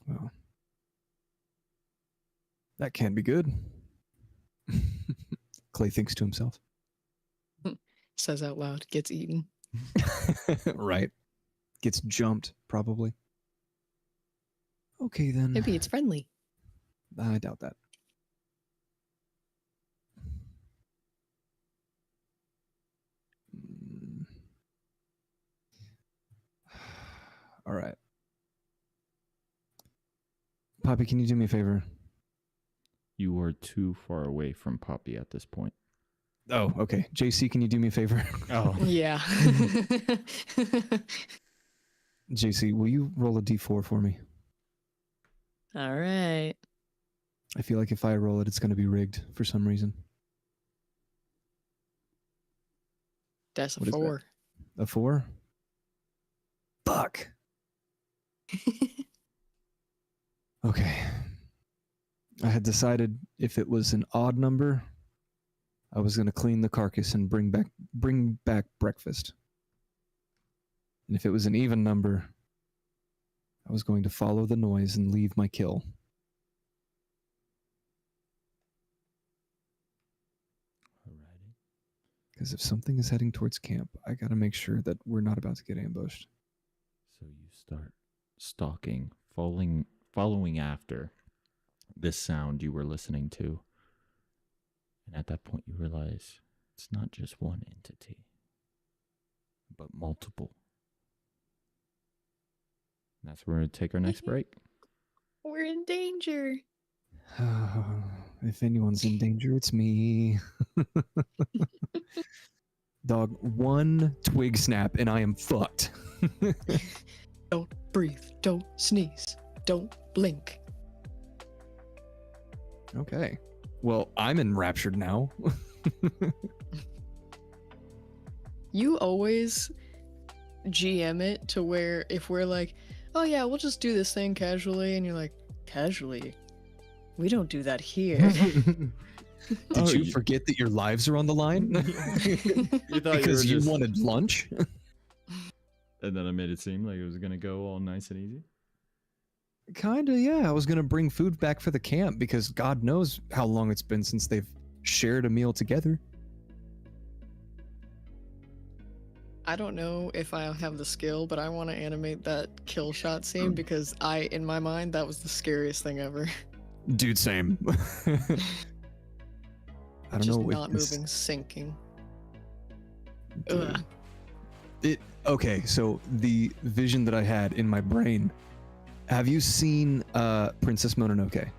Well, that can't be good. Clay thinks to himself. Says out loud, gets eaten. Right. Gets jumped, probably. Okay, then. Maybe it's friendly. I doubt that. Mm. All right. Poppy, can you do me a favor? You are too far away from Poppy at this point. Oh, okay. JC, can you do me a favor? Oh. Yeah. JC, will you roll a d4 for me? All right. I feel like if I roll it, it's going to be rigged for some reason. That's a What is that? 4. A 4? Fuck. Okay. I had decided if it was an odd number, I was going to clean the carcass and bring back breakfast. And if it was an even number, I was going to follow the noise and leave my kill. Alrighty. Because if something is heading towards camp, I got to make sure that we're not about to get ambushed. So you start stalking, following after this sound you were listening to. And at that point you realize it's not just one entity, but multiple. And that's where we're going to take our next break. We're in danger. If anyone's in danger, it's me. Dog, one twig snap and I am fucked. Don't breathe. Don't sneeze. Don't blink. Okay. Well, I'm enraptured now. You always GM it to where if we're like, oh yeah, we'll just do this thing casually, and you're like, casually? We don't do that here. Did you forget that your lives are on the line? You thought Because you you were just... wanted lunch? And then I made it seem like it was going to go all nice and easy. Kinda, yeah. I was gonna bring food back for the camp because God knows how long it's been since they've shared a meal together. I don't know if I have the skill, but I want to animate that kill shot scene because in my mind, that was the scariest thing ever. Dude, same. I don't Just know. not moving, sinking. Dude. Ugh. Okay, so the vision that I had in my brain. Have you seen Princess Mononoke?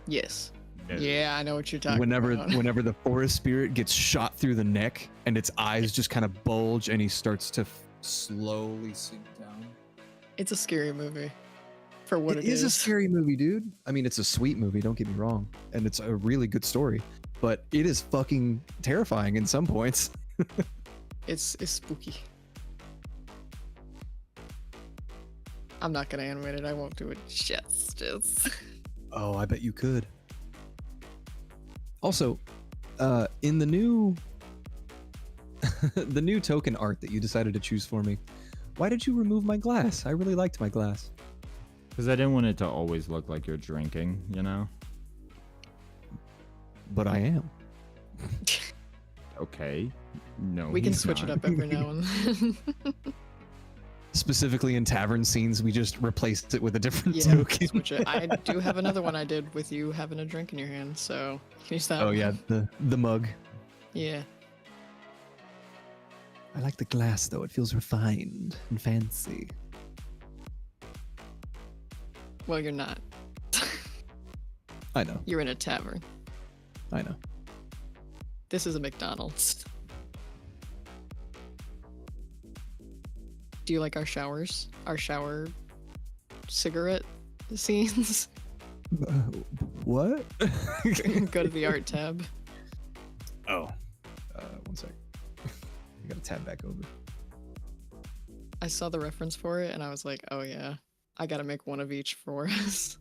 Yes. Yeah, I know what you're talking Whenever about. the forest spirit gets shot through the neck and its eyes just kind of bulge and he starts to slowly sink down. It's a scary movie. For what It is is. a scary movie, dude. I mean, it's a sweet movie, don't get me wrong. And it's a really good story. But it is fucking terrifying in some points. It's spooky. I'm not gonna animate it. I won't do it justice. Oh, I bet you could. Also, in the new the new token art that you decided to choose for me, why did you remove my glass? I really liked my glass. Because I didn't want it to always look like you're drinking, you know? But I am. Okay. No, We can he's switch not. it up every now and then. Specifically in tavern scenes, we just replaced it with a different Yeah, token. switch it. I do have another one I did with you having a drink in your hand, so use that. Oh one. yeah, the mug. Yeah. I like the glass though. It feels refined and fancy. Well, you're not. I know. You're in a tavern. I know. This is a McDonald's. Do you like our showers? Our shower cigarette scenes? What? Go to the art tab. Oh. One sec. I gotta tab back over. I saw the reference for it and I was like, oh yeah, I gotta make one of each for us.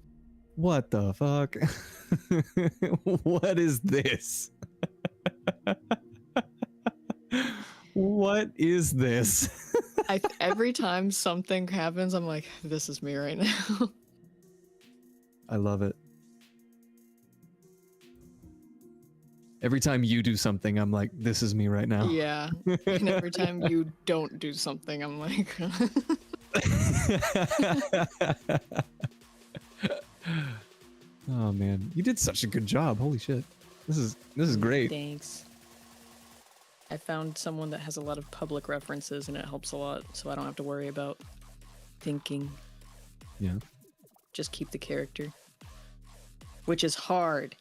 What the fuck? What is this? What is this? Every time something happens, I'm like, this is me right now. I love it. Every time you do something, I'm like, this is me right now. Yeah. And every time you don't do something, I'm like, Oh man, you did such a good job. Holy shit. This is great. Thanks. I found someone that has a lot of public references and it helps a lot, so I don't have to worry about thinking. Yeah. Just keep the character. Which is hard.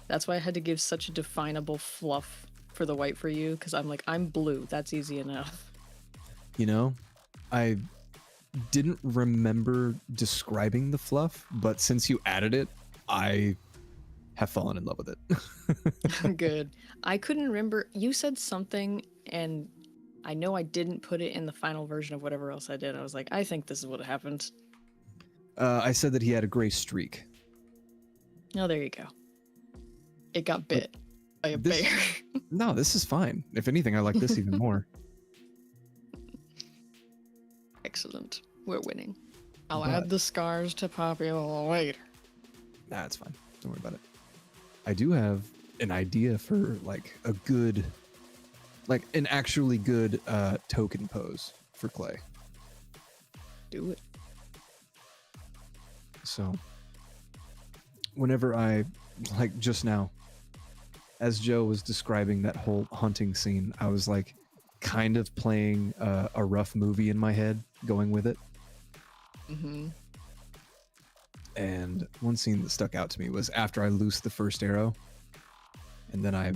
That's why I had to give such a definable fluff for the white for you, because I'm like, I'm blue. That's easy enough. You know, I didn't remember describing the fluff, but since you added it, I have fallen in love with it. Good. I couldn't remember. You said something, and I know I didn't put it in the final version of whatever else I did. I was like, I think this is what happened. I said that he had a gray streak. Oh, there you go. It got bit by a this- bear. No, this is fine. If anything, I like this even more. Excellent. We're winning. I'll But- add the scars to popular later. Nah, it's fine. Don't worry about it. I do have an idea for like a good, like an actually good token pose for Clay. Do it. So whenever I, like just now, as Joe was describing that whole hunting scene, I was like kind of playing a rough movie in my head, going with it. Mm-hmm. And one scene that stuck out to me was after I loosed the first arrow, and then I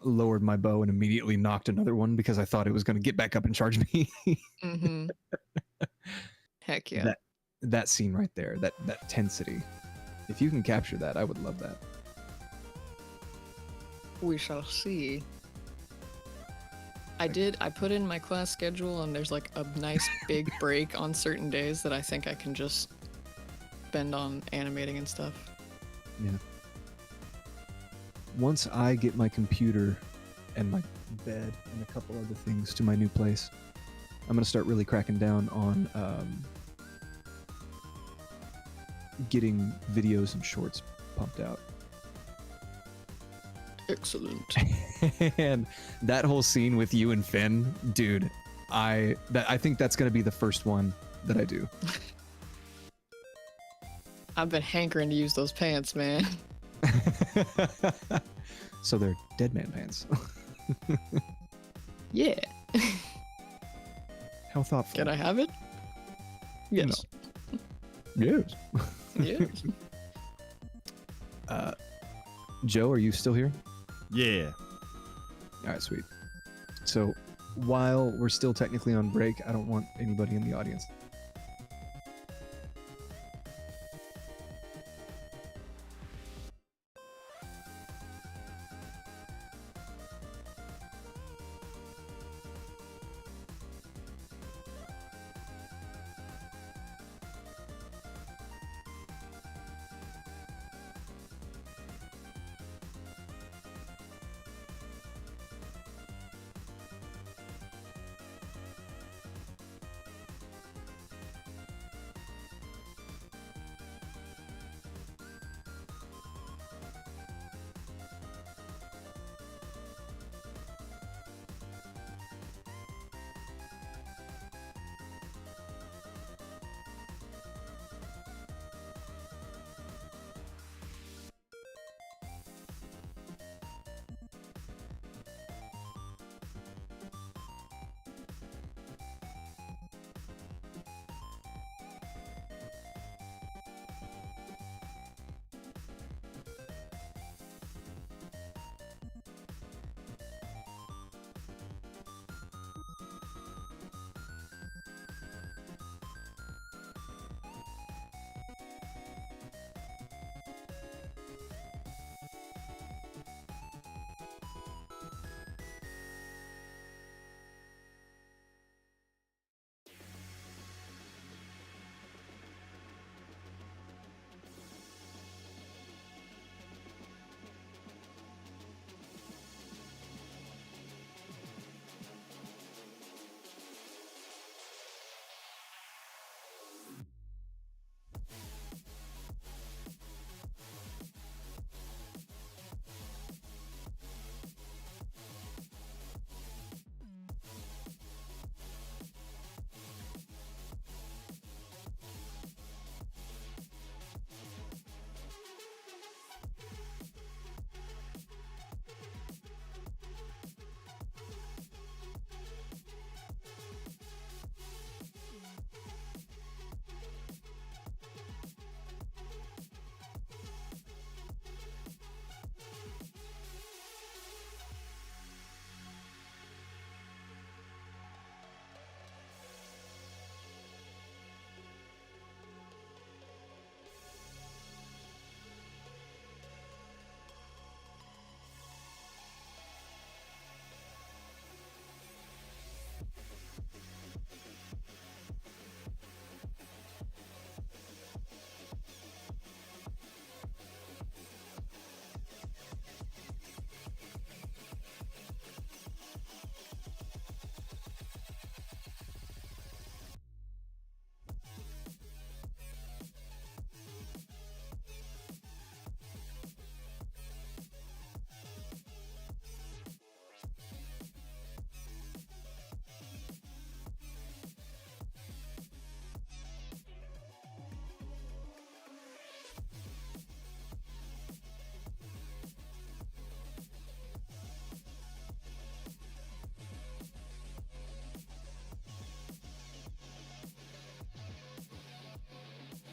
lowered my bow and immediately knocked another one because I thought it was going to get back up and charge me. Mm-hmm. Heck yeah. That scene right there, that tensity. If you can capture that, I would love that. We shall see. I put in my class schedule, and there's like a nice big break on certain days that I think I can just spend on animating and stuff. Yeah. Once I get my computer and my bed and a couple other things to my new place, I'm going to start really cracking down on getting videos and shorts pumped out. Excellent. And that whole scene with you and Finn, dude, I think that's going to be the first one that I do. I've been hankering to use those pants, man. So they're dead man pants. Yeah. How thoughtful. Can I have it? Yes. Yes. Yes. Joe, are you still here? Yeah. All right, sweet. So while we're still technically on break, I don't want anybody in the audience.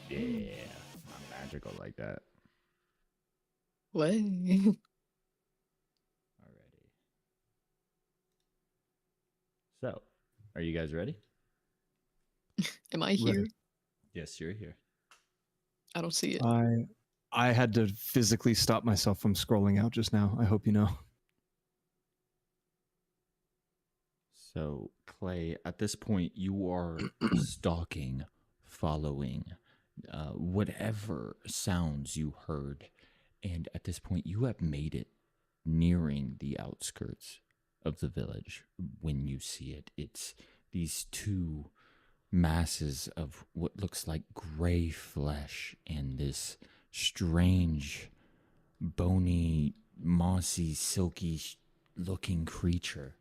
Yeah, I'm magical like that. Way. Alrighty. So, are you guys ready? Am I here? Ready. Yes, you're here. I don't see it. I had to physically stop myself from scrolling out just now. I hope you know. So, Clay, at this point, you are stalking, following whatever sounds you heard. And at this point, you have made it nearing the outskirts of the village when you see it. It's these two masses of what looks like gray flesh and this strange, bony, mossy, silky looking creature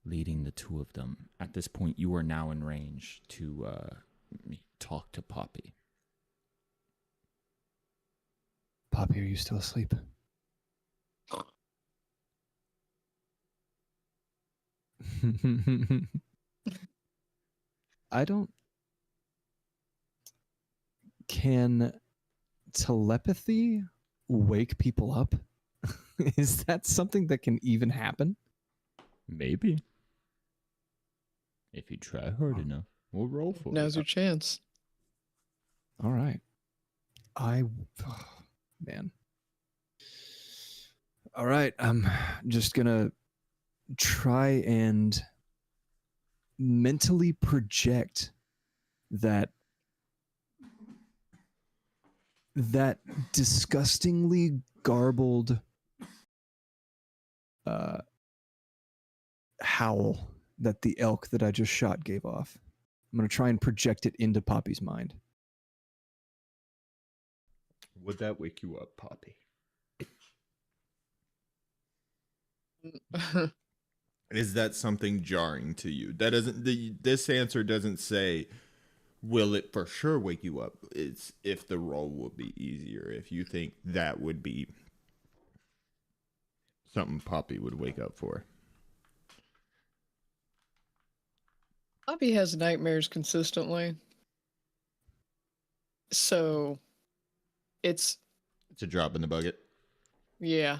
leading the two of them. At this point, you are now in range to talk to Poppy. Poppy, are you still asleep? I don't. Can telepathy wake people up? Is that something that can even happen? Maybe. If you try hard enough, we'll roll for Now's it. your chance. All right. Man. All right. I'm just going to try and mentally project that disgustingly garbled howl that the elk that I just shot gave off. I'm going to try and project it into Poppy's mind. Would that wake you up, Poppy? Is that something jarring to you? That doesn't. This answer doesn't say, "Will it for sure wake you up?" It's if the roll will be easier. If you think that would be something Poppy would wake up for. Poppy has nightmares consistently. So it's a drop in the bucket. Yeah.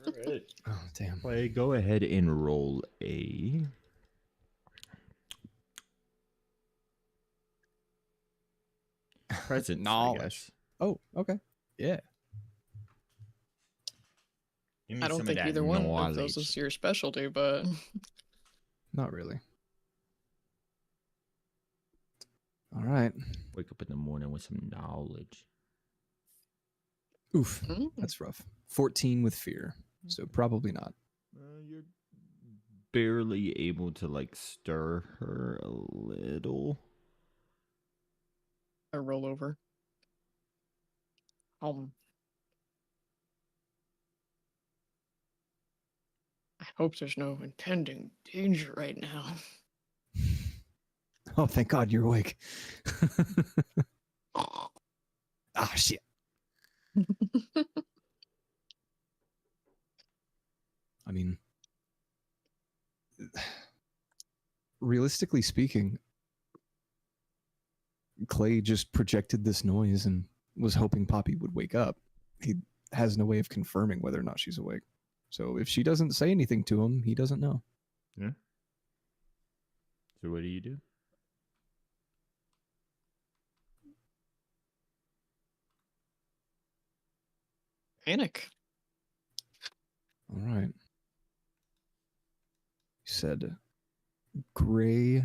All right. Oh, damn. Play. Go ahead and roll a. Presence, Knowledge. I guess. Oh, okay. Yeah. Give me I don't some think of that either one of knowledge. those is your specialty, but Not really. All right. Wake up in the morning with some knowledge. Oof. Mm. That's rough. 14 with fear. So probably not. You're barely able to like stir her a little. I roll over. I hope there's no impending danger right now. Oh, thank God you're awake. Ah, shit. I mean, realistically speaking, Clay just projected this noise and was hoping Poppy would wake up. He has no way of confirming whether or not she's awake. So if she doesn't say anything to him, he doesn't know. Yeah. So what do you do? Panic. All right. He said gray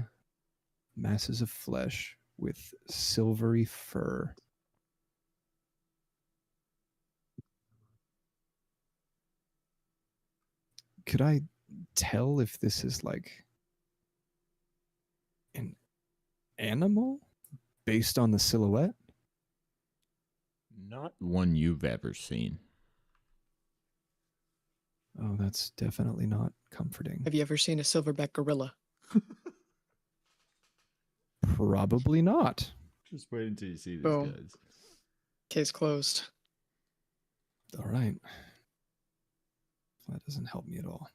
masses of flesh with silvery fur. Could I tell if this is like an animal based on the silhouette? Not one you've ever seen. Oh, that's definitely not comforting. Have you ever seen a silverback gorilla? Probably not. Just wait until you see these Boom. guys. Case closed. All right. That doesn't help me at all.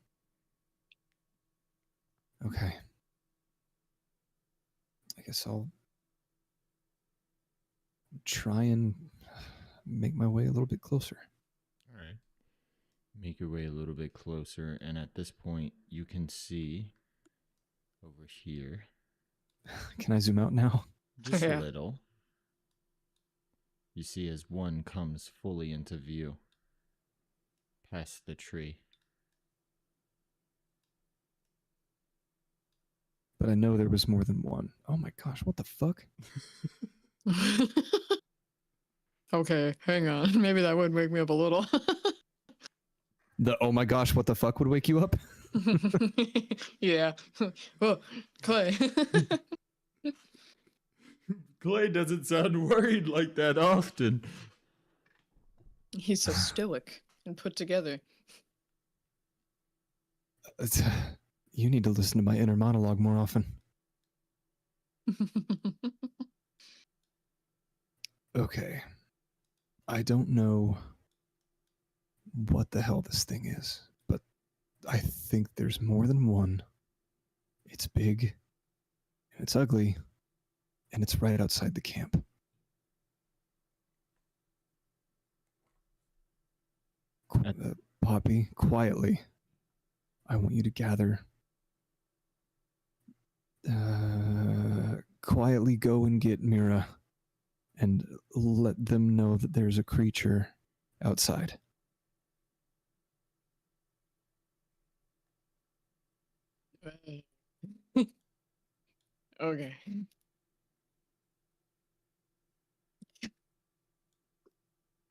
Okay. I guess I'll try and make my way a little bit closer. All right. Make your way a little bit closer, and at this point, you can see over here, Can I zoom out now? just Yeah. a little. You see as one comes fully into view past the tree. But I know there was more than one. Oh my gosh, what the fuck? Okay, hang on. Maybe that would wake me up a little. The oh my gosh, what the fuck would wake you up? Yeah. Oh, Clay. Clay doesn't sound worried like that often. He's so stoic and put together. You need to listen to my inner monologue more often. Okay. I don't know what the hell this thing is, but I think there's more than one. It's big, and it's ugly, and it's right outside the camp. Poppy, quietly, I want you to gather. Quietly go and get Mira and let them know that there's a creature outside. Okay.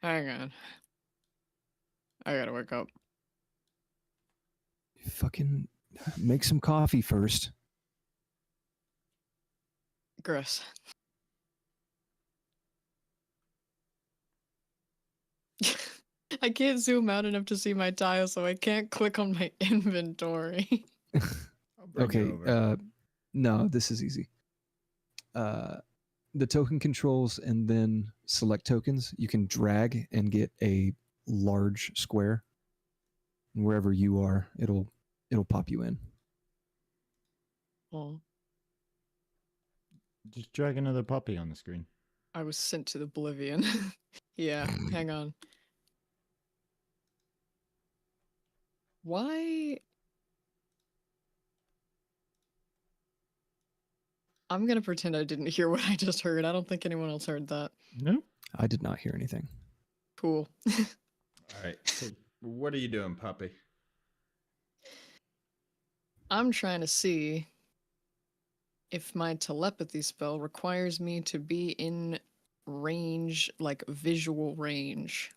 Hang on. I gotta wake up. Fucking make some coffee first. Gross. I can't zoom out enough to see my tile, so I can't click on my inventory. I'll bring Okay, you over. no, this is easy. The token controls and then select tokens, you can drag and get a large square. And wherever you are, it'll pop you in. Oh, Just drag another puppy on the screen. I was sent to oblivion. Yeah, hang on. Why? I'm gonna pretend I didn't hear what I just heard. I don't think anyone else heard that. No. I did not hear anything. Cool. All right. So what are you doing, puppy? I'm trying to see if my telepathy spell requires me to be in range, like visual range.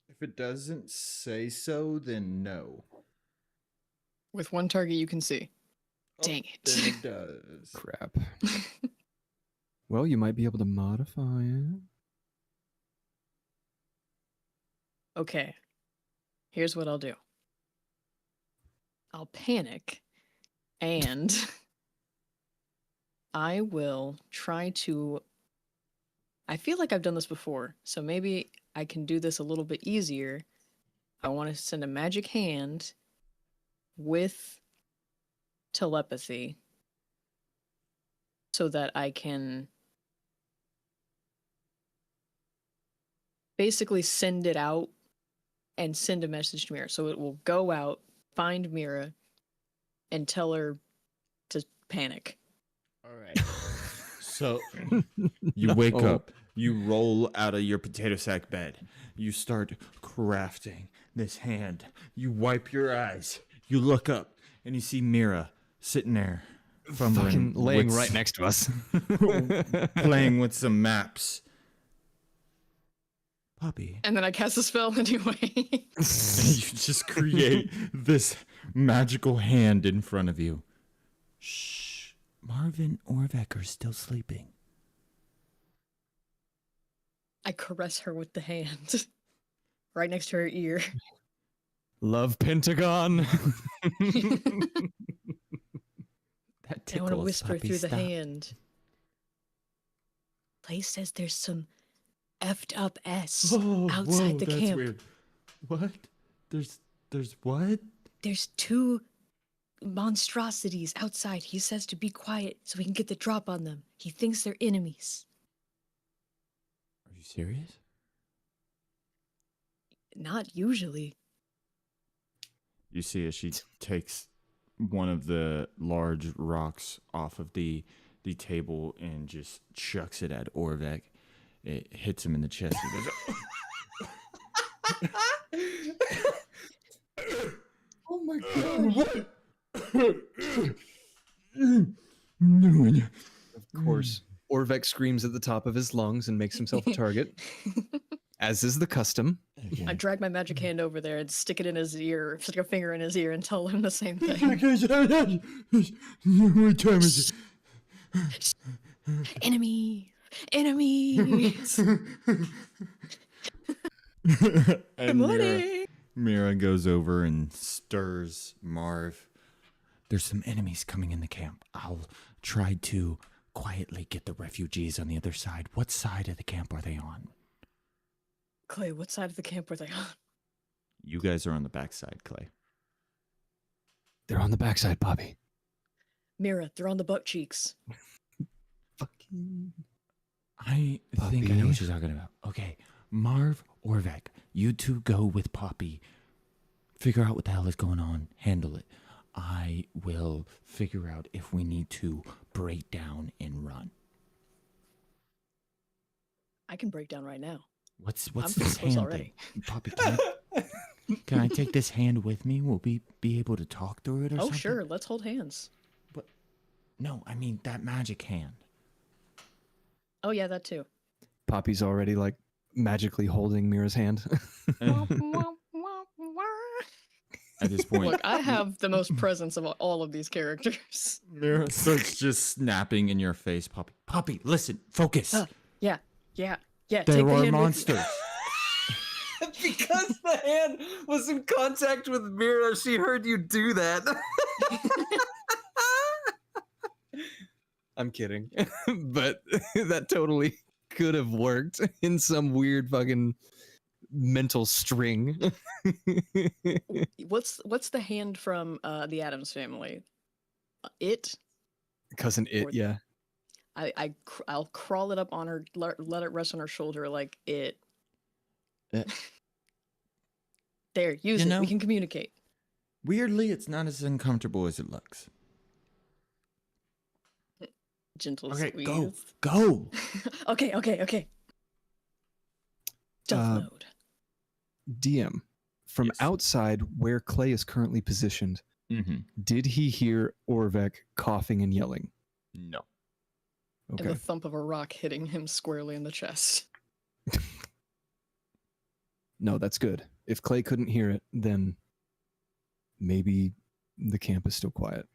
If it doesn't say so, then no. With one target you can see. Dang it. Then it does. Crap. Well, you might be able to modify it. Okay. Here's what I'll do. I'll panic and I will try to. I feel like I've done this before, so maybe I can do this a little bit easier. I want to send a magic hand with telepathy so that I can basically send it out and send a message to Mira. So it will go out, find Mira, and tell her to panic. All right. So you wake up, you roll out of your potato sack bed, you start crafting this hand, you wipe your eyes, you look up, and you see Mira sitting there, Fucking laying with right next to us. playing with some maps. Puppy. And then I cast a spell anyway. And you just create this magical hand in front of you. Shh. Marvin Orvek are still sleeping. I caress her with the hand right next to her ear. Love Pentagon. That I want to tickles, whisper puppy, through stop. the hand. Clay says there's some effed up S outside the that's camp. Weird. What? There's what? There's two monstrosities outside. He says to be quiet so we can get the drop on them. He thinks they're enemies. you serious? Not usually. You see as she takes one of the large rocks off of the table and just chucks it at Orvek. It hits him in the chest. He goes, Oh my god. Of course, Orvek screams at the top of his lungs and makes himself a target, as is the custom. I drag my magic hand over there and stick it in his ear, stick a finger in his ear, and tell him the same thing. What time is it? Enemy, enemies. Good And morning. Mira goes over and stirs Marv. There's some enemies coming in the camp. I'll try to quietly get the refugees on the other side. What side of the camp are they on? Clay, what side of the camp were they on? You guys are on the backside, Clay. They're on the backside, Bobby. Mira, they're on the butt cheeks. Fucking. I think I know Poppy. what you're talking about. Okay, Marv, Orvek, you two go with Poppy. Figure out what the hell is going on. Handle it. I will figure out if we need to break down and run. I can break down right now. What's I'm this close hand already. thing? Poppy, can I take this hand with me? Will we be able to talk through it or Oh, something? sure. Let's hold hands. No, I mean that magic hand. Oh, yeah, that too. Poppy's already like magically holding Mira's hand. At this point, Look, I have the most presence of all of these characters. Mira starts just snapping in your face. Poppy, listen, focus. Yeah. Take There the are hand with you. monsters. Because the hand was in contact with Mira, she heard you do that. I'm kidding. But that totally could have worked in some weird fucking mental string. What's the hand from the Addams Family? It. Cousin Or- It, yeah. I'll crawl it up on her, let it rest on her shoulder like it. Uh, There, use you it. know- We can communicate. Weirdly, it's not as uncomfortable as it looks. Gentle Okay, squeeze. go. Okay. Stealth Uh, mode. DM, from Yes. outside where Clay is currently positioned, Mm-hmm. did he hear Orvek coughing and yelling? No. And Okay. the thump of a rock hitting him squarely in the chest. No, that's good. If Clay couldn't hear it, then maybe the camp is still quiet.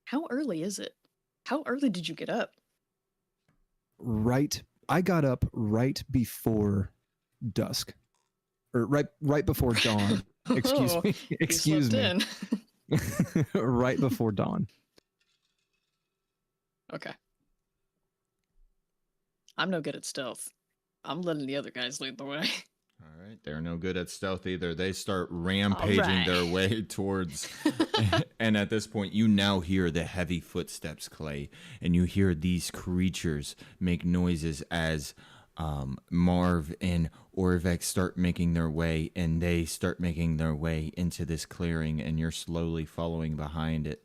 How early is it? How early did you get up? I got up right before dusk. Or right before dawn. Excuse Oh, me. you Excuse slept me. in. Right before dawn. Okay. I'm no good at stealth. I'm letting the other guys lead the way. All right, they're no good at stealth either. They start rampaging their way towards, and at this point, you now hear the heavy footsteps, Clay, and you hear these creatures make noises as Marv and Orvek start making their way, and they start making their way into this clearing, and you're slowly following behind it.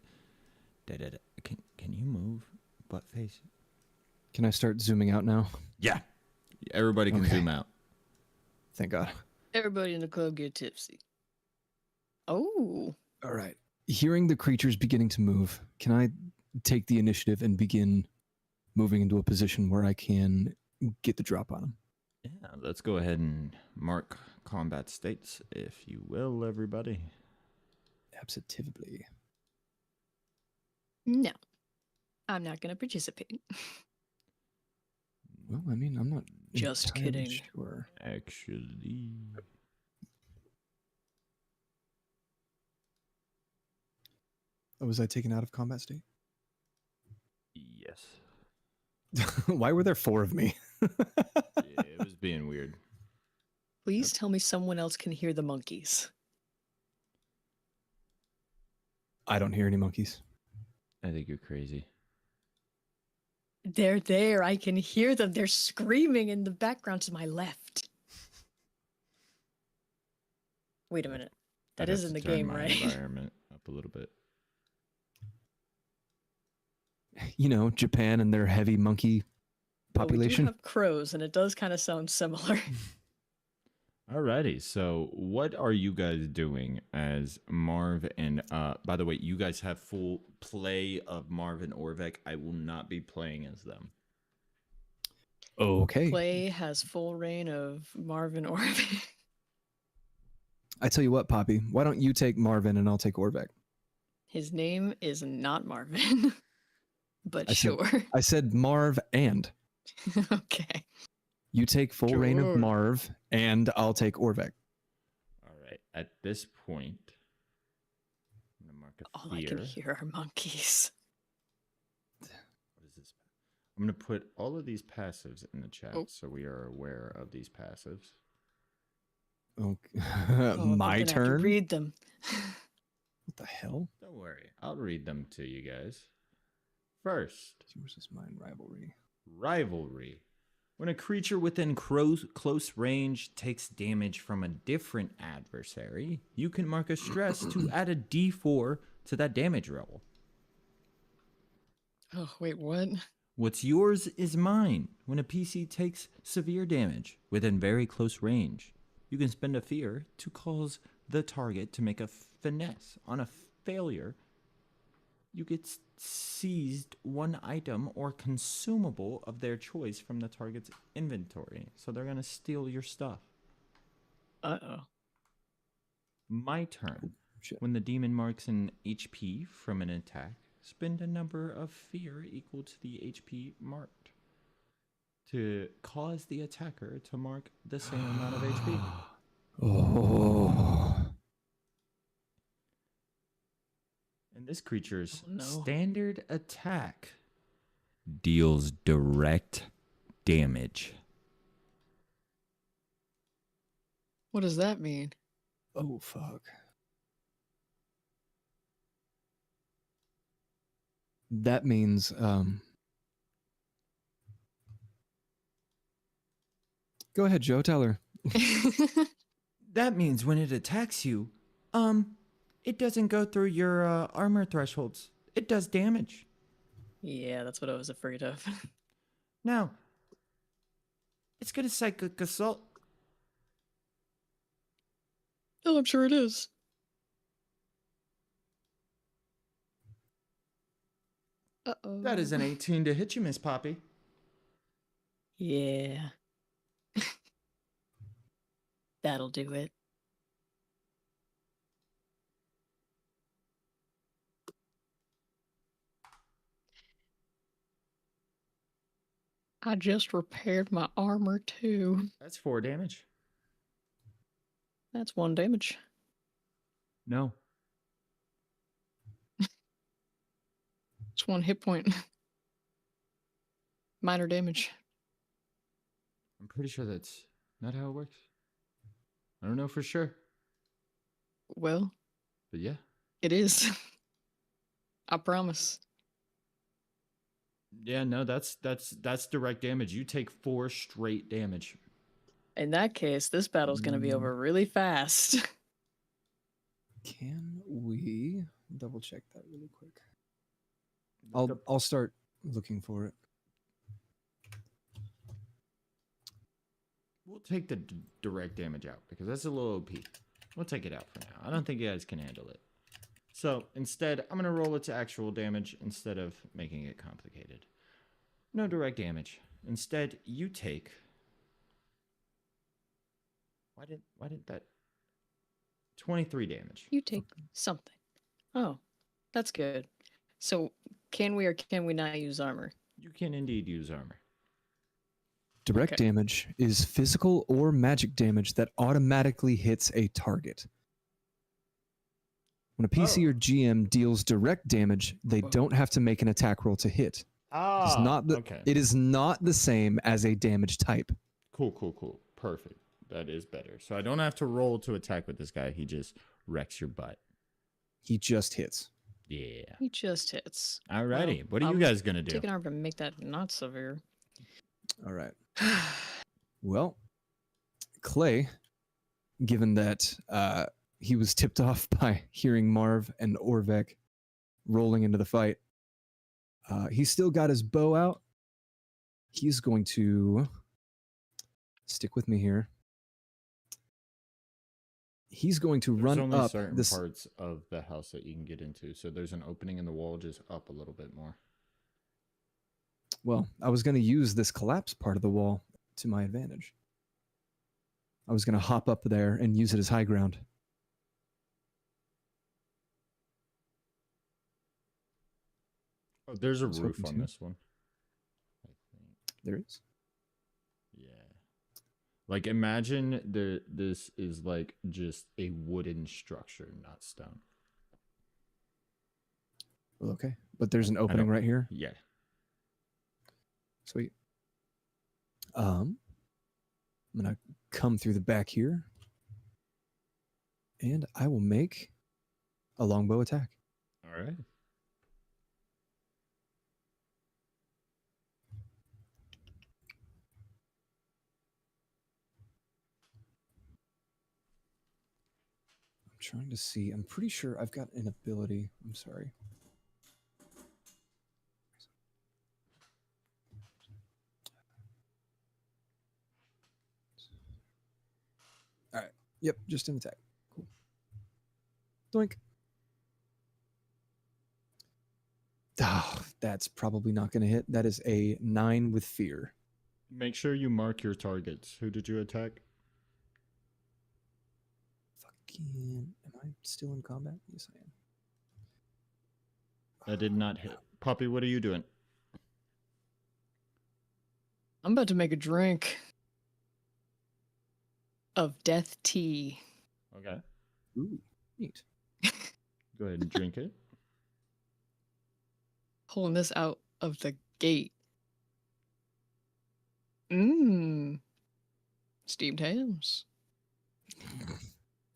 Can you move, butt face? Can I start zooming out now? Yeah, everybody can Okay. zoom out. Thank God. Everybody in the club get tipsy. Oh. All right. Hearing the creatures beginning to move, can I take the initiative and begin moving into a position where I can get the drop on them? Yeah, let's go ahead and mark combat states, if you will, everybody. Absolutely. No. I'm not going to participate. Well, I mean, I'm not Just entirely kidding. Sure. Actually, Oh, was I taken out of combat state? yes. Why were there 4 of me? Yeah, it was being weird. Please tell me someone else can hear the monkeys. I don't hear any monkeys. I think you're crazy. They're there. I can hear them. They're screaming in the background to my left. Wait a minute. That I'd have is to in the turn game, my right? environment up a little bit. You know, Japan and their heavy monkey But we do population. have crows, and it does kind of sound similar. Alrighty, so what are you guys doing as Marv and by the way, you guys have full play of Marv and Orvek. I will not be playing as them. Okay. Clay has full reign of Marvin Orville. I tell you what, Poppy, why don't you take Marvin and I'll take Orvek? His name is not Marvin, but I said- sure. I said Marv and. Okay. You take full reign of Sure. Marv and I'll take Orvek. Alright, at this point, I'm gonna mark a All fear. I can hear are monkeys. What is this? I'm gonna put all of these passives in the chat Oh. so we are aware of these passives. Okay. Oh, I'm My gonna have to turn? read them. What the hell? Don't worry, I'll read them to you guys. First, Yours is mine rivalry. rivalry. When a creature within close range takes damage from a different adversary, you can mark a stress to add a d4 to that damage roll. Oh, wait, what? What's yours is mine. When a PC takes severe damage within very close range, you can spend a fear to cause the target to make a finesse. On a failure, you get seized one item or consumable of their choice from the target's inventory. So they're going to steal your stuff. Uh-oh. My turn. Shit. When the demon marks an HP from an attack, spend a number of fear equal to the HP marked to cause the attacker to mark the same amount of HP. Oh. And this creature's Oh, no. standard attack deals direct damage. What does that mean? Oh, fuck. That means, go ahead, Joe, tell her. That means when it attacks you, it doesn't go through your armor thresholds. It does damage. Yeah, that's what I was afraid of. Now, it's gonna psychic assault. Oh, I'm sure it is. Uh-oh. That is an 18 to hit you, Miss Poppy. Yeah. That'll do it. I just repaired my armor too. That's 4 damage. That's 1 damage. No. It's 1 hit point. Minor damage. I'm pretty sure that's not how it works. I don't know for sure, Well, but yeah. it is. I promise. Yeah, no, that's direct damage. You take 4 straight damage. In that case, this battle's going to be over really fast. Can we double check that really quick? I'll start looking for it. We'll take the direct damage out because that's a little OP. We'll take it out for now. I don't think you guys can handle it. So instead, I'm going to roll it to actual damage instead of making it complicated. No direct damage. Instead, you take... Why didn't that... 23 damage. You take something. Oh, that's good. So, can we or can we not use armor? You can indeed use armor. Direct Okay. damage is physical or magic damage that automatically hits a target. When a PC Oh. or GM deals direct damage, they Whoa. don't have to make an attack roll to hit. It's not the, okay. It is not the same as a damage type. Cool. Perfect. That is better. So I don't have to roll to attack with this guy. He just wrecks your butt. He just hits. Yeah. He just hits. Alrighty. Well, What are you I'm guys gonna do? Take an arm to make that not severe. All right. Well, Clay, given that he was tipped off by hearing Marv and Orvek rolling into the fight, he's still got his bow out. He's going to stick with me here. He's going to There's run only up certain this. parts of the house that you can get into, so there's an opening in the wall just up a little bit more. Well, I was going to use this collapse part of the wall to my advantage. I was going to hop up there and use it as high ground. Oh, there's a was roof hoping on to. this one. I think. There is. Yeah. Like imagine this is like just a wooden structure, not stone. Well, okay. But there's an opening right here. Yeah. Sweet. I'm gonna come through the back here, and I will make a longbow attack. All right. I'm trying to see. I'm pretty sure I've got an ability. I'm sorry. All right. Yep, just an attack. Cool. Doink. Oh, that's probably not going to hit. That is a 9 with fear. Make sure you mark your targets. Who did you attack? Fucking. Am I still in combat? Yes, I am. That did not hit. Poppy, what are you doing? I'm about to make a drink of death tea. Okay. Ooh, neat. Go ahead and drink it. Pulling this out of the gate. Mmm. Steamed hams.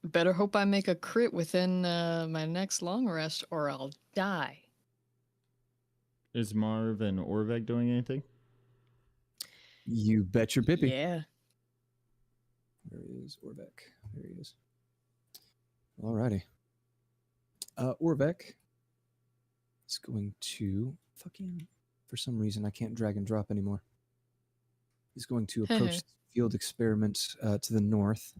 Better hope I make a crit within my next long rest or I'll die. Is Marv and Orvek doing anything? You bet your pippy. Yeah. Where is Orvek? There he is. Alrighty. Orvek is going to fucking, for some reason, I can't drag and drop anymore. He's going to approach the field experiment to the north.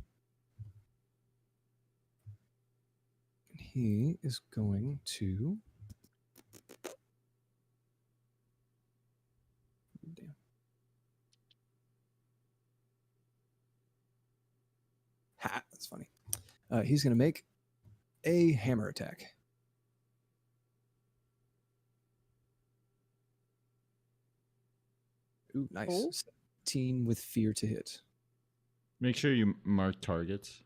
And he is going to. Damn. Ha! That's funny. He's going to make a hammer attack. Ooh, nice. Oh. 17 with fear to hit. Make sure you mark targets.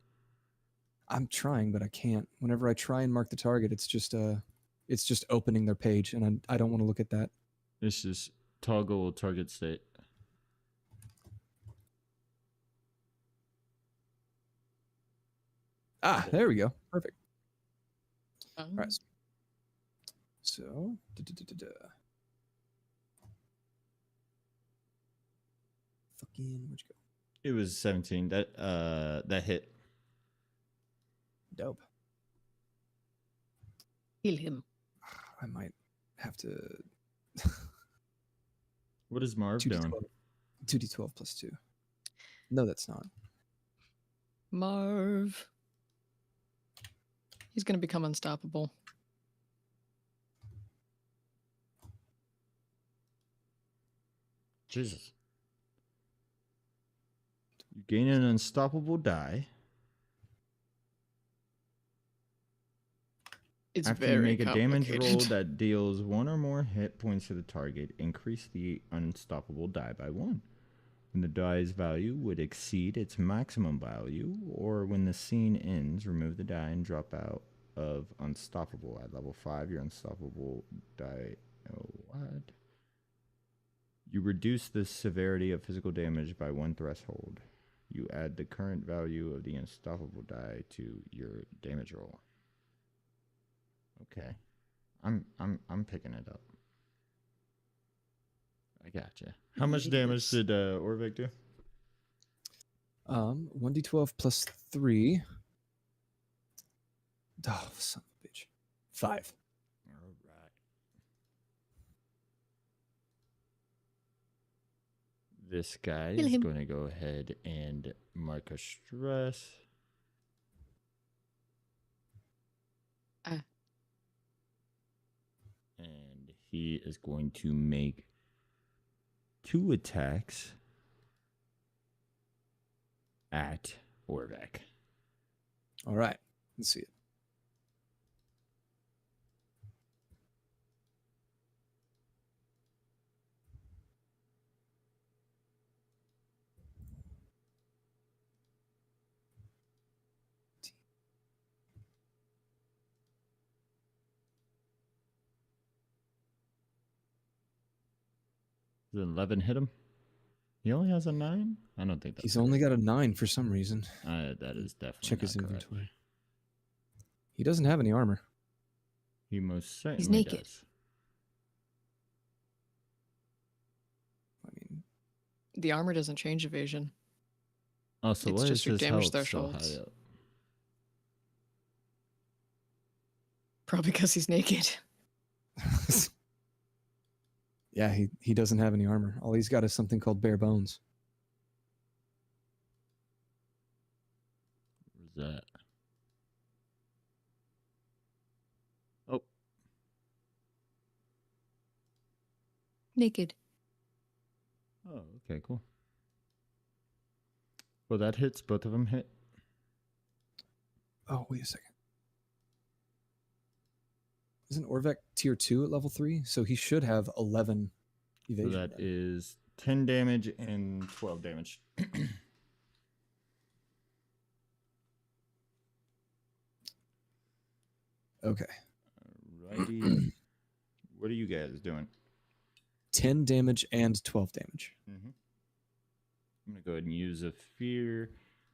I'm trying, but I can't. Whenever I try and mark the target, it's just opening their page, and I don't want to look at that. It's just toggle target state. Ah, there we go. Perfect. Um, All right. So, fucking, where'd you go? It was 17. That hit. Dope. Heal him. I might have to. What is Marv doing? 2d12 plus 2. No, that's not. Marv. He's going to become unstoppable. Jesus. You gain an unstoppable die. It's After very you make a damage roll complicated. that deals 1 or more hit points to the target, increase the unstoppable die by 1. When the die's value would exceed its maximum value, or when the scene ends, remove the die and drop out of unstoppable. At level 5, your unstoppable die. Oh, what? You reduce the severity of physical damage by 1 threshold. You add the current value of the unstoppable die to your damage roll. Okay. I'm picking it up. I gotcha. How much damage did Orvik do? 1d12 plus 3. Oh, son of a bitch. 5. All right. This guy Kill is him. going to go ahead and mark a stress. Ah. And he is going to make 2 attacks at Orvik. All right. Let's see it. Does 11 hit him? He only has a 9? I don't think that's He's only got a 9 for some reason. that is definitely Check his not correct. inventory. He doesn't have any armor. He most certainly He's naked. does. I mean, The armor doesn't change evasion. Oh, so It's why just is your his damage health so thresholds. high up? Probably because he's naked. yeah, he doesn't have any armor. All he's got is something called bare bones. Where's that? Oh, Naked. oh, okay, cool. Well, that hits. Both of them hit. Oh, wait a second. Isn't Orvek tier 2 at level 3? So he should have 11 So evasion. that then. is 10 damage and 12 damage. Okay. Alrighty. What are you guys doing? 10 damage and 12 damage. I'm going to go ahead and use a fear.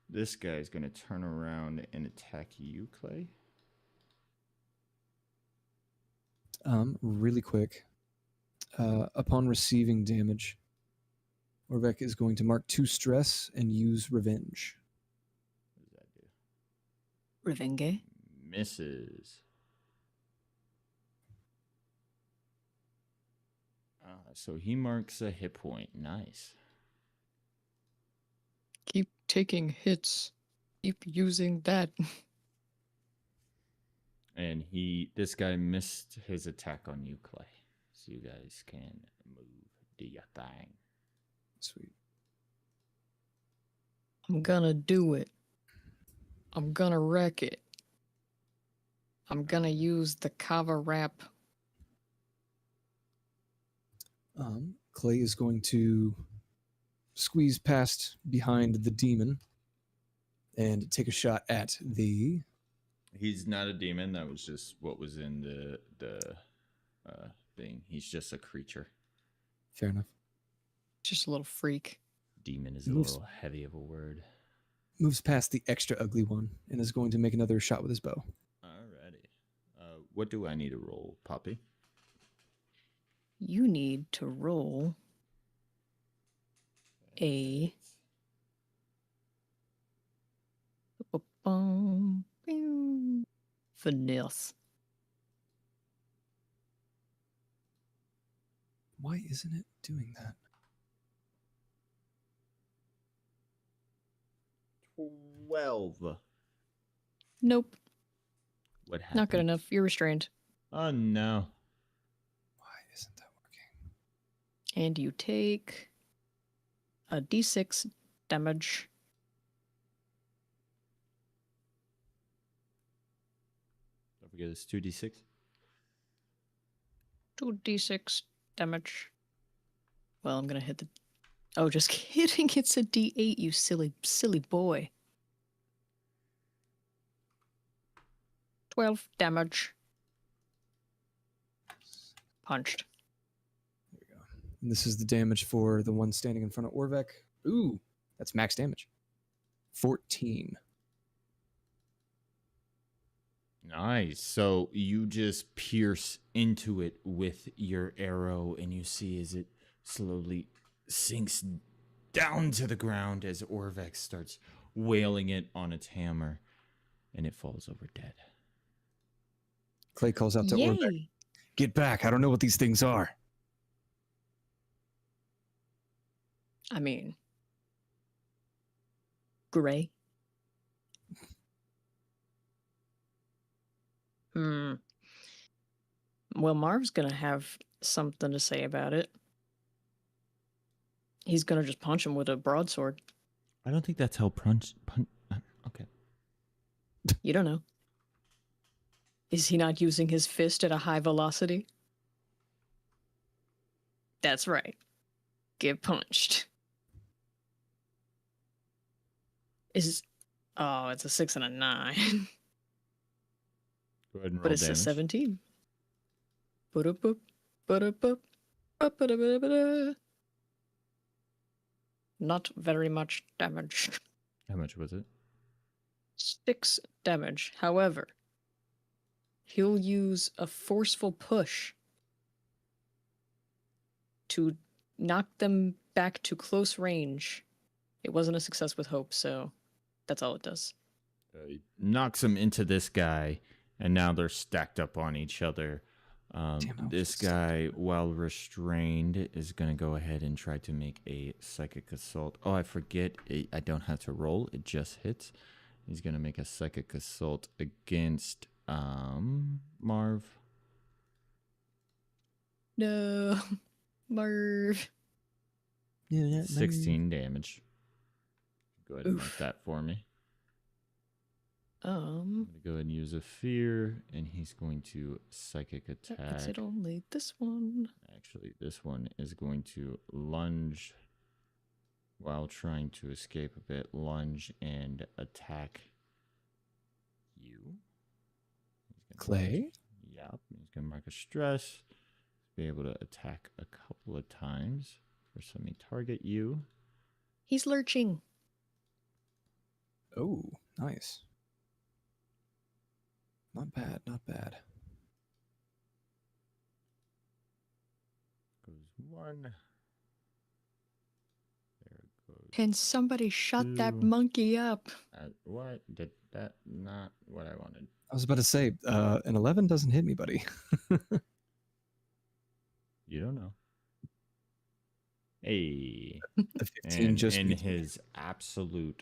This guy's going to turn around and attack you, Clay. Really quick. Upon receiving damage, Orvek is going to mark 2 stress and use revenge. What does that do? Revenge. Misses. So he marks a hit point. Nice. Keep taking hits. Keep using that. And this guy missed his attack on you, Clay. So you guys can move, do your thing. Sweet. I'm gonna do it. I'm gonna wreck it. I'm gonna use the kava wrap. Clay is going to squeeze past behind the demon and take a shot at the... He's not a demon. That was just what was in the thing. He's just a creature. Fair enough. Just a little freak. Demon is a Moves- little heavy of a word. Moves past the extra ugly one and is going to make another shot with his bow. Alrighty. What do I need to roll, Poppy? You need to roll a finesse. Why isn't it doing that? 12. Nope, What happened? not good enough. You're restrained. Oh, no. Why isn't that working? And you take a d6 damage. Don't forget it's 2d6. 2d6 damage. Well, I'm gonna hit the... Oh, just kidding. It's a d8, you silly boy. 12 damage. Punched. There we go. And this is the damage for the one standing in front of Orvek. Ooh, that's max damage. 14. Nice. So you just pierce into it with your arrow, and you see as it slowly sinks down to the ground as Orvex starts wailing it on its hammer, and it falls over dead. Clay calls out to Orbeck, Yay! "Get back! I don't know what these things are." I mean, gray. Well, Marv's gonna have something to say about it. He's gonna just punch him with a broadsword. I don't think that's how okay. You don't know. Is he not using his fist at a high velocity? That's right. Get punched. Oh, it's a 6 and a 9. Go ahead and roll But it's damage. a 17. Ba-da-boop, ba-da-boop, ba-ba-da-ba-da-ba-da. Not very much damage. How much was it? 6 damage. However, he'll use a forceful push to knock them back to close range. It wasn't a success with hope, so that's all it does. He knocks him into this guy, and now they're stacked up on each other. Damn, This guy, while restrained, is going to go ahead and try to make a psychic assault. Oh, I forget. I don't have to roll. It just hits. He's going to make a psychic assault against Marv. No, Marv. Yeah, 16 damage. Go ahead and mark Oof. that for me. I'm going to go ahead and use a fear, and he's going to psychic Is attack. it only this one? Actually, this one is going to lunge while trying to escape a bit. Lunge and attack you. Clay? Yep. He's going to mark a stress. Be able to attack a couple of times. First, let me target you. He's lurching. Oh, nice. Not bad, not bad. Goes one. There goes. Can somebody shut that 2. monkey up? What? Did that not what I wanted? I was about to say, an 11 doesn't hit me, buddy. You don't know. Hey. A 15 And just in beats me. his absolute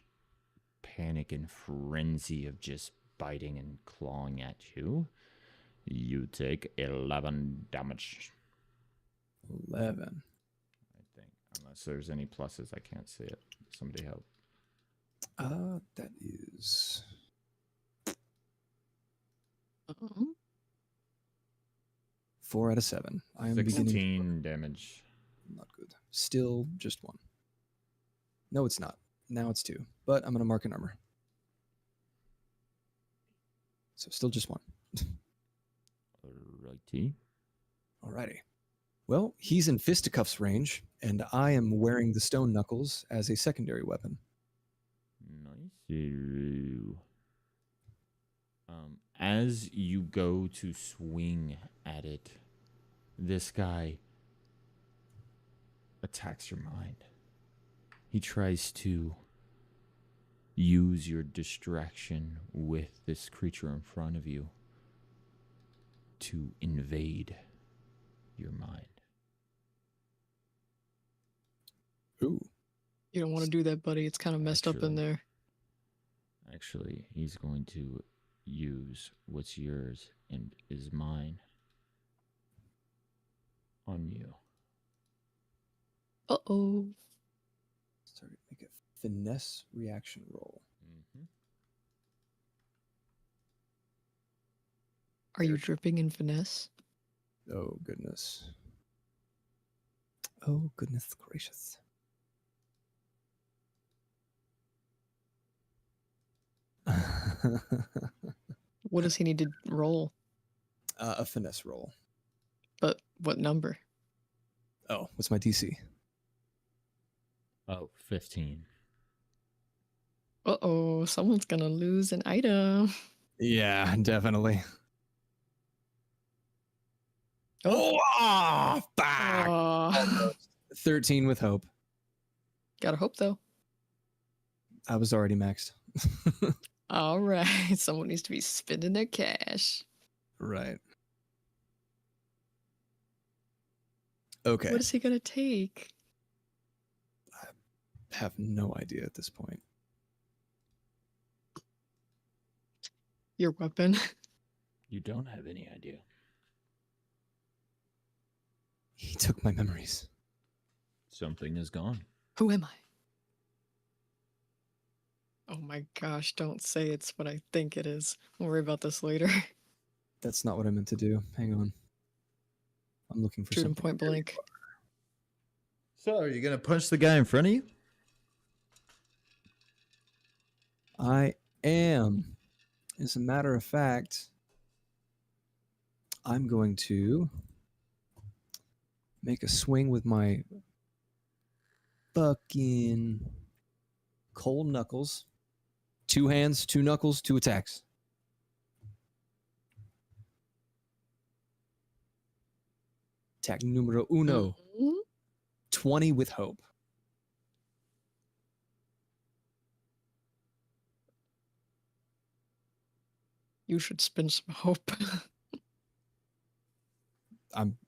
panic and frenzy of just biting and clawing at you, you take 11 damage. 11. I think. Unless there's any pluses, I can't see it. Somebody help. That is 4 out of 7. I am beginning. 16 damage. Not good. Still just 1. No, it's not. Now it's 2. But I'm going to mark an armor. So still just 1. Alrighty. Alrighty. Well, he's in fisticuffs range, and I am wearing the stone knuckles as a secondary weapon. Nice. As you go to swing at it, this guy attacks your mind. He tries to use your distraction with this creature in front of you to invade your mind. Ooh. You don't want to do that, buddy. It's kind of messed up in Actually- there. Actually, he's going to use what's yours and is mine on you. Uh-oh. Sorry, make a finesse reaction roll. Are you dripping in finesse? Oh, goodness. Oh, goodness gracious. What does he need to roll? A finesse roll. But what number? Oh, what's my DC? Oh, 15. Uh-oh, someone's gonna lose an item. Yeah, definitely. Oh, Fuck! Almost. 13 with hope. gotta hope though. I was already maxed. All right, someone needs to be spending their cash. Right. Okay. What is he gonna take? I have no idea at this point. Your weapon. You don't have any idea. He took my memories. Something is gone. Who am I? Oh my gosh, don't say it's what I think it is. We'll worry about this later. That's not what I meant to do. Hang on. I'm looking for Shoot him something. point blank. So, are you gonna punch the guy in front of you? I am. As a matter of fact, I'm going to make a swing with my fucking cold knuckles. 2 hands, 2 knuckles, 2 attacks. Attack numero uno. Mhm. 20 with hope. You should spend some hope.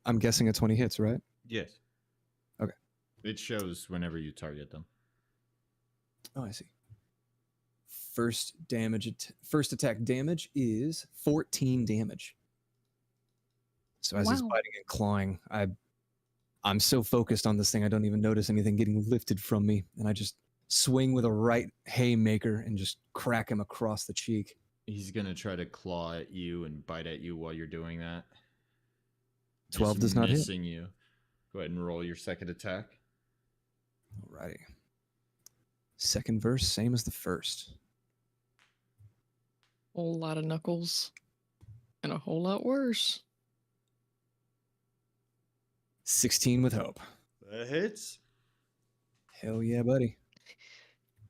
I'm guessing a 20 hits, right? Yes. Okay. It shows whenever you target them. Oh, I see. First attack damage is 14 damage. So as he's Wow. biting and clawing, I'm so focused on this thing I don't even notice anything getting lifted from me, and I just swing with a right haymaker and just crack him across the cheek. He's gonna try to claw at you and bite at you while you're doing that. 12 Just does not hit. missing you. Go ahead and roll your second attack. Alrighty. Second verse, same as the first. Whole lot of knuckles. And a whole lot worse. 16 with hope. That hits. Hell yeah, buddy.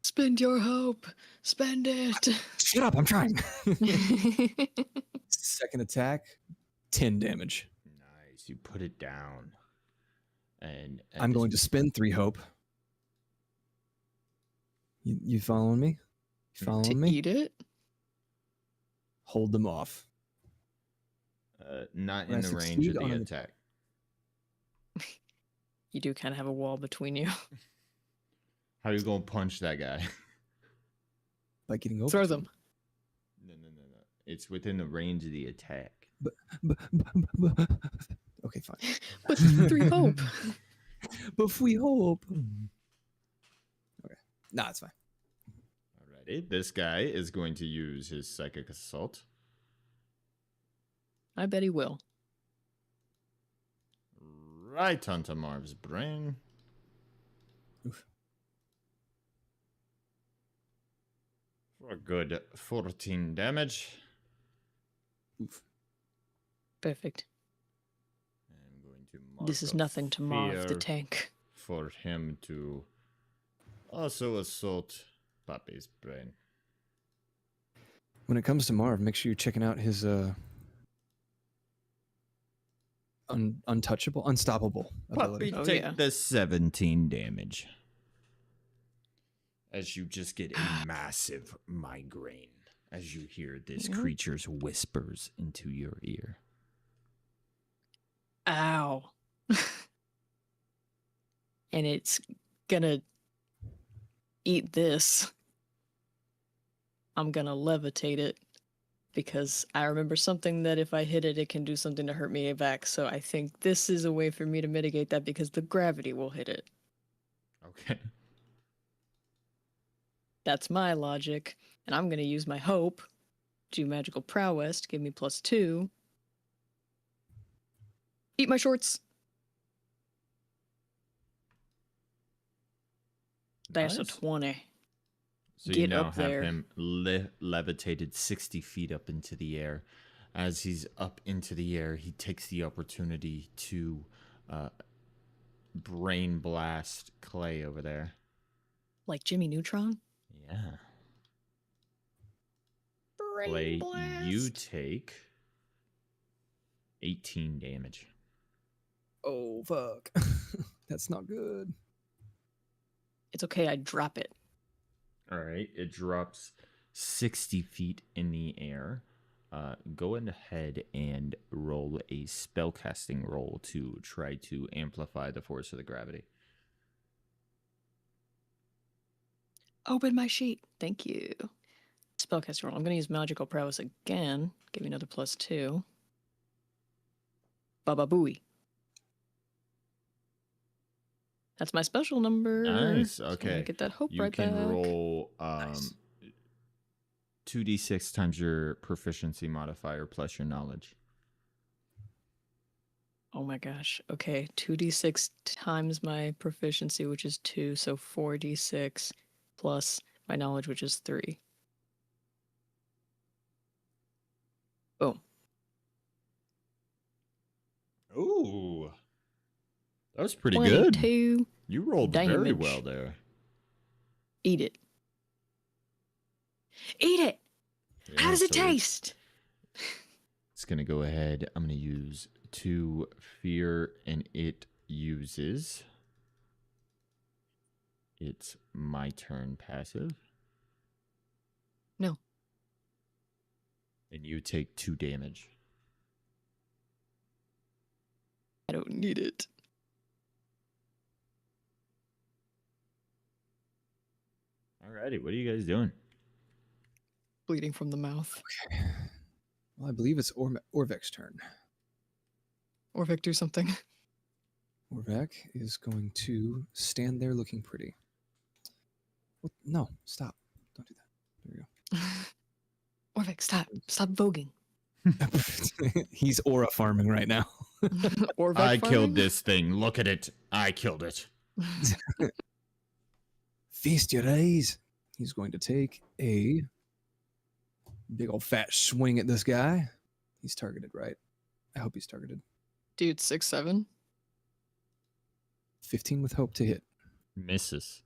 Spend your hope. Spend it. Shut up, I'm trying. Second attack, 10 damage. Nice. You put it down. And I'm going to spend 3 hope. You following me? You to following me? eat it? Hold them off. Not When in I the range succeed of on the an- attack. You do kind of have a wall between you. How are you gonna punch that guy? By getting over. Throw to them. No. It's within the range of the attack. Okay, fine. But 3 hope. But if we hope. Okay. Nah, it's fine. Alrighty. This guy is going to use his psychic assault. I bet he will. Right onto Marv's brain. Oof. For a good 14 damage. Oof. Perfect. I'm going to mark This is a nothing to Marv the fear tank. for him to also assault Papi's brain. When it comes to Marv, make sure you're checking out his unstoppable ability. Papi, Oh, take yeah. the 17 damage. As you just get a massive migraine as you hear this Mhm. creature's whispers into your ear. Ow. And it's gonna eat this. I'm gonna levitate it because I remember something that if I hit it, it can do something to hurt me back. So I think this is a way for me to mitigate that because the gravity will hit it. Okay. That's my logic. And I'm gonna use my hope, do magical prowess to give me +2. Eat my shorts. That's Nice. a 20. So you Get now up have there. him levitated 60 feet up into the air. As he's up into the air, he takes the opportunity to brain blast Clay over there. Like Jimmy Neutron? Yeah. Clay, blast. you take 18 damage. Oh, fuck. That's not good. It's okay, I drop it. All right, it drops 60 feet in the air. Go ahead and roll a spellcasting roll to try to amplify the force of the gravity. Open my sheet. Thank you. Spellcaster roll. I'm going to use magical prowess again. Give me another +2. Baba booey. That's my special number. Nice. So I'm Okay. gonna get that hope You right can back. roll Nice. 2d6 times your proficiency modifier plus your knowledge. Oh my gosh. Okay. 2d6 times my proficiency, which is 2. So 4d6 plus my knowledge, which is 3. Boom. Ooh. That was pretty good. 22. You rolled very damage. well there. Eat it. Eat it. How Yeah, does it so taste? It's going to go ahead. I'm going to use 2 fear, and it uses. It's my turn passive. No. And you take 2 damage. I don't need it. Alrighty, what are you guys doing? Bleeding from the mouth. Okay. Well, I believe it's Orvek's turn. Or Victor something. Orvek is going to stand there looking pretty. What? No, stop. Don't do that. There Orvik, stop. Stop voguing. we go. He's aura farming right now. Orvik I farming? killed this thing. Look at it. I killed it. Feast your eyes. He's going to take a big old fat swing at this guy. He's targeted, right? I hope he's targeted. Dude, 6'7". 15 with hope to hit. Misses.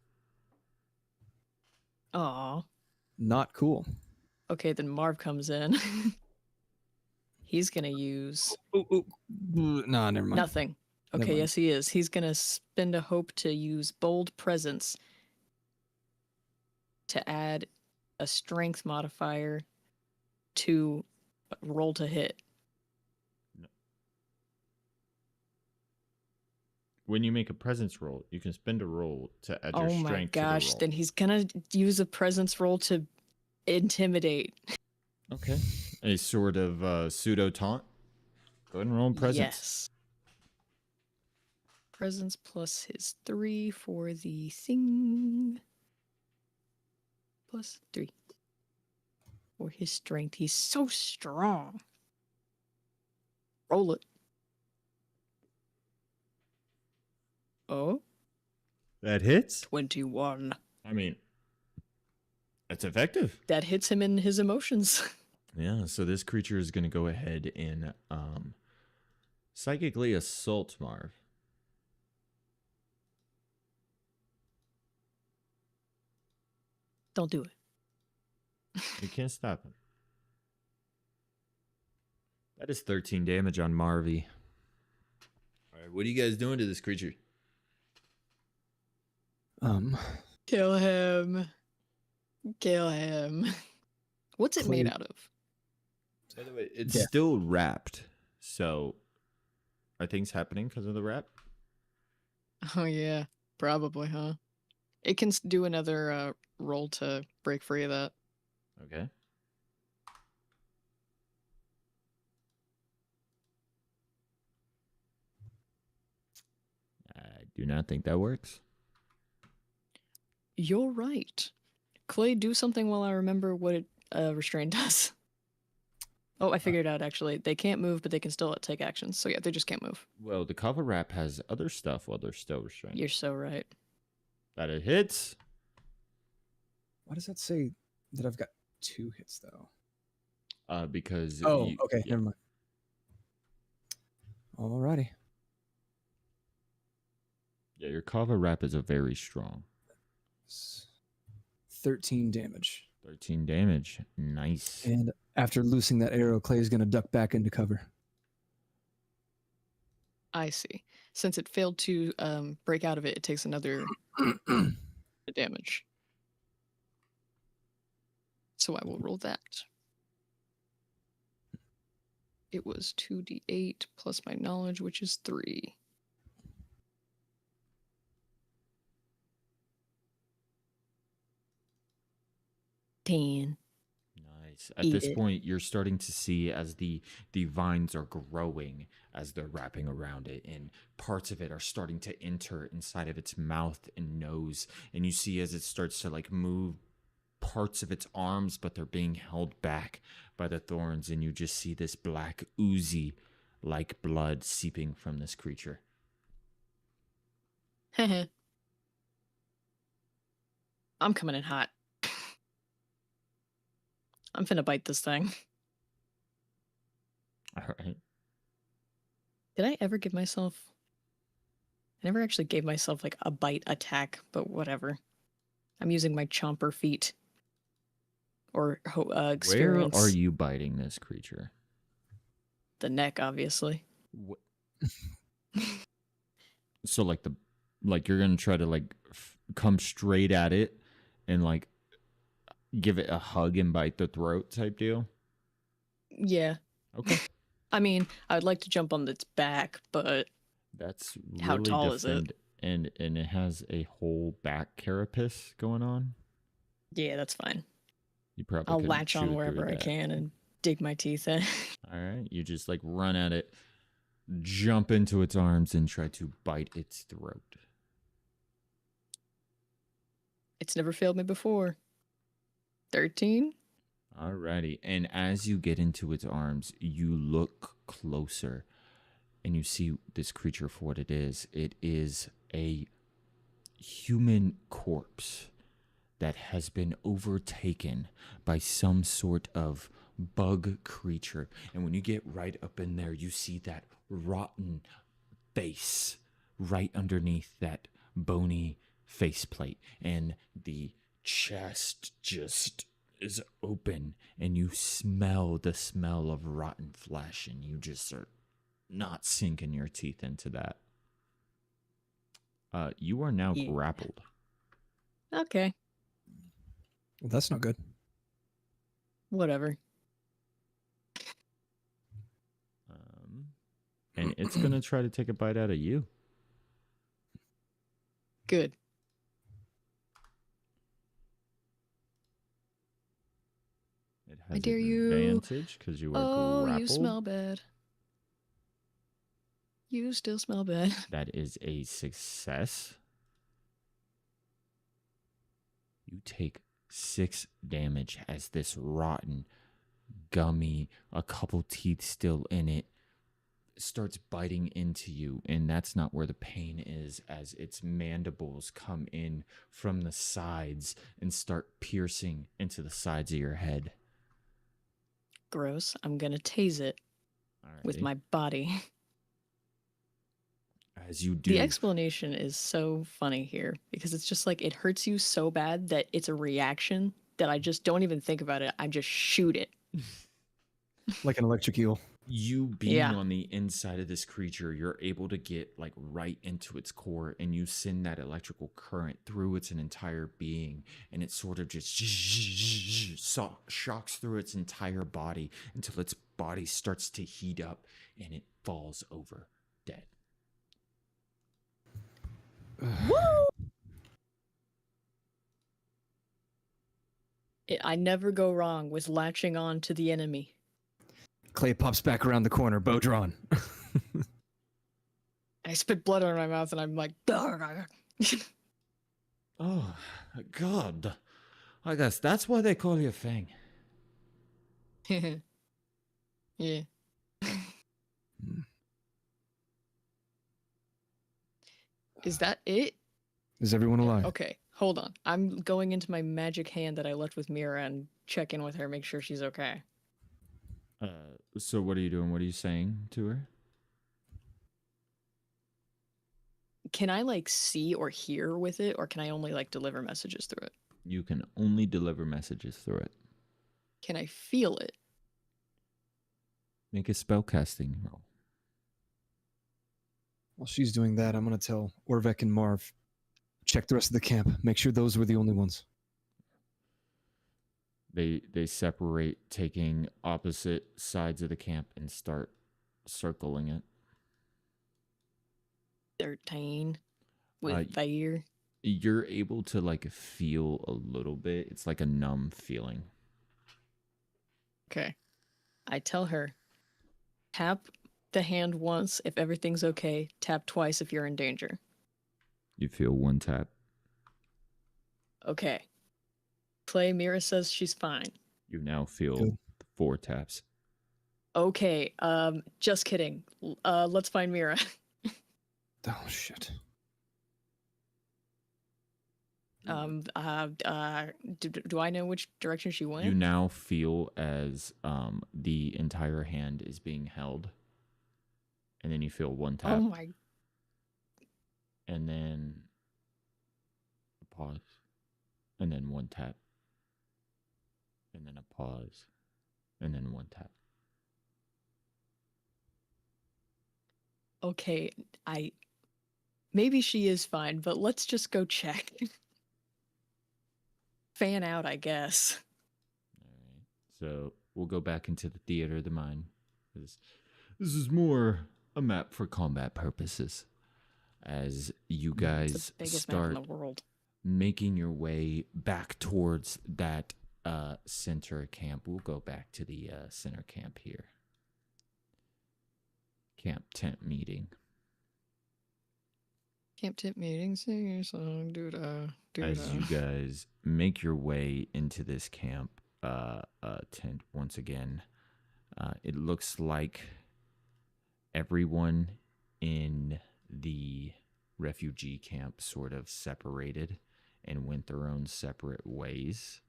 Aw. Not cool. Okay, then Marv comes in. He's gonna use Nah, never mind. nothing. Never Okay, mind. yes he is. He's gonna spend a hope to use bold presence to add a strength modifier to roll to hit. When you make a presence roll, you can spend a roll to add your Oh my strength gosh, to the roll. then he's gonna use a presence roll to intimidate. Okay. A sort of pseudo taunt. Go ahead and roll presence. Yes. Presence plus his 3 for the thing. Plus 3. For his strength. He's so strong. Roll it. Oh, That hits? 21. I mean, that's effective. That hits him in his emotions. Yeah, so this creature is going to go ahead and psychically assault Marv. Don't do it. You can't stop him. That is 13 damage on Marvy. All right, what are you guys doing to this creature? Kill him. Kill him. What's it made Clay- out of? By the way, it's Yeah. still wrapped. So are things happening because of the wrap? Oh, yeah. Probably, huh? It can do another roll to break free of that. Okay. I do not think that works. You're right. Clay, do something while I remember what it restrain does. Oh, I figured it out actually. They can't move, but they can still take actions. So yeah, they just can't move. Well, the cover wrap has other stuff while they're still restrained. You're so right. That it hits. Why does that say that I've got 2 hits though? Because Oh, you- okay, yeah. never mind. Alrighty. Yeah, your cover wrap is a very strong. 13 damage. 13 damage. Nice. And After loosing that arrow, Clay is going to duck back into cover. I see. Since it failed to break out of it, it takes another damage. So I will roll that. It was 2d8 plus my knowledge, which is 3. Nice. At Eat this it. point, you're starting to see as the vines are growing as they're wrapping around it, and parts of it are starting to enter inside of its mouth and nose. And you see as it starts to like move parts of its arms, but they're being held back by the thorns, and you just see this black oozy like blood seeping from this creature. I'm coming in hot. I'm finna bite this thing. All right. Did I ever give myself... I never actually gave myself like a bite attack, but whatever. I'm using my chomper feat. Or experience. Where are you biting this creature? The neck, obviously. So like you're gonna try to like come straight at it and like give it a hug and bite the throat type deal? Yeah. Okay. I mean, I'd like to jump on its back, but That's really how tall is it? And it has a whole back carapace going on. Yeah, that's fine. You probably I'll couldn't latch on chew wherever through I that. can and dig my teeth in. All right. You just like run at it, jump into its arms, and try to bite its throat. It's never failed me before. 13? Alrighty. And as you get into its arms, you look closer and you see this creature for what it is. It is a human corpse that has been overtaken by some sort of bug creature. And when you get right up in there, you see that rotten face right underneath that bony faceplate, and the chest just is open, and you smell the smell of rotten flesh, and you just are not sinking your teeth into that. You are now Yeah. grappled. Okay, Well, that's not good. whatever. And it's going to try to take a bite out of you. Good. It I has dare you. advantage because you are Oh, grappled. you smell bad. You still smell bad. That is a success. You take 6 damage as this rotten, gummy, a couple teeth still in it, starts biting into you. And that's not where the pain is, as its mandibles come in from the sides and start piercing into the sides of your head. Gross. I'm gonna tase it with Alrighty. my body. As you do, The explanation is so funny here because it's just like it hurts you so bad that it's a reaction that I just don't even think about it. I just shoot it. Like an electric eel. you being Yeah. on the inside of this creature, you're able to get like right into its core, and you send that electrical current through its entire being, and it sort of just shocks through its entire body until its body starts to heat up and it falls over dead. I never go wrong with latching on to the enemy. Clay pops back around the corner, bow drawn. I spit blood out of my mouth and I'm like, Oh, God. I guess that's why they call you Fang. yeah. Is that it? Is everyone alive? Okay, hold on. I'm going into my magic hand that I left with Mira and check in with her, make sure she's okay. So what are you doing? What are you saying to her? Can I like see or hear with it, or can I only like deliver messages through it? You can only deliver messages through it. Can I feel it? Make a spellcasting roll. While she's doing that, I'm going to tell Orvek and Marv, check the rest of the camp. Make sure those were the only ones. They separate, taking opposite sides of the camp and start circling it. 13 with Uh, fire. You're able to like feel a little bit. It's like a numb feeling. Okay. I tell her, tap the hand once if everything's okay. Tap twice if you're in danger. You feel one tap. Okay. Clay, Mira says she's fine. You now feel Good. 4 taps. Okay. Just kidding. Let's find Mira. Oh, shit. Do I know which direction she went? You now feel as the entire hand is being held. And then you feel 1 tap. Oh my. And then a pause. And then 1 tap. And then a pause. And then 1 tap. Okay. Maybe she is fine, but let's just go check. Fan out, I guess. All right. So we'll go back into the theater of the mind. This is more a map for combat purposes. As you It's guys the biggest start map in the world. making your way back towards that center camp. We'll go back to the center camp here. Camp tent meeting. Camp tip meeting, sing your song, As you guys make your way into this camp tent once again, it looks like everyone in the refugee camp sort of separated and went their own separate ways,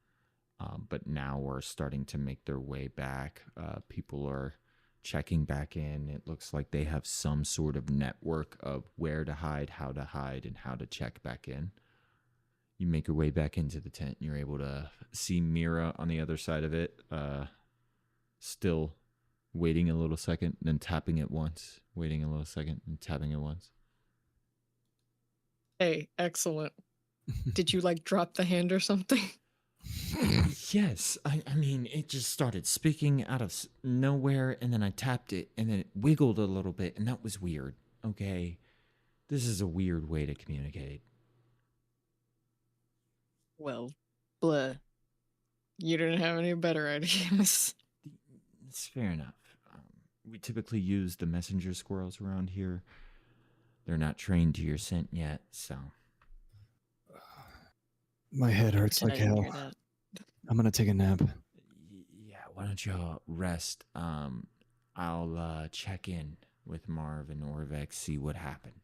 but now are starting to make their way back. People are checking back in. It looks like they have some sort of network of where to hide, and how to check back in. You make your way back into the tent and you're able to see Mira on the other side of it, still waiting a little second, then tapping it once, waiting a little second, and tapping it once. Hey, excellent. Did you like drop the hand or something? Yes, I mean, it just started speaking out of nowhere, and then I tapped it, and then it wiggled a little bit, and that was weird, okay? This is a weird way to communicate. Well, bleh. You didn't have any better ideas. It's fair enough. We typically use the messenger squirrels around here. They're not trained to your scent yet, so... My head hurts I like didn't hell. hear that. I'm going to take a nap. Yeah, why don't you rest? I'll check in with Marv and Orvek, see what happened.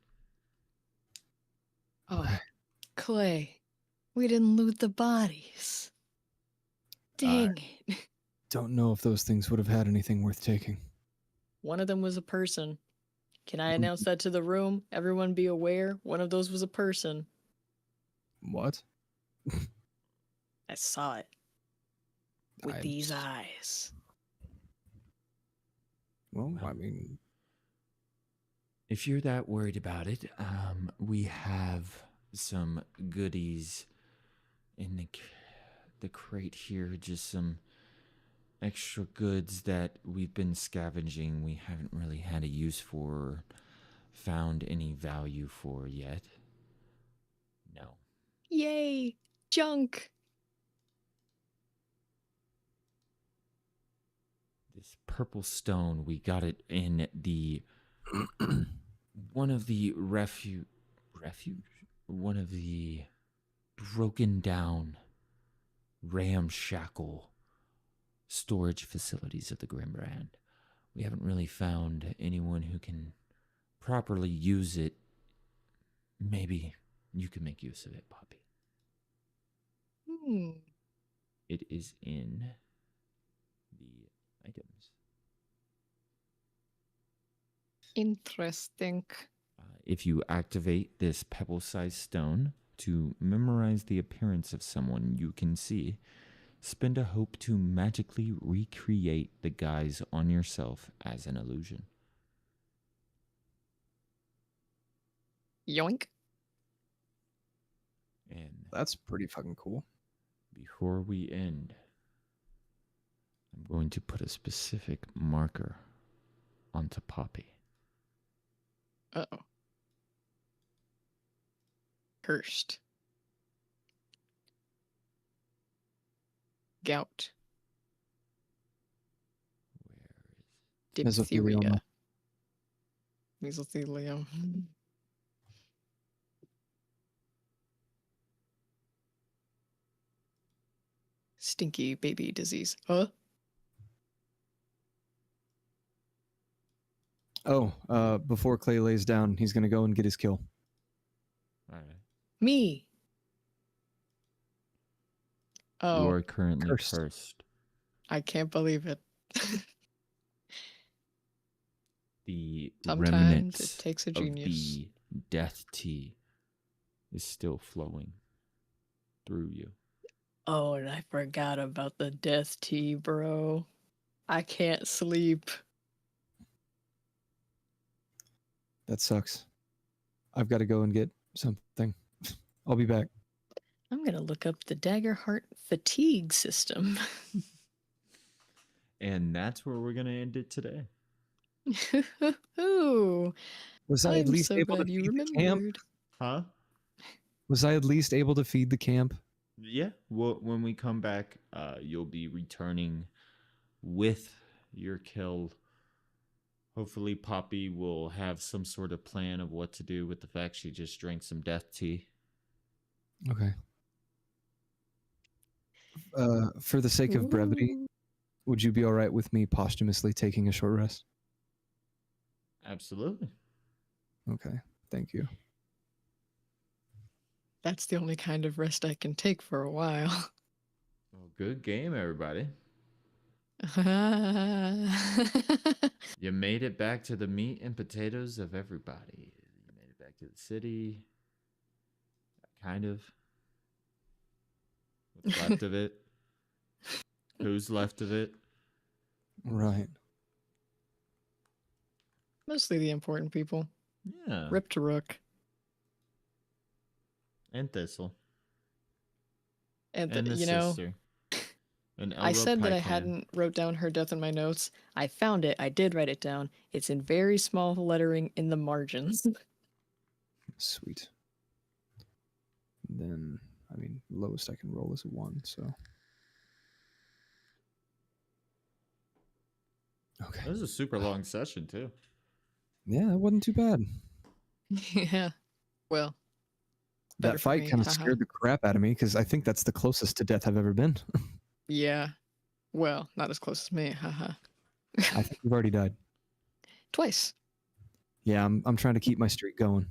Oh, Clay, we didn't loot the bodies. Dang it. Don't know if those things would have had anything worth taking. One of them was a person. Can I announce that to the room? Everyone be aware, one of those was a person. What? I saw it. With these eyes. Well, I mean, If you're that worried about it, we have some goodies in the crate here. Just some extra goods that we've been scavenging. We haven't really had a use for, or found any value for yet. No. Yay! Junk! This purple stone, we got it in the one of the one of the broken down ramshackle storage facilities of the Grimbrand. We haven't really found anyone who can properly use it. Maybe you can make use of it, Poppy. It is in the items. Interesting. If you activate this pebble-sized stone to memorize the appearance of someone you can see, spend a hope to magically recreate the guise on yourself as an illusion. Yoink. And That's pretty fucking cool. before we end, I'm going to put a specific marker onto Poppy. Uh-oh. Cursed. Gout. Where is Mesothelioma. Mesothelioma. Stinky baby disease. Huh? Oh, before Clay lays down, he's gonna go and get his kill. All right. Me. You Oh, are currently cursed. cursed. I can't believe it. The Sometimes remnants it takes a of genius. the death tea is still flowing through you. Oh, and I forgot about the death tea, bro. I can't sleep. That sucks. I've got to go and get something. I'll be back. I'm gonna look up the Daggerheart fatigue system. And that's where we're going to end it today. Ooh, Was I at I'm least so able to glad you feed the camp? remembered. Huh? Was I at least able to feed the camp? Yeah. Well, when we come back, you'll be returning with your kill. Hopefully, Poppy will have some sort of plan of what to do with the fact she just drank some death tea. Okay. For the sake of brevity, Ooh. would you be all right with me posthumously taking a short rest? Absolutely. Okay. Thank you. That's the only kind of rest I can take for a while. Well, good game, everybody. You made it back to the meat and potatoes of everybody. You made it back to the city. Kind of. What's left of it? Who's left of it? Right. Mostly the important people. Yeah. Rip to Rook. And Thistle. And, And the you know, sister. And I Elro said that I Pikeman. hadn't wrote down her death in my notes. I found it. I did write it down. It's in very small lettering in the margins. Sweet. Then, I mean, lowest I can roll is a 1, so. Okay. It was a super long session, too. Yeah, it wasn't too bad. Yeah. Well, better That for fight me, kind of haha. scared the crap out of me because I think that's the closest to death I've ever been. Yeah. Well, not as close as me, haha. I think you've already died. Twice. Yeah, I'm trying to keep my streak going.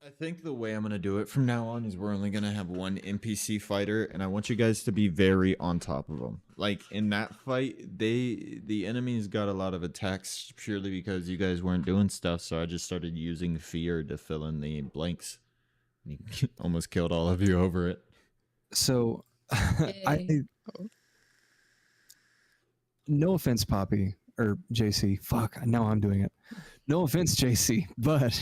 I think the way I'm going to do it from now on is we're only going to have one NPC fighter, and I want you guys to be very on top of them. Like, in that fight, the enemies got a lot of attacks purely because you guys weren't doing stuff, so I just started using fear to fill in the blanks. He almost killed all of you over it. So, Yay. no offense, Poppy, or JC. Fuck, now I'm doing it. No offense, JC, but